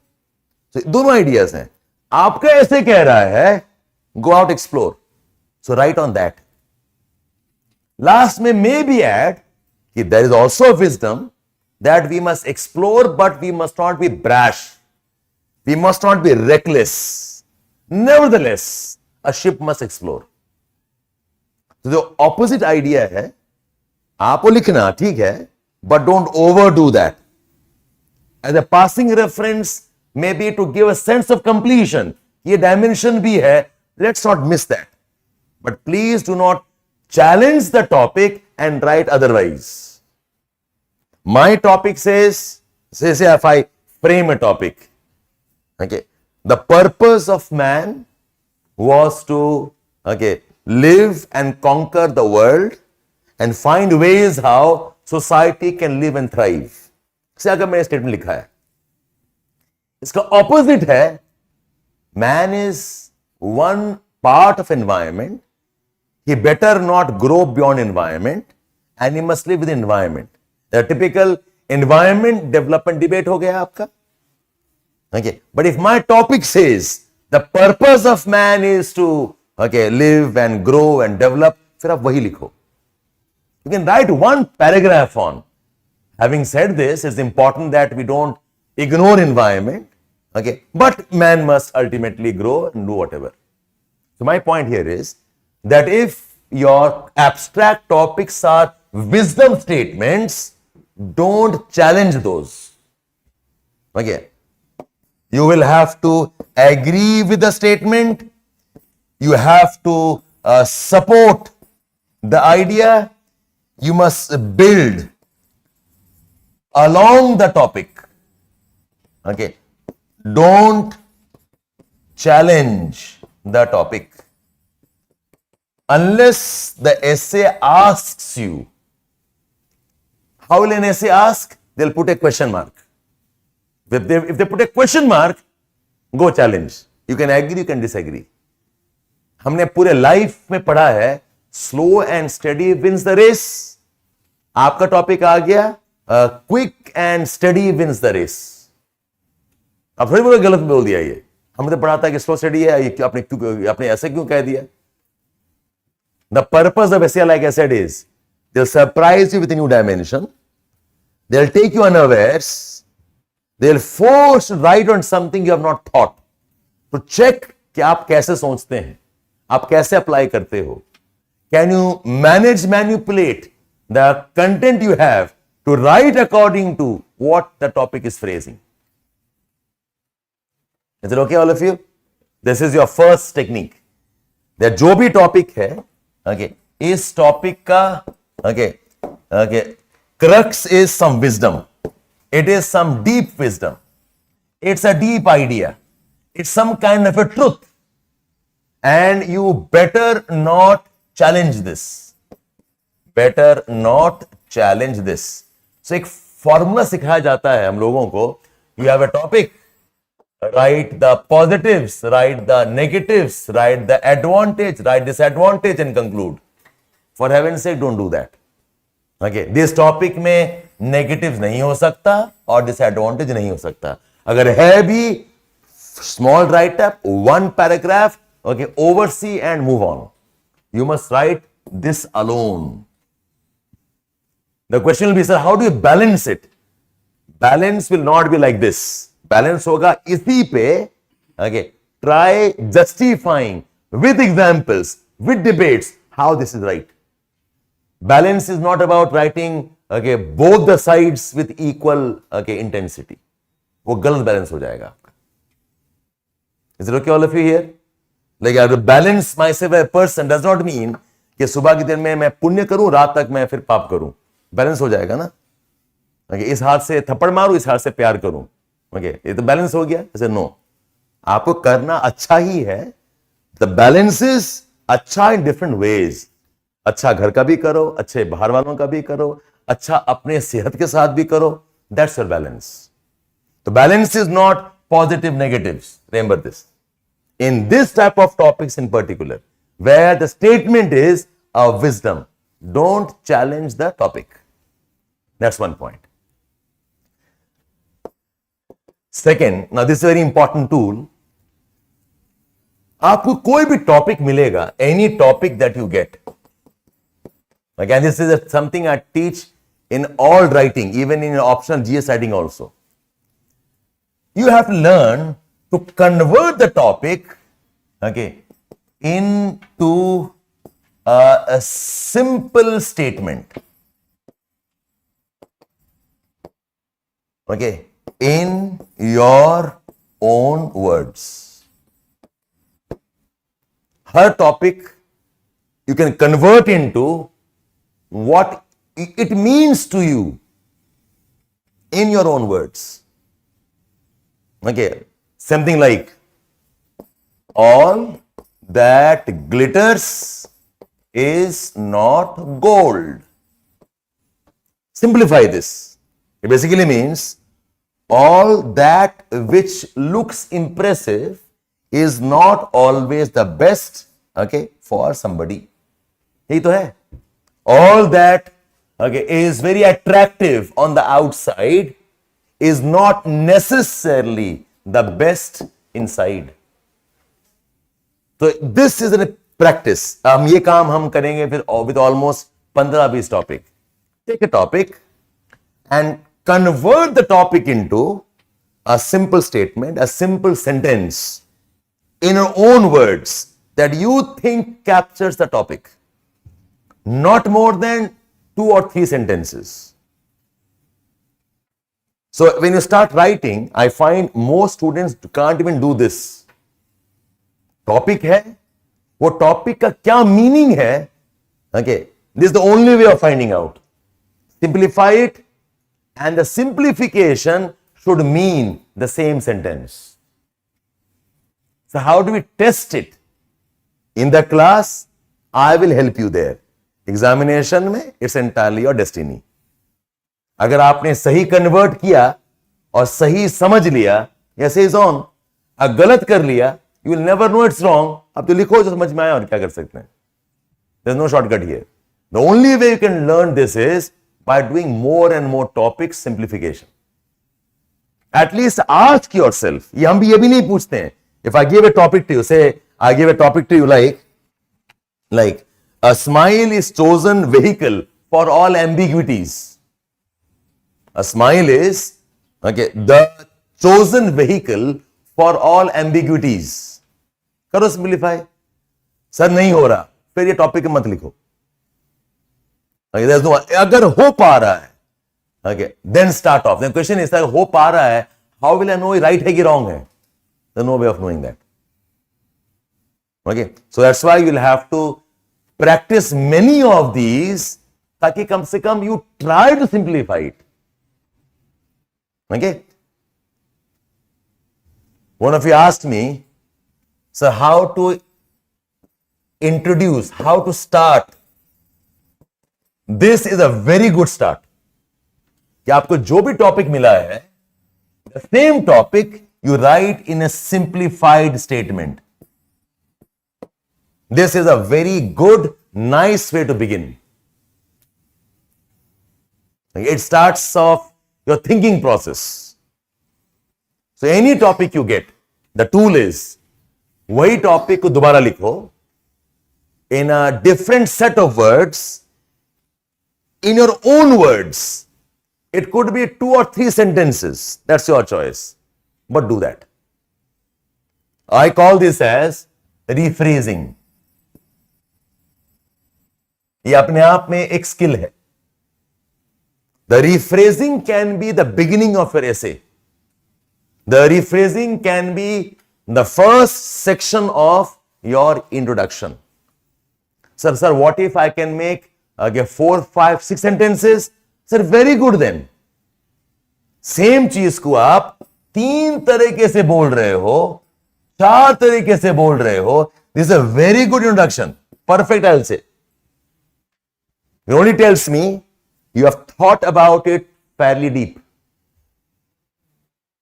तो दोनों आइडियाज हैं. आपका ऐसे कह रहा है go out, explore, so write on that. Last में मे बी एड कि there is also wisdom that we must explore but we must not be brash, we must not be reckless. Nevertheless a ship must explore. तो जो opposite idea है आपको लिखना ठीक है, but don't overdo that. As a passing reference maybe to give a sense of completion, ये dimension भी है, let's not miss that. But please do not challenge the topic and write otherwise. My topic says if I frame a topic, okay, the purpose of man was to, okay, live and conquer the world and find ways how society can live and thrive. से अगर मैंने statement लिखा है, इसका opposite है man is one part of environment. He better not grow beyond environment and he must live with environment. The typical environment development debate हो गया आपका. Okay, but if my topic says the purpose of man is to, okay, live and grow and develop, फिर आप वही लिखो. You can write one paragraph on. Having said this, it's important that we don't ignore environment. Okay, but man must ultimately grow and do whatever. So my point here is that if your abstract topics are wisdom statements, don't challenge those. Okay, you will have to agree with the statement, you have to support the idea, you must build along the topic. Okay, don't challenge the topic. Unless the essay asks you. How will an essay ask? They'll put a question mark. If they put a question mark, go challenge. You can agree, you can disagree. हमने पूरे life में पढ़ा है slow and study wins the race. आपका topic आ गया quick and study wins the race. अब थोड़ी बहुत गलत बोल दिया ये. हमने तो पढ़ा था कि स्लो स्टडी है, ये आपने ऐसे क्यों कह दिया? The purpose of essay, like I said, is they'll surprise you with a new dimension. They'll take you unawares. They'll force to write on something you have not thought. To check कि आप कैसे सोचते हैं, आप कैसे apply करते हो. Can you manipulate the content you have to write according to what the topic is phrasing? Is it okay, all of you? This is your first technique. That जो भी टॉपिक है, okay, इस topic का, okay, okay, crux is some wisdom. It is some deep wisdom. It's a deep idea. It's some kind of a truth. And you better not challenge this. Better not challenge this. So एक formula सिखाया जाता है हम लोगों को. You have a topic. Write the positives, write the negatives, write the advantage, write disadvantage and conclude. For heaven's sake, don't do that. Okay, this topic में negatives नहीं हो सकता और disadvantage नहीं हो सकता. अगर है भी, small write up, one paragraph, okay, oversee and move on. You must write this alone. The question will be, sir, how do you balance it? Balance will not be like this. Balance होगा इसी पे. okay, try justifying with examples, with debates how this is right. Balance is not about writing, okay, both the sides with equal, okay, intensity. वो गलत balance हो जाएगा आपका. Is it okay, all of you here? Like, I have to balance myself as a person does not mean कि सुबह के दिन में मैं पुण्य करूं, रात तक मैं फिर पाप करूं. बैलेंस हो जाएगा ना. okay, इस हाथ से थप्पड़ मारूं, इस हाथ से प्यार करूं. ओके, ये तो बैलेंस हो गया. ऐसे नो, आपको करना अच्छा ही है. द बैलेंस इज अच्छा इन डिफरेंट वेज, अच्छा घर का भी करो, अच्छे बाहर वालों का भी करो, अच्छा अपने सेहत के साथ भी करो, दैट्स योर बैलेंस. तो balance is not positive negatives, remember this. In this type of topics in particular, where the statement is a wisdom, don't challenge the topic. That's one point. Second, now this is a very important tool. आपको कोई भी topic मिलेगा, any topic that you get. Again, this is something I teach in all writing, even in optional GS writing also. You have to learn to convert the topic, okay, into a simple statement. Okay, in your own words. Her topic you can convert into what it means to you in your own words. Okay, something like, all that glitters is not gold. Simplify this. It basically means all that which looks impressive is not always the best, okay, for somebody. यही तो है. All that, okay, is very attractive on the outside is not necessarily the best inside. So this is a practice. हम ये काम हम करेंगे फिर with almost 15-20 topic. Take a topic and convert the topic into a simple statement, a simple sentence in your own words that you think captures the topic. Not more than 2 or 3 sentences. So when you start writing, I find most students can't even do this. Topic है, वो topic का क्या meaning है, okay, this is the only way of finding out. Simplify it, and the simplification should mean the same sentence. So how do we test it? In the class, I will help you there. Examination में, it's entirely your destiny. अगर आपने सही convert किया और सही समझ लिया, yes is on. अगर गलत कर लिया, you will never know it's wrong. अब तो लिखो जो समझ में आया और क्या कर सकते हैं. There's no shortcut here. The only way you can learn this is by doing more and more topics simplification. At least ask yourself. ये हम भी ये भी नहीं पूछते हैं. If I give a topic to you, say I give a topic to you like a smile is chosen vehicle for all ambiguities. A smile is, okay, the chosen vehicle for all ambiguities. करो simplify. Sir नहीं हो रहा, फिर ये topic मत लिखो. Okay, there's no, अगर हो पा रहा है, okay, then start off. Then question is, हो पा रहा है, how will I know ये right है कि wrong है? There's no way of knowing that. Okay, so that's why you'll have to practice many of these ताकि कम से कम you try to simplify it. Okay. One of you asked me, sir, how to introduce, how to start. This is a very good start. कि आपको जो भी topic मिला है, the same topic you write in a simplified statement. This is a very good, nice way to begin. It starts off your thinking process. So any topic you get, the tool is, वही topic को दोबारा लिखो in a different set of words, in your own words. It could be 2 or 3 sentences. That's your choice. But do that. I call this as rephrasing. ये अपने आप में एक skill है. The rephrasing can be the beginning of your essay. The rephrasing can be the first section of your introduction. Sir, what if I can make 4, 5, 6 sentences? Sir, very good then. Same चीज को आप 3 तरीके से बोल रहे हो, 4 तरीके से बोल रहे हो. This is a very good introduction. Perfect, I'll say. It only tells me you have thought about it fairly deep.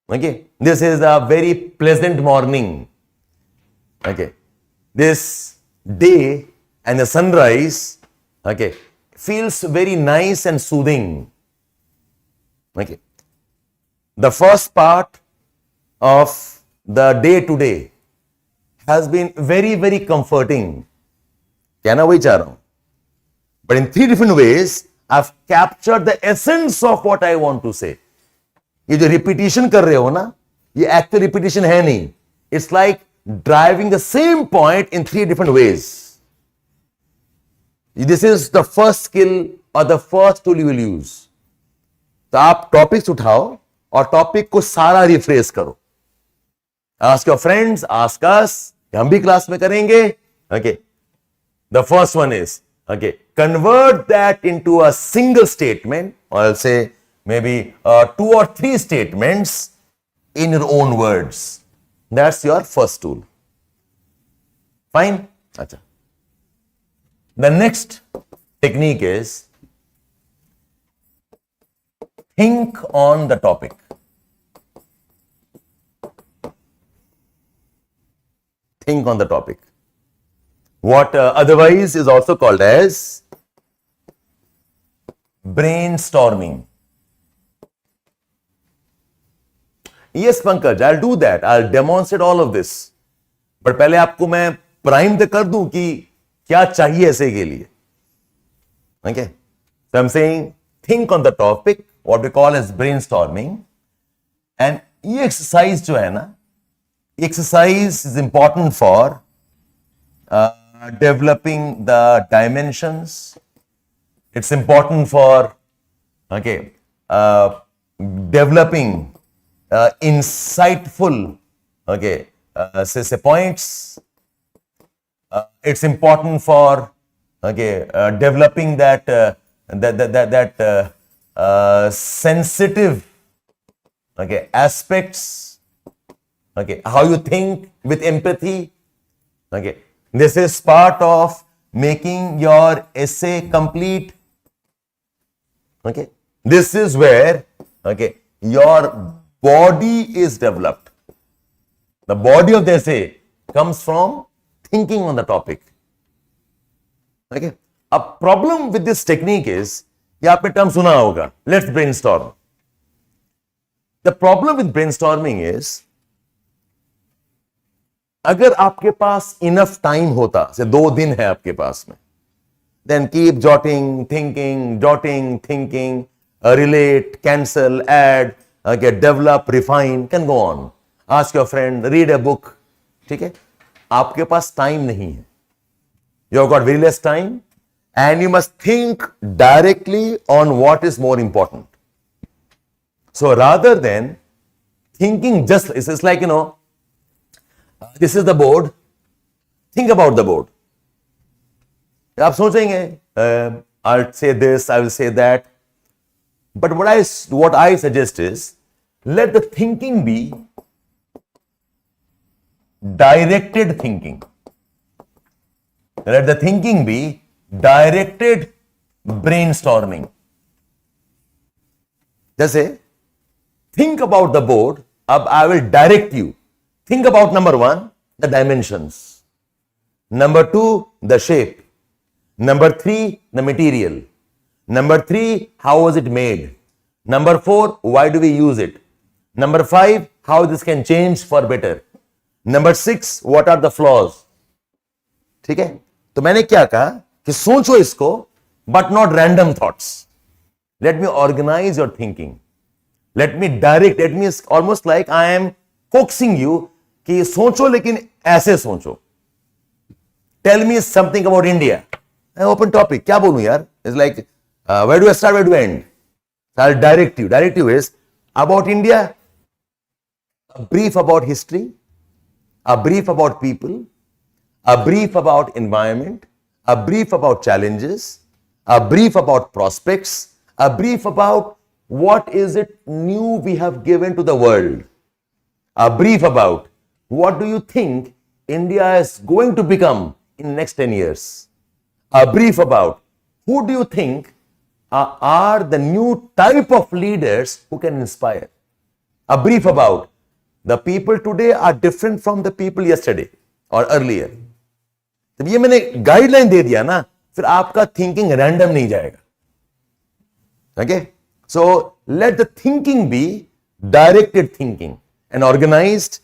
Okay. This is a very pleasant morning. Okay. This day and the sunrise, okay, feels very nice and soothing. Okay. The first part of the day today has been very, very comforting. कहना वही चाह रहा हूं. But in 3 different ways, I've captured the essence of what I want to say. ये जो repetition कर रहे हो ना, ये actual repetition है नहीं. It's like driving the same point in 3 different ways. This is the first skill or the first tool you will use. तो आप टॉपिक्स उठाओ और टॉपिक को सारा रिफ्रेश करो. Ask your friends, ask us, हम भी क्लास में करेंगे. Okay. The first one is, okay, convert that into a single statement, or I'll say maybe 2 or 3 statements in your own words. That's your first tool. Fine? Achha. The next technique is think on the topic. Think on the topic. What otherwise is also called as brainstorming. Yes, Pankaj, I'll do that. I'll demonstrate all of this. But पहले आपको मैं prime तो कर दूं कि क्या चाहिए ऐसे के लिए. Okay? So I'm saying think on the topic, what we call as brainstorming. And ये exercise जो है ना, exercise is important for developing the dimensions. It's important for developing insightful say points. It's important for developing that sensitive aspects. How you think with empathy. This is part of making your essay complete. This is where your body is developed. The body of the essay comes from thinking on the topic. A problem with this technique is, ये आपने term सुना होगा, let's brainstorm. The problem with brainstorming is, अगर आपके पास enough time होता, से 2 दिन है आपके पास में, then keep jotting, thinking, relate, cancel, add, develop, refine, can go on. Ask your friend, read a book. ठीक है? आपके पास टाइम नहीं है. You have got very less time and you must think directly on what is more important. So rather than thinking just, it's like, this is the board. Think about the board. आप सोचेंगे, I'll say this, I will say that. But what I suggest is, let the thinking be directed thinking. Let the thinking be directed brainstorming. जैसे, think about the board. अब I will direct you. Think about number 1, the dimensions. Number 2, the shape. Number 3, the material. Number 3, how was it made? Number 4, why do we use it? Number 5, how this can change for better. Number 6, what are the flaws? ठीक है? तो मैंने क्या कहा कि सोचो इसको, but not random thoughts. Let me organize your thinking. Let me direct. Let me almost like I am coaxing you कि सोचो लेकिन ऐसे सोचो. Tell me something about India. Open topic. क्या बोलूं यार? It's like where do I start? Where do I end? So I'll direct you. Direct you is about India. A brief about history. A brief about people. A brief about environment. A brief about challenges. A brief about prospects. A brief about what is it new we have given to the world. A brief about what do you think India is going to become in the next 10 years. A brief about who do you think are the new type of leaders who can inspire. A brief about the people today are different from the people yesterday or earlier. जब ये मैंने guideline दे दिया ना, फिर आपका thinking random नहीं जाएगा. Okay? So let the thinking be directed thinking and organized.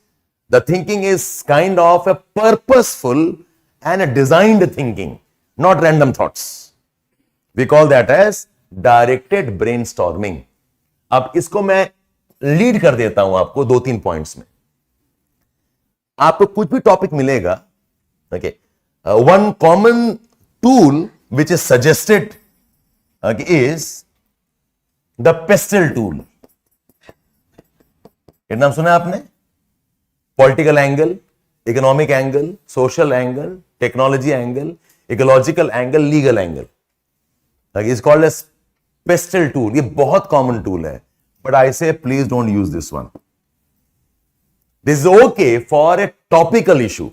The thinking is kind of a purposeful and a designed thinking, not random thoughts. We call that as directed brainstorming. अब इसको मैं lead कर देता हूं आपको 2-3 points में. आपको कुछ भी टॉपिक मिलेगा, okay, one common tool which is suggested is the pestle tool. ये नाम सुना आपने? Political angle, economic angle, social angle, technology angle, ecological angle, legal angle. It's called as pestle tool. ये बहुत common tool है. But I say please don't use this one. This is okay for a topical issue.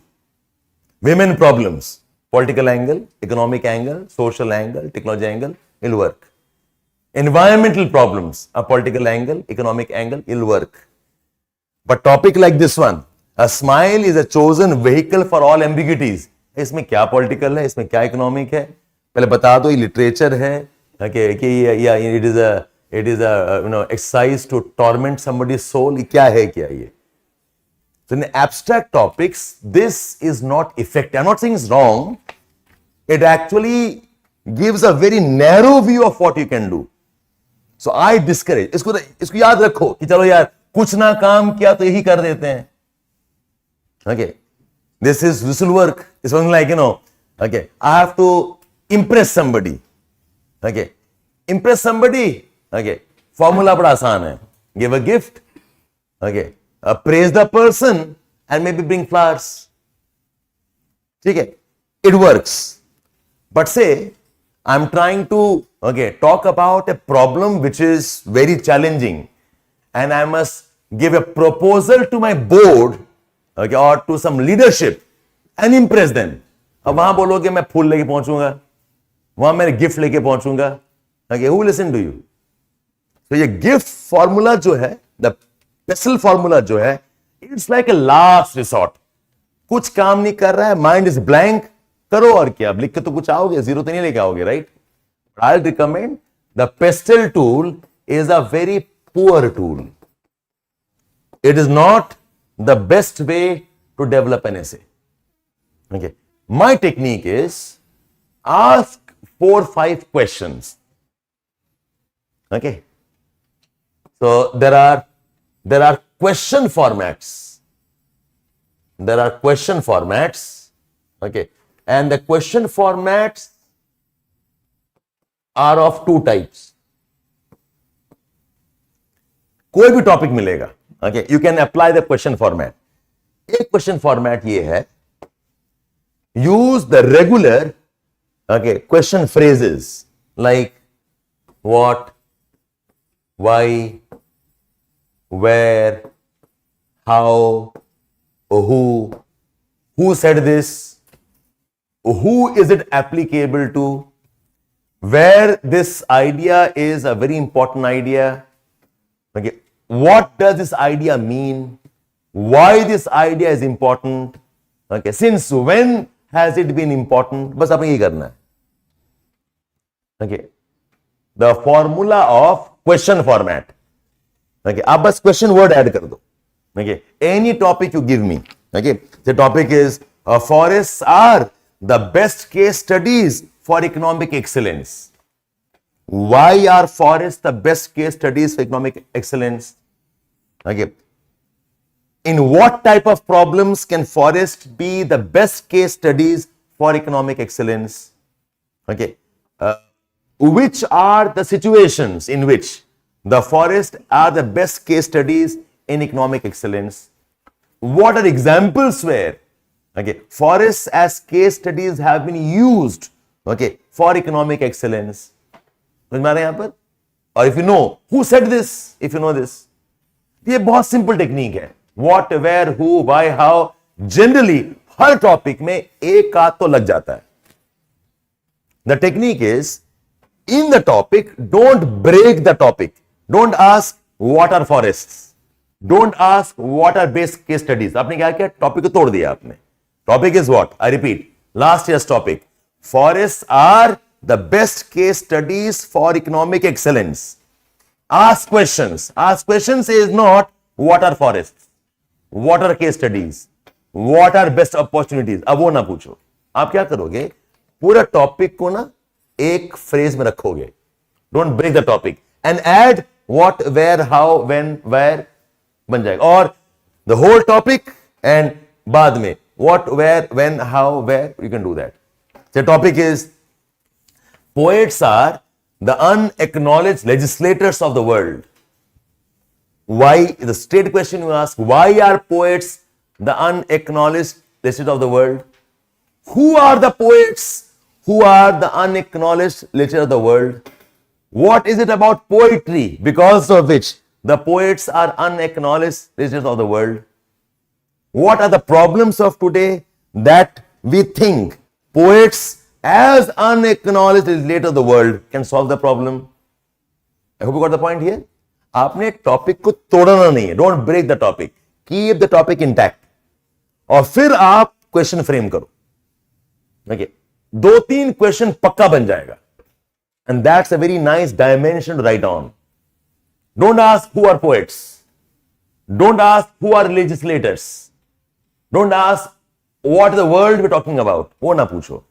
Women problems, political angle, economic angle, social angle, technology angle, it'll work. Environmental problems, a political angle, economic angle, it'll work. But topic like this one, a smile is a chosen vehicle for all ambiguities. इसमें क्या political है, इसमें क्या economic है, पहले बता दो ये literature है, okay, कि it is a exercise to torment somebody's soul. ये क्या है क्या ये? So in abstract topics, this is not effective. I'm not saying it's wrong. It actually gives a very narrow view of what you can do. So I discourage. इसको याद रखो कि चलो यार कुछ ना काम किया तो यही कर देते हैं. Okay, this will work. It's something like, okay, I have to impress somebody. Okay, impress somebody. Okay, formula बड़ा आसान है. Give a gift. Okay, praise the person and maybe bring flowers. ठीक है, it works. But say I'm trying to talk about a problem which is very challenging, and I must give a proposal to my board, or to some leadership and impress them. अब वहां बोलोगे मैं फूल लेके पहुंचूंगा, वहां मैं gift लेके पहुंचूंगा. Who will listen to you? तो ये गिफ्ट फॉर्मूला जो है, द पेसल फॉर्मूला जो है, it's like a last resort. कुछ काम नहीं कर रहा है, माइंड इज ब्लैंक, करो और क्या, लिख के तो कुछ आओगे, जीरो तो नहीं लेके आओगे, right? I recommend the pastel tool is a very poor tool. It is not the best way to develop an essay. Okay, my technique is ask 4-5 questions. Okay, so there are question formats. There are question formats. Okay, and the question formats are of 2 types. कोई भी topic मिलेगा. Okay, you can apply the question format. एक question format ये है, use the regular question phrases like what, why, where, how, who said this, who is it applicable to, where this idea is a very important idea. Okay, what does this idea mean? Why this idea is important? Okay, since when has it been important? बस आपने ये करना है. Okay, the formula of question format. Okay, आप बस question word add कर दो. Okay, any topic you give me. Okay, the topic is forests are the best case studies for economic excellence. Why are forests the best case studies for economic excellence? Okay. In what type of problems can forests be the best case studies for economic excellence? Okay. Which are the situations in which the forests are the best case studies in economic excellence? What are examples where forests as case studies have been used for economic excellence? समझ में आ रहा है यहां पर? और if you know who said this, if you know this, ये बहुत simple technique है. What, where, who, why, how. Generally her topic में एक आध तो लग जाता है. The technique is, in the topic, don't break the topic. Don't ask what are forests. Don't ask what are base case studies. आपने क्या किया? टॉपिक को तोड़ दिया आपने. Topic is what? I repeat, last years topic, forests are the best case studies for economic excellence. Ask questions. Ask questions is not what are forests, what are case studies, what are best opportunities. अब वो ना पूछो. आप क्या करोगे? पूरा topic को ना एक फ्रेज में रखोगे. Don't break the topic and add what, where, how, when, where बन जाएगा. और द होल टॉपिक एंड बाद में what, where, when, how, where, you can do that. The topic is poets are the unacknowledged legislators of the world. Why? The straight question you ask, why are poets the unacknowledged legislators of the world? Who are the poets who are the unacknowledged literature of the world? What is it about poetry because of which the poets are unacknowledged literatures of the world? What are the problems of today that we think poets as unacknowledged literators of the world can solve the problem? I hope you got the point here. आपने topic को तोड़ना नहीं है. Don't break the topic, keep the topic intact. और फिर आप question frame करो. Okay, 2-3 question पक्का बन जाएगा. And that's a very nice dimension to write on. Don't ask who are poets, don't ask who are legislators, don't ask what the world we talking about. वो ना पूछो.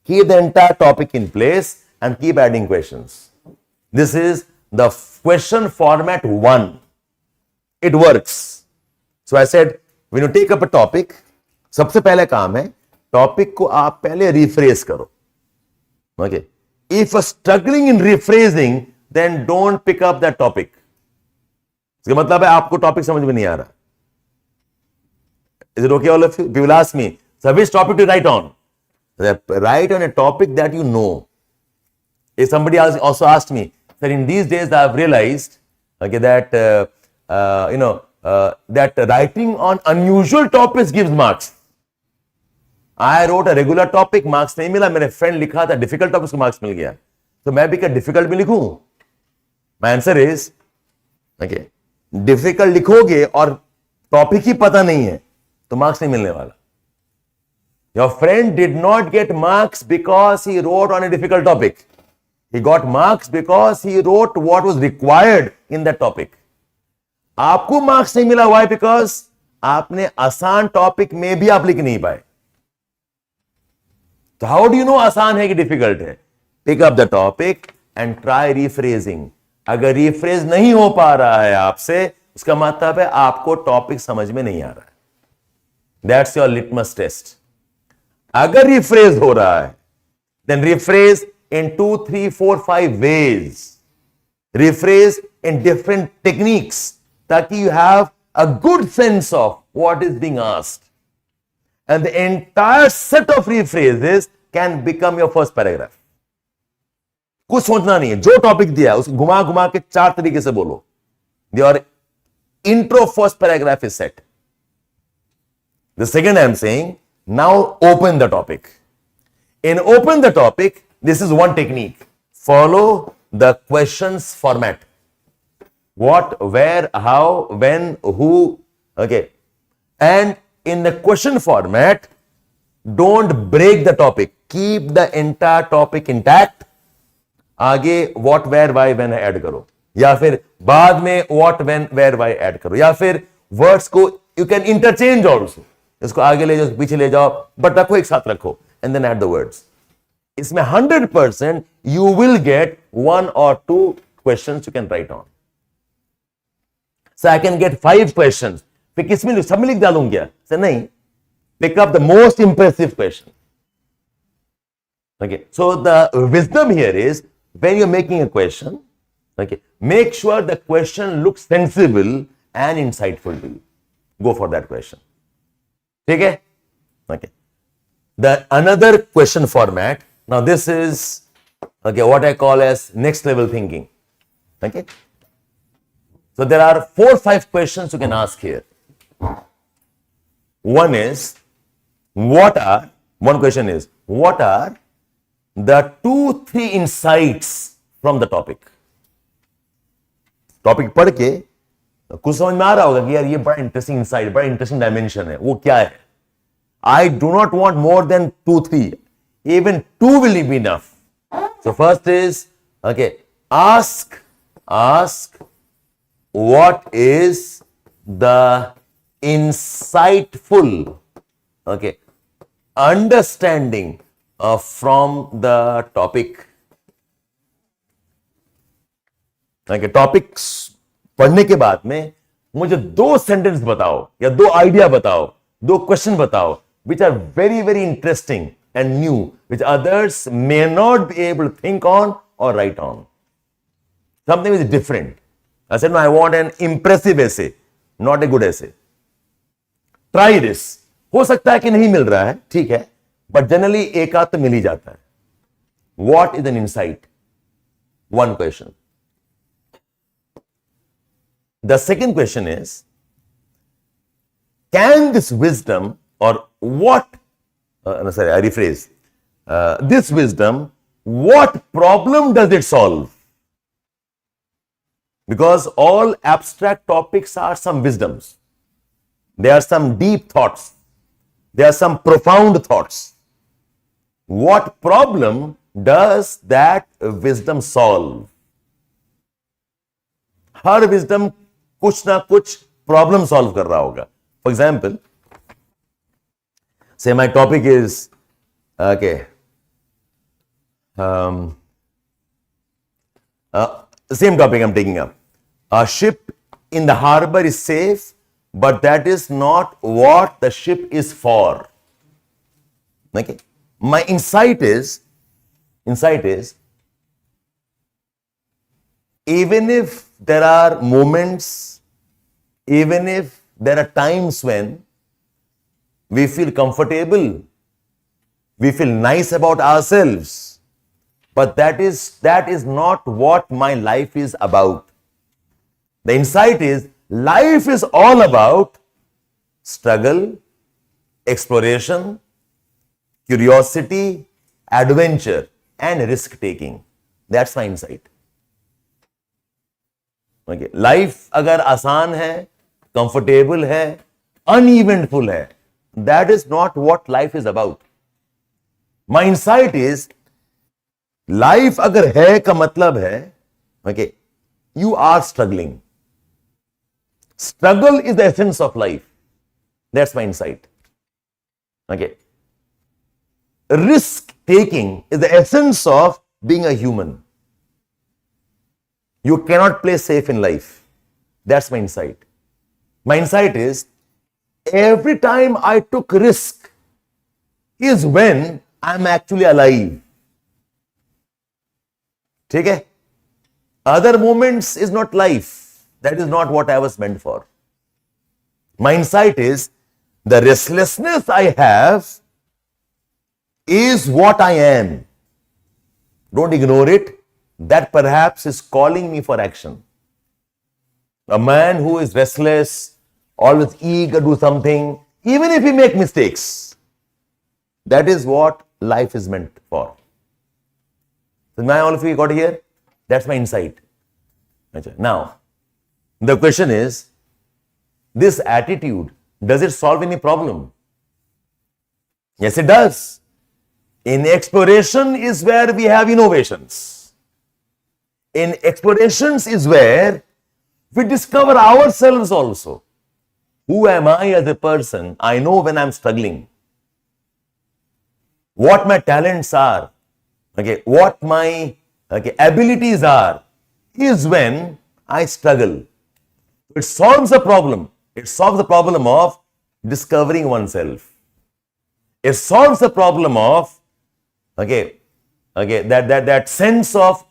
Keep the entire topic in place and keep adding questions. This is the question format 1. It works. So I said, when you take up a topic, सबसे पहले काम है topic को आप पहले रिफ्रेज करो. Okay. If you're struggling in rephrasing, then don't pick up that topic. इसका मतलब है आपको टॉपिक समझ में नहीं आ रहा. Is it okay all of you? People ask me, so which topic to write on? Write on a topic that you know. If somebody else also asked me, sir, in these days I have realized, okay, that that writing on unusual topics gives marks. I wrote a regular topic, marks नहीं मिला. मेरे friend लिखा था difficult topic, marks मिल गया. तो मैं भी क्या डिफिकल्ट भी लिखूं? My answer is, okay, difficult लिखोगे और टॉपिक ही पता नहीं है तो मार्क्स नहीं मिलने वाला. Your friend did not get marks because he wrote on a difficult topic. He got marks because he wrote what was required in that topic. आपको मार्क्स नहीं मिला, why? Because आपने आसान टॉपिक में भी आप लिख नहीं पाए. तो हाउ डू यू नो आसान है कि डिफिकल्ट है? Pick up the topic and try rephrasing. अगर रिफ्रेज नहीं हो पा रहा है आपसे, उसका मतलब है आपको टॉपिक समझ में नहीं आ रहा है. That's your litmus test. अगर रिफ्रेज हो रहा है, then rephrase in 2, 3, 4, 5 ways. Rephrase in different techniques, ताकि you have a good sense of what is being asked. And the entire set of rephrases can become your first paragraph. कुछ सोचना नहीं है, जो टॉपिक दिया उसको घुमा घुमा के 4 तरीके से बोलो. Your intro first paragraph is set. The second I am saying, now open the topic. In open the topic, this is one technique. Follow the questions format. What, where, how, when, who. Okay. And in the question format, don't break the topic. Keep the entire topic intact. आगे what, where, why, when add करो. या फिर बाद में what, when, where, why add करो. या फिर words को you can interchange also. इसको आगे ले जाओ, पीछे ले जाओ, but रखो, एक साथ रखो. And then add the words. इसमें 100% you will get 1 or 2 questions you can write on. So I can get 5 questions. फिर किसमें सब में लिख डालूं क्या? So नहीं. Pick up the most impressive question. Okay. So the wisdom here is, when you're making a question, okay, make sure the question looks sensible and insightful to you. Go for that question. ठीक है? Okay. The another question format. Now this is, okay, what I call as next level thinking. Okay. So there are 4 or 5 questions you can ask here. One is, one question is, what are the 2-3 insights from the topic? Topic पढ़ के कुछ समझ में आ रहा होगा कि यार ये बड़ा इंटरेस्टिंग इंसाइट, बड़ा इंटरेस्टिंग डायमेंशन है, वो क्या है? I do not want more than 2-3. Even 2 will be enough. So first is, okay, ask what is the insightful, okay, understanding from the topic. Okay, topics पढ़ने के बाद में मुझे 2 सेंटेंस बताओ या 2 आइडिया बताओ, 2 क्वेश्चन बताओ which are very very interesting and new, which others may not be able to think on or write on. Something is different. I said, no, I want an impressive essay, not a good essay. Try this. हो सकता है कि नहीं मिल रहा है, ठीक है, but generally एक आध तो मिल ही जाता है. What is an insight? One question. The second question is, can this wisdom or what, sorry, I rephrase, this wisdom, what problem does it solve? Because all abstract topics are some wisdoms. There are some deep thoughts. There are some profound thoughts. What problem does that wisdom solve? Her wisdom कुछ ना कुछ problem solve कर रहा होगा. For example, say my topic is, okay, same topic I'm taking up. A ship in the harbor is safe, but that is not what the ship is for. Okay, my insight is, even if there are moments, even if there are times when we feel comfortable, we feel nice about ourselves, but that is not what my life is about. The insight is, life is all about struggle, exploration, curiosity, adventure, and risk taking. That's my insight. Okay. Life अगर आसान है, comfortable है, uneventful है, that is not what life is about. My insight is, life अगर है का मतलब है, okay, you are struggling. Struggle is the essence of life. That's my insight. Okay. Risk taking is the essence of being a human. You cannot play safe in life. That's my insight. My insight is, every time I took risk is when I'm actually alive. ठीक है? Other moments is not life. That is not what I was meant for. My insight is, the restlessness I have is what I am. Don't ignore it. That perhaps is calling me for action. A man who is restless, always eager to do something, even if he makes mistakes, that is what life is meant for. So now all of you got here? That's my insight. Now, the question is, this attitude, does it solve any problem? Yes, it does. In exploration is where we have innovations. In explorations is where we discover ourselves also. Who am I as a person? I know when I'm struggling. What my talents are, okay, what my abilities are, is when I struggle. It solves the problem. It solves the problem of discovering oneself. It solves the problem of that sense of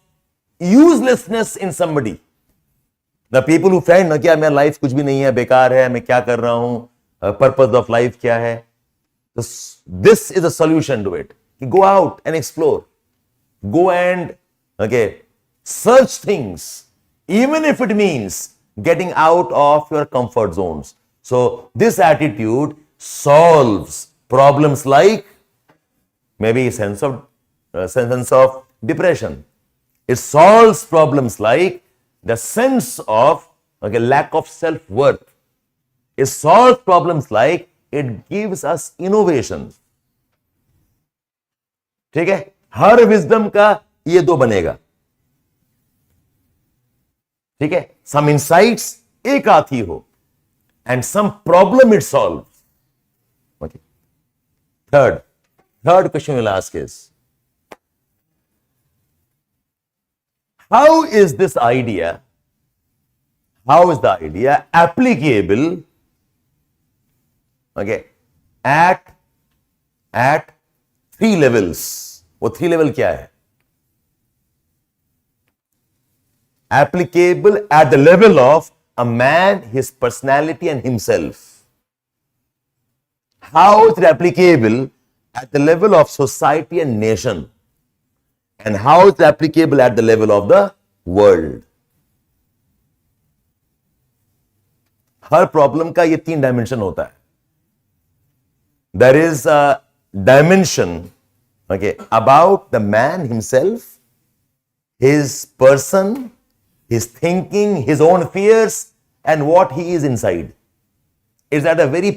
uselessness in somebody. The people who find कि मेरा life कुछ भी नहीं है, बेकार है, मैं क्या कर रहा हूं, purpose of life क्या है. This is a solution to it. Go out and explore. Go and search things, even if it means getting out of your comfort zones. So this attitude solves problems like maybe sense of depression. It solves problems like the sense of lack of self-worth. It solves problems like it gives us innovations. ठीक है, हर wisdom का ये दो बनेगा. ठीक है, सम insights एक आती हो and some problem it solve. Okay, third question will ask is, how is the idea applicable at 3 levels? वो 3 level क्या है? Applicable at the level of a man, his personality and himself. How is it applicable at the level of society and nation? And how is it applicable at the level of the world? Her problem का ये 3 dimension होता है. There is a dimension about the man himself, his person, his thinking, his own fears, and what he is inside. It's at a very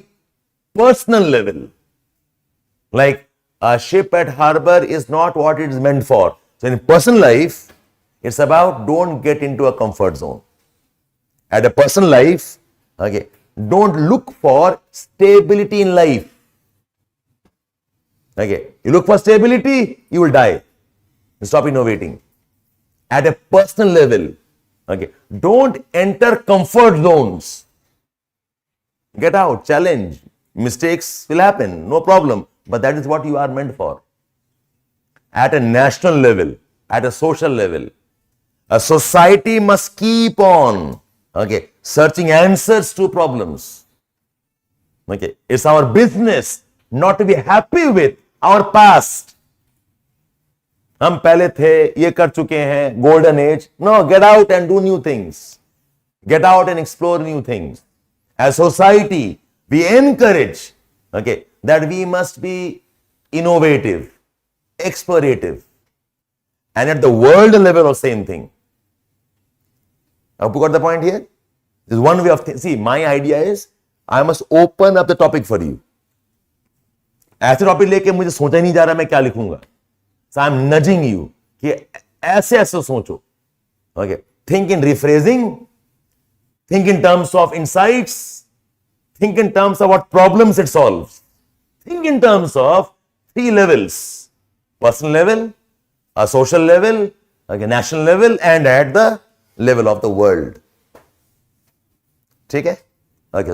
personal level. Like a ship at harbor is not what it is meant for. So in personal life, it's about don't get into a comfort zone. At a personal life, don't look for stability in life. You look for stability, you will die. Stop innovating. At a personal level, don't enter comfort zones. Get out, challenge. Mistakes will happen, no problem. But that is what you are meant for. At a national level, at a social level, a society must keep on searching answers to problems. It's our business not to be happy with our past. हम पहले थे, ये कर चुके हैं, golden age. No, get out and do new things. Get out and explore new things. As society, we encourage that we must be innovative, explorative. And at the world level, the same thing. Have you got the point here? This is one way of see, my idea is I must open up the topic for you. ऐसे topic लेके मुझे सोचा नहीं जा रहा मैं क्या लिखूंगा. So I'm nudging you कि ऐसे ऐसे सोचो. Think in rephrasing, think in terms of insights, think in terms of what problems it solves. Think in terms of 3 levels: personal level, a social level, national level, and at the level of the world. ठीक है?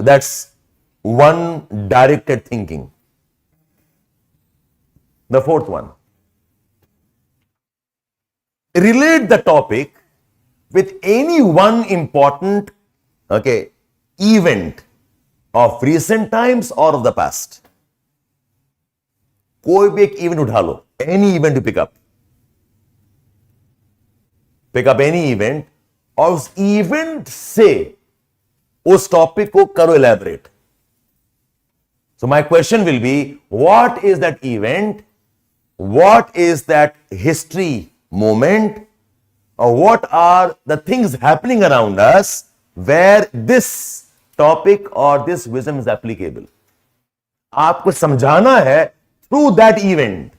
That's one directed thinking. The 4th one. Relate the topic with any one important event of recent times or of the past. कोई भी एक event उठा लो, any event you pick up any event और उस event से उस topic को करो elaborate. So my question will be, what is that event? What is that history moment? Or what are the things happening around us where this topic or this wisdom is applicable? आपको समझाना है through that event.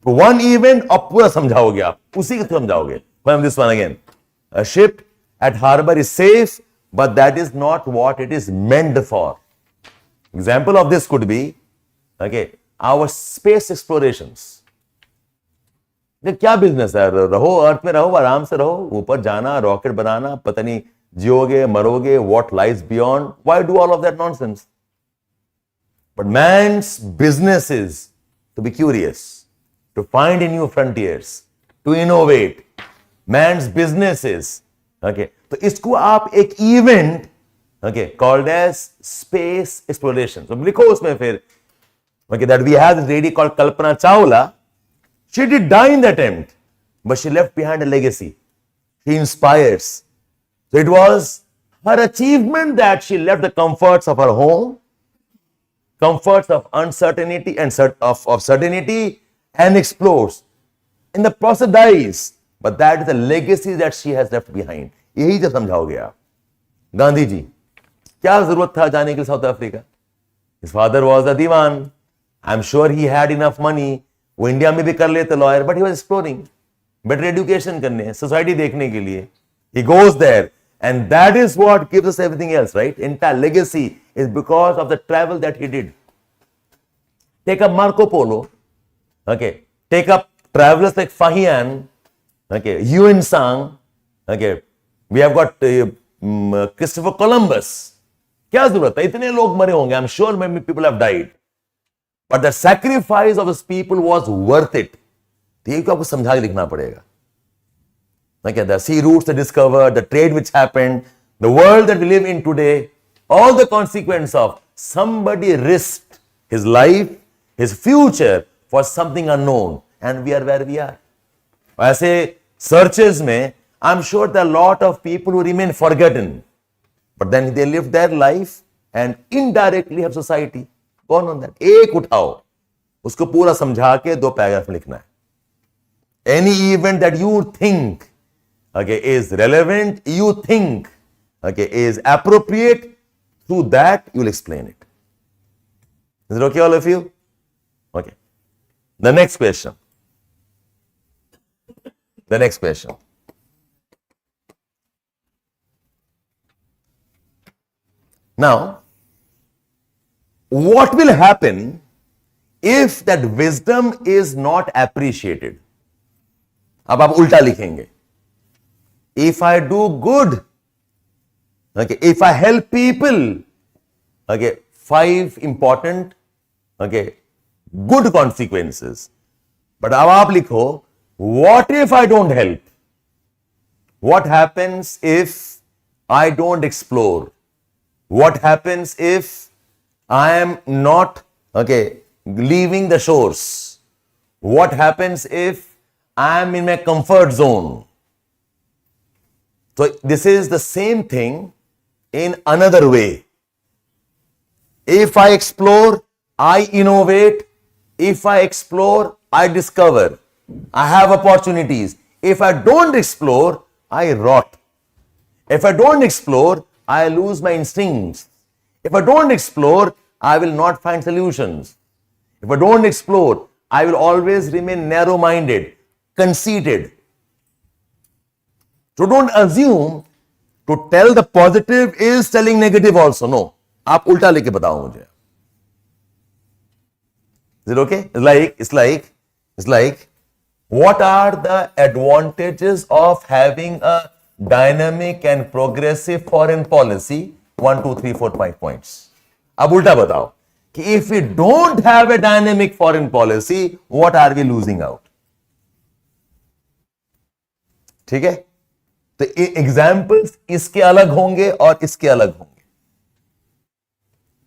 One event और पूरा समझाओगे आप, उसी के through समझाओगे. This one again. A ship at harbor is safe, but that is not what it is meant for. Example of this could be our space explorations. क्या business है? रहो अर्थ में, रहो आराम से रहो, ऊपर जाना, रॉकेट बनाना, पता नहीं जियोगे मरोगे, what lies beyond. Why do all of that nonsense? But man's business is to be curious, to find new frontiers, to innovate. Man's business is तो इसको आप एक event called as space exploration. So लिखो उसमें फिर that we have this lady called Kalpana Chawla. She did die in the attempt, but she left behind a legacy. She inspires. So it was her achievement that she left the comforts of her home comforts of uncertainty and of certainty and explores. In the process dies, but that is the legacy that she has left behind. यही जब समझाओगे आप. गांधी जी, क्या जरूरत था जाने के लिए South Africa? His father was a dewan. I'm sure he had enough money. वो इंडिया में भी कर लेते lawyer, but he was exploring. Better education करने, society देखने के लिए. He goes there, and that is what gives us everything else, right? Entire legacy is because of the travel that he did. Take up Marco Polo, okay. Take up travelers like Fahian, okay. Yuan Sang, okay. We have got Christopher Columbus. क्या जरूरत है? इतने लोग मरे होंगे. I'm sure many people have died, but the sacrifice of those people was worth it. तो ये को आपको समझा के लिखना पड़ेगा. Okay, the sea routes they discovered, the trade which happened, the world that we live in today, all the consequence of somebody risked his life, his future for something unknown, and we are where we are. ऐसे searches में, I'm sure there are a lot of people who remain forgotten, but then they live their life and indirectly have society gone on that. एक उठाओ, उसको पूरा समझा के 2 paragraph लिखना है. Any event that you think, okay, is relevant, you think, okay, is appropriate, through that you will explain it. Is it okay, all of you? Okay. The next question. The next question. Now, what will happen if that wisdom is not appreciated? अब आप उल्टा लिखेंगे. If I do good, okay, if I help people, okay, 5 important, okay, good consequences. But अब आप लिखो, what if I don't help? What happens if I don't explore? What happens if I am not, okay, leaving the shores? What happens if I am in my comfort zone? So this is the same thing in another way. If I explore, I innovate. If I explore, I discover. I have opportunities. If I don't explore, I rot. If I don't explore, I lose my instincts. If I don't explore, I will not find solutions. If I don't explore, I will always remain narrow-minded, conceited. So don't assume to tell the positive is telling negative also. No. आप उल्टा लेके बताओ मुझे. Is it okay? It's like, what are the advantages of having a dynamic and progressive foreign policy? 1, 2, 3, 4, 5 points. अब उल्टा बताओ कि if we don't have a dynamic foreign policy, what are we losing out? ठीक है? तो examples इसके अलग होंगे और इसके अलग होंगे.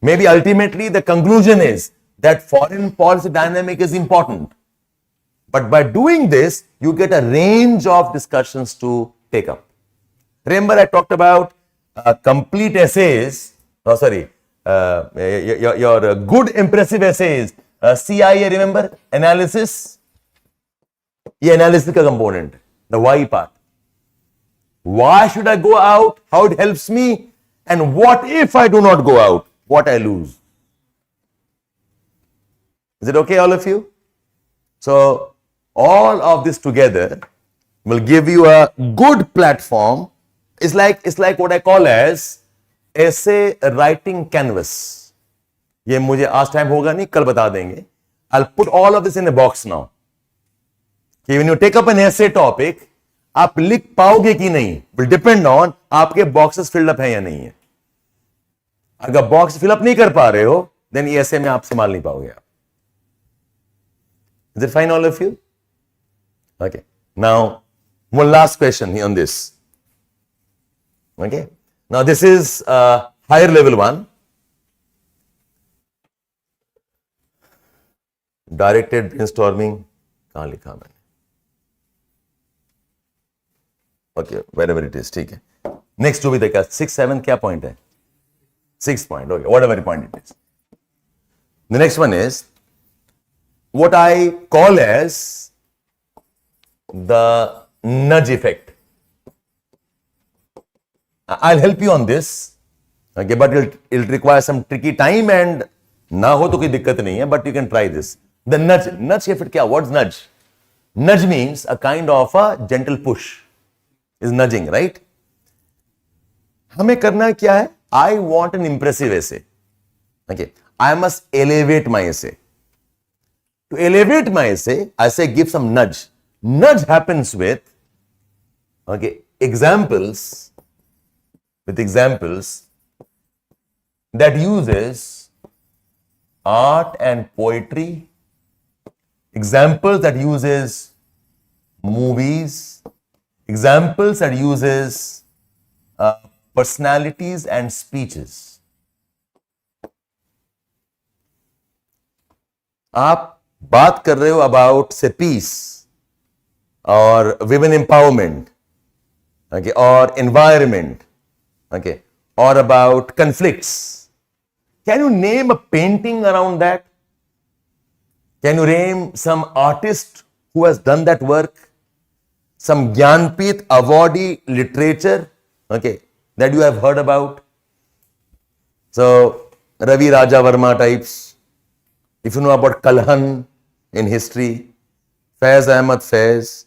Maybe ultimately the conclusion is that foreign policy dynamic is important. But by doing this, you get a range of discussions to take up. Remember, I talked about complete essays. Oh, sorry, your good impressive essays. CIA, remember? Analysis. ये analysis का component, the why part. Why should I go out? How it helps me? And what if I do not go out? What I lose? Is it okay, all of you? So, all of this together will give you a good platform. It's like what I call as essay writing canvas. ये मुझे आज time होगा नहीं, कल बता देंगे. I'll put all of this in a box now. कि when you take up an essay topic, आप लिख पाओगे कि नहीं will depend on आपके boxes filled up हैं या नहीं है. अगर box fill up नहीं कर पा रहे हो, then ये essay में आप संभाल नहीं पाओगे आप. Is it fine, all of you? Okay. Now, one last question on this. Okay. Now, this is a higher level one. Directed brainstorming. कहाँ लिखा मैंने? Okay, wherever it is, ठीक है. Next to be the 6, 7 क्या point है? 6 point. Okay, whatever point it is. The next one is what I call as the nudge effect. I'll help you on this, okay, but it'll require some tricky time and ना हो तो कोई दिक्कत नहीं है, but you can try this. The nudge effect क्या? What's nudge? Nudge means a kind of a gentle push is nudging, right? हमें करना क्या है? I want an impressive essay. Okay, I must elevate my essay. To elevate my essay, I say give some nudge. Nudge happens with, okay, examples that uses art and poetry, examples that uses movies, examples that uses personalities and speeches. आप बात कर रहे हो about say peace or women empowerment, okay, or environment, okay, or about conflicts. Can you name a painting around that? Can you name some artist who has done that work? Some Gyanpith awardee literature, okay, that you have heard about? So, Ravi Raja Verma types. If you know about Kalhan in history, Faiz Ahmad Faiz,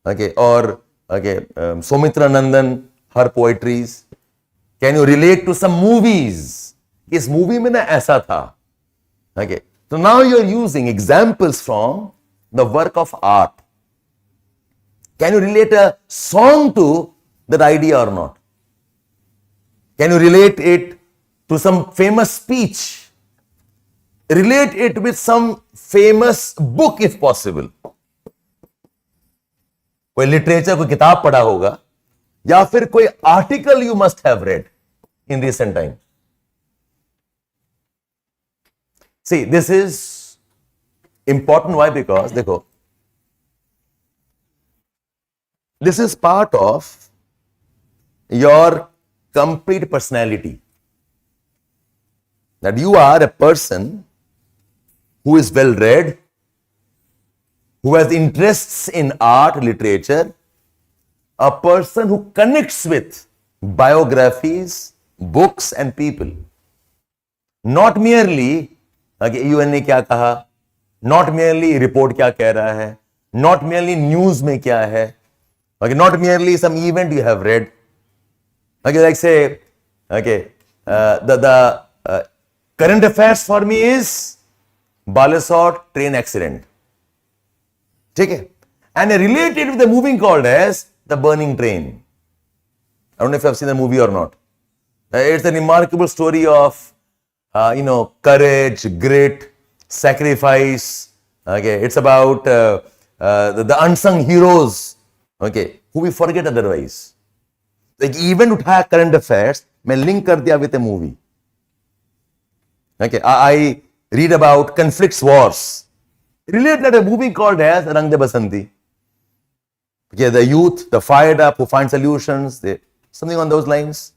okay, or okay, Soumitra Nandan, her poetries. Can you relate to some movies? इस movie में ना ऐसा था. Okay, so now you are using examples from the work of art. Can you relate a song to that idea or not? Can you relate it to some famous speech? Relate it with some famous book if possible. कोई literature कोई किताब पढ़ा होगा या फिर कोई article you must have read in recent time. See this is important. Why? Because देखो, this is part of your complete personality, that you are a person who is well read, who has interests in art, literature, a person who connects with biographies, books and people. Not merely, okay, UN ने क्या कहा, not merely report क्या कह रहा है, not merely news में क्या है, okay, not merely some event you have read. Okay, like say, okay, the current affairs for me is Balasore train accident. ठीक है? And related with the movie called as The Burning Train. I don't know if you have seen the movie or not. It's a remarkable story of, courage, grit, sacrifice. Okay, it's about the unsung heroes. Okay, who we forget otherwise. Like even उठाया current affairs, मैं link कर दिया with a movie. Okay, I read about conflicts, wars. Relate that a movie called as Rang De Basanti. Okay, the youth, the fired up who find solutions, something on those lines.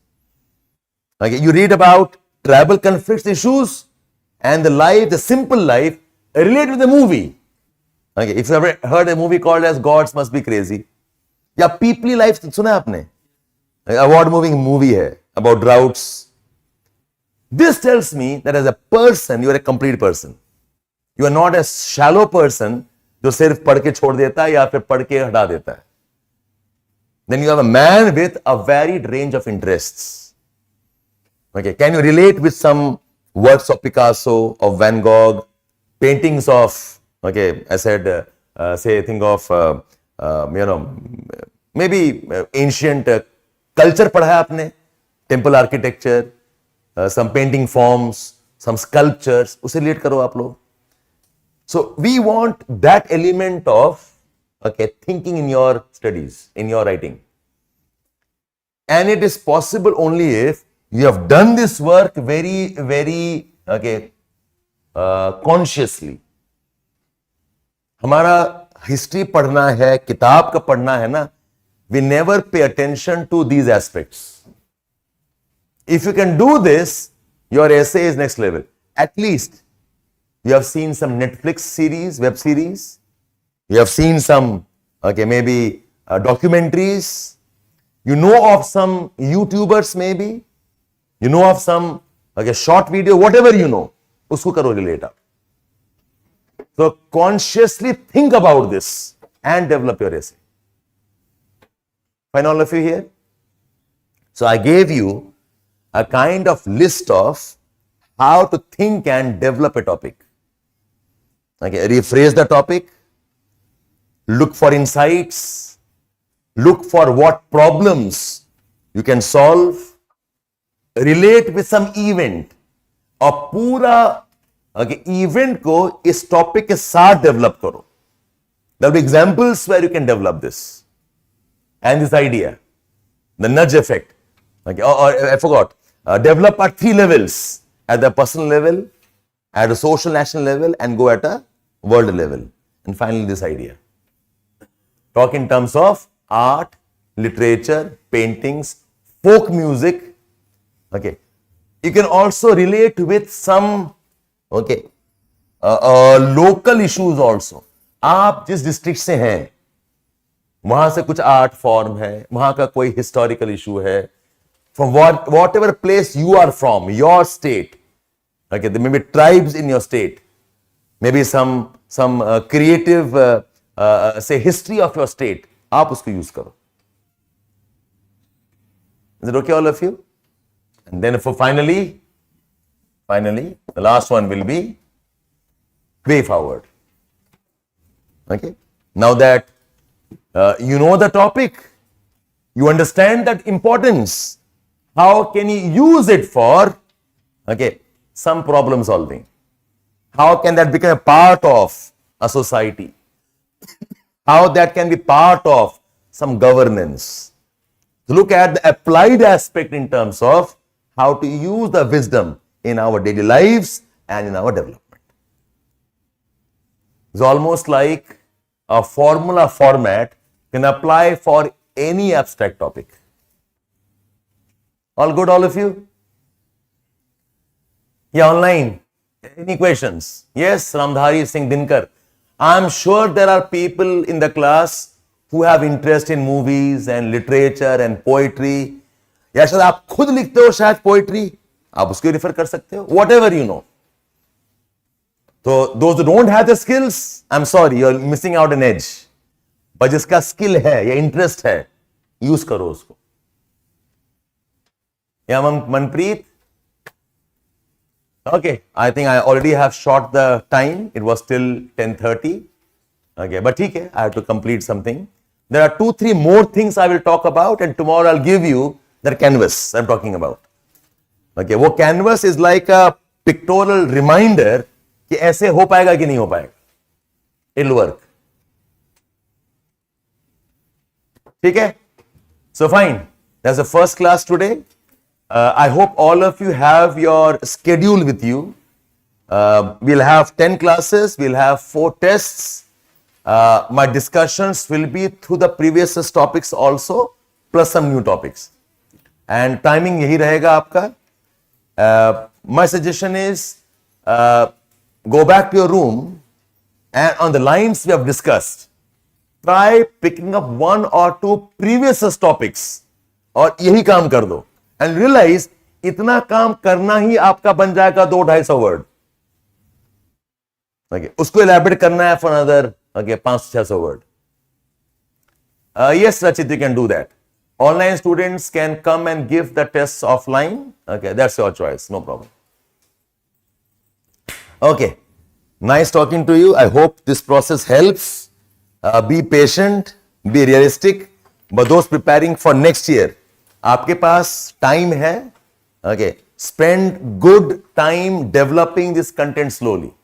Okay, you read about tribal conflicts, issues, and the life, the simple life, relate with the movie. Okay, if you ever heard a movie called as Gods Must Be Crazy, या पीपली life सुना है आपने? Award moving movie है about droughts. This tells me that as a person, you are a complete person. You are not a shallow person जो सिर्फ पढ़ के छोड़ देता है या फिर पढ़ के हटा देता है. Then you have a man with a varied range of interests. Okay, can you relate with some works of Picasso, of Van Gogh, paintings of, okay, I said, say, think of, maybe ancient culture पढ़ा है आपने, temple architecture, some painting forms, some sculptures, उसे relate करो आप लोग. So we want that element of, okay, thinking in your studies, in your writing. And it is possible only if you have done this work very, very, okay, consciously. हमारा history पढ़ना है, किताब का पढ़ना है ना, we never pay attention to these aspects. If you can do this, your essay is next level. At least You have seen some Netflix series, web series. You have seen some, okay, maybe documentaries. You know of some YouTubers maybe. You know of some, okay, short video, whatever you know. Usko karo relate up. So consciously think about this and develop your essay. Find all of you here? So I gave you a kind of list of how to think and develop a topic. Okay, rephrase the topic, look for insights, look for what problems you can solve, relate with some event और पूरा event को इस topic के साथ develop करो. There will be examples where you can develop this and this idea, the nudge effect. Okay, or I forgot. Develop at 3 levels: at the personal level, at a social national level, and go at a world level. And finally, this idea. Talk in terms of art, literature, paintings, folk music. Okay. You can also relate with some, okay, local issues also. आप जिस district से हैं, वहां से कुछ art form है, वहां का कोई हिस्टोरिकल इशू है. From whatever place you are from, your state. Okay, there may be tribes in your state. Maybe some creative, say, history of your state. आप उसको use करो. Is it okay, all of you? And then for finally, the last one will be way forward. Okay. Now that you know the topic, you understand that importance. How can you use it for, okay, some problem solving? How can that become a part of a society? How that can be part of some governance? Look at the applied aspect in terms of how to use the wisdom in our daily lives and in our development. It's almost like a formula format can apply for any abstract topic. All good, all of you? Yeah, online. Any questions? Yes, Ramdhari Singh Dinkar. I'm sure there are people in the class who have interest in movies and literature and poetry. या शायद आप खुद लिखते हो शायद poetry, आप उसको refer कर सकते हो. Whatever you know. So those who don't have the skills, I'm sorry, you're missing out an edge. But जिसका skill है या interest है, use करो उसको. Yeah, Manpreet. Okay, I think I already have short the time. It was till 10:30. Okay, but okay, I have to complete something. There are 2-3 more things I will talk about, and tomorrow I'll give you the canvas I'm talking about. Okay, वो canvas is like a pictorial reminder कि ऐसे हो पाएगा कि नहीं हो पाएगा. It'll work. ठीक है? So fine. That's the first class today. I hope all of you have your schedule with you. We'll have 10 classes. We'll have 4 tests. My discussions will be through the previous topics also, plus some new topics. And timing यही रहेगा आपका. My suggestion is go back to your room and on the lines we have discussed, try picking up 1 or 2 previous topics और यही काम कर दो. And realize इतना काम करना ही आपका बन जाएगा 200-250 वर्ड. Okay, उसको elaborate करना है for another, okay, 500-600 word. Yes, Rachit, you can do that. Online students can come and give the tests offline. Okay, that's your choice, no problem. Okay, nice talking to you. I hope this process helps. Be patient, be realistic. But those preparing for next year, आपके पास time है. Okay, spend good time developing this content slowly.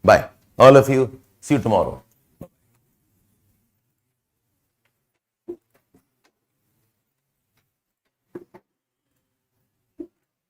Bye, all of you. See you tomorrow.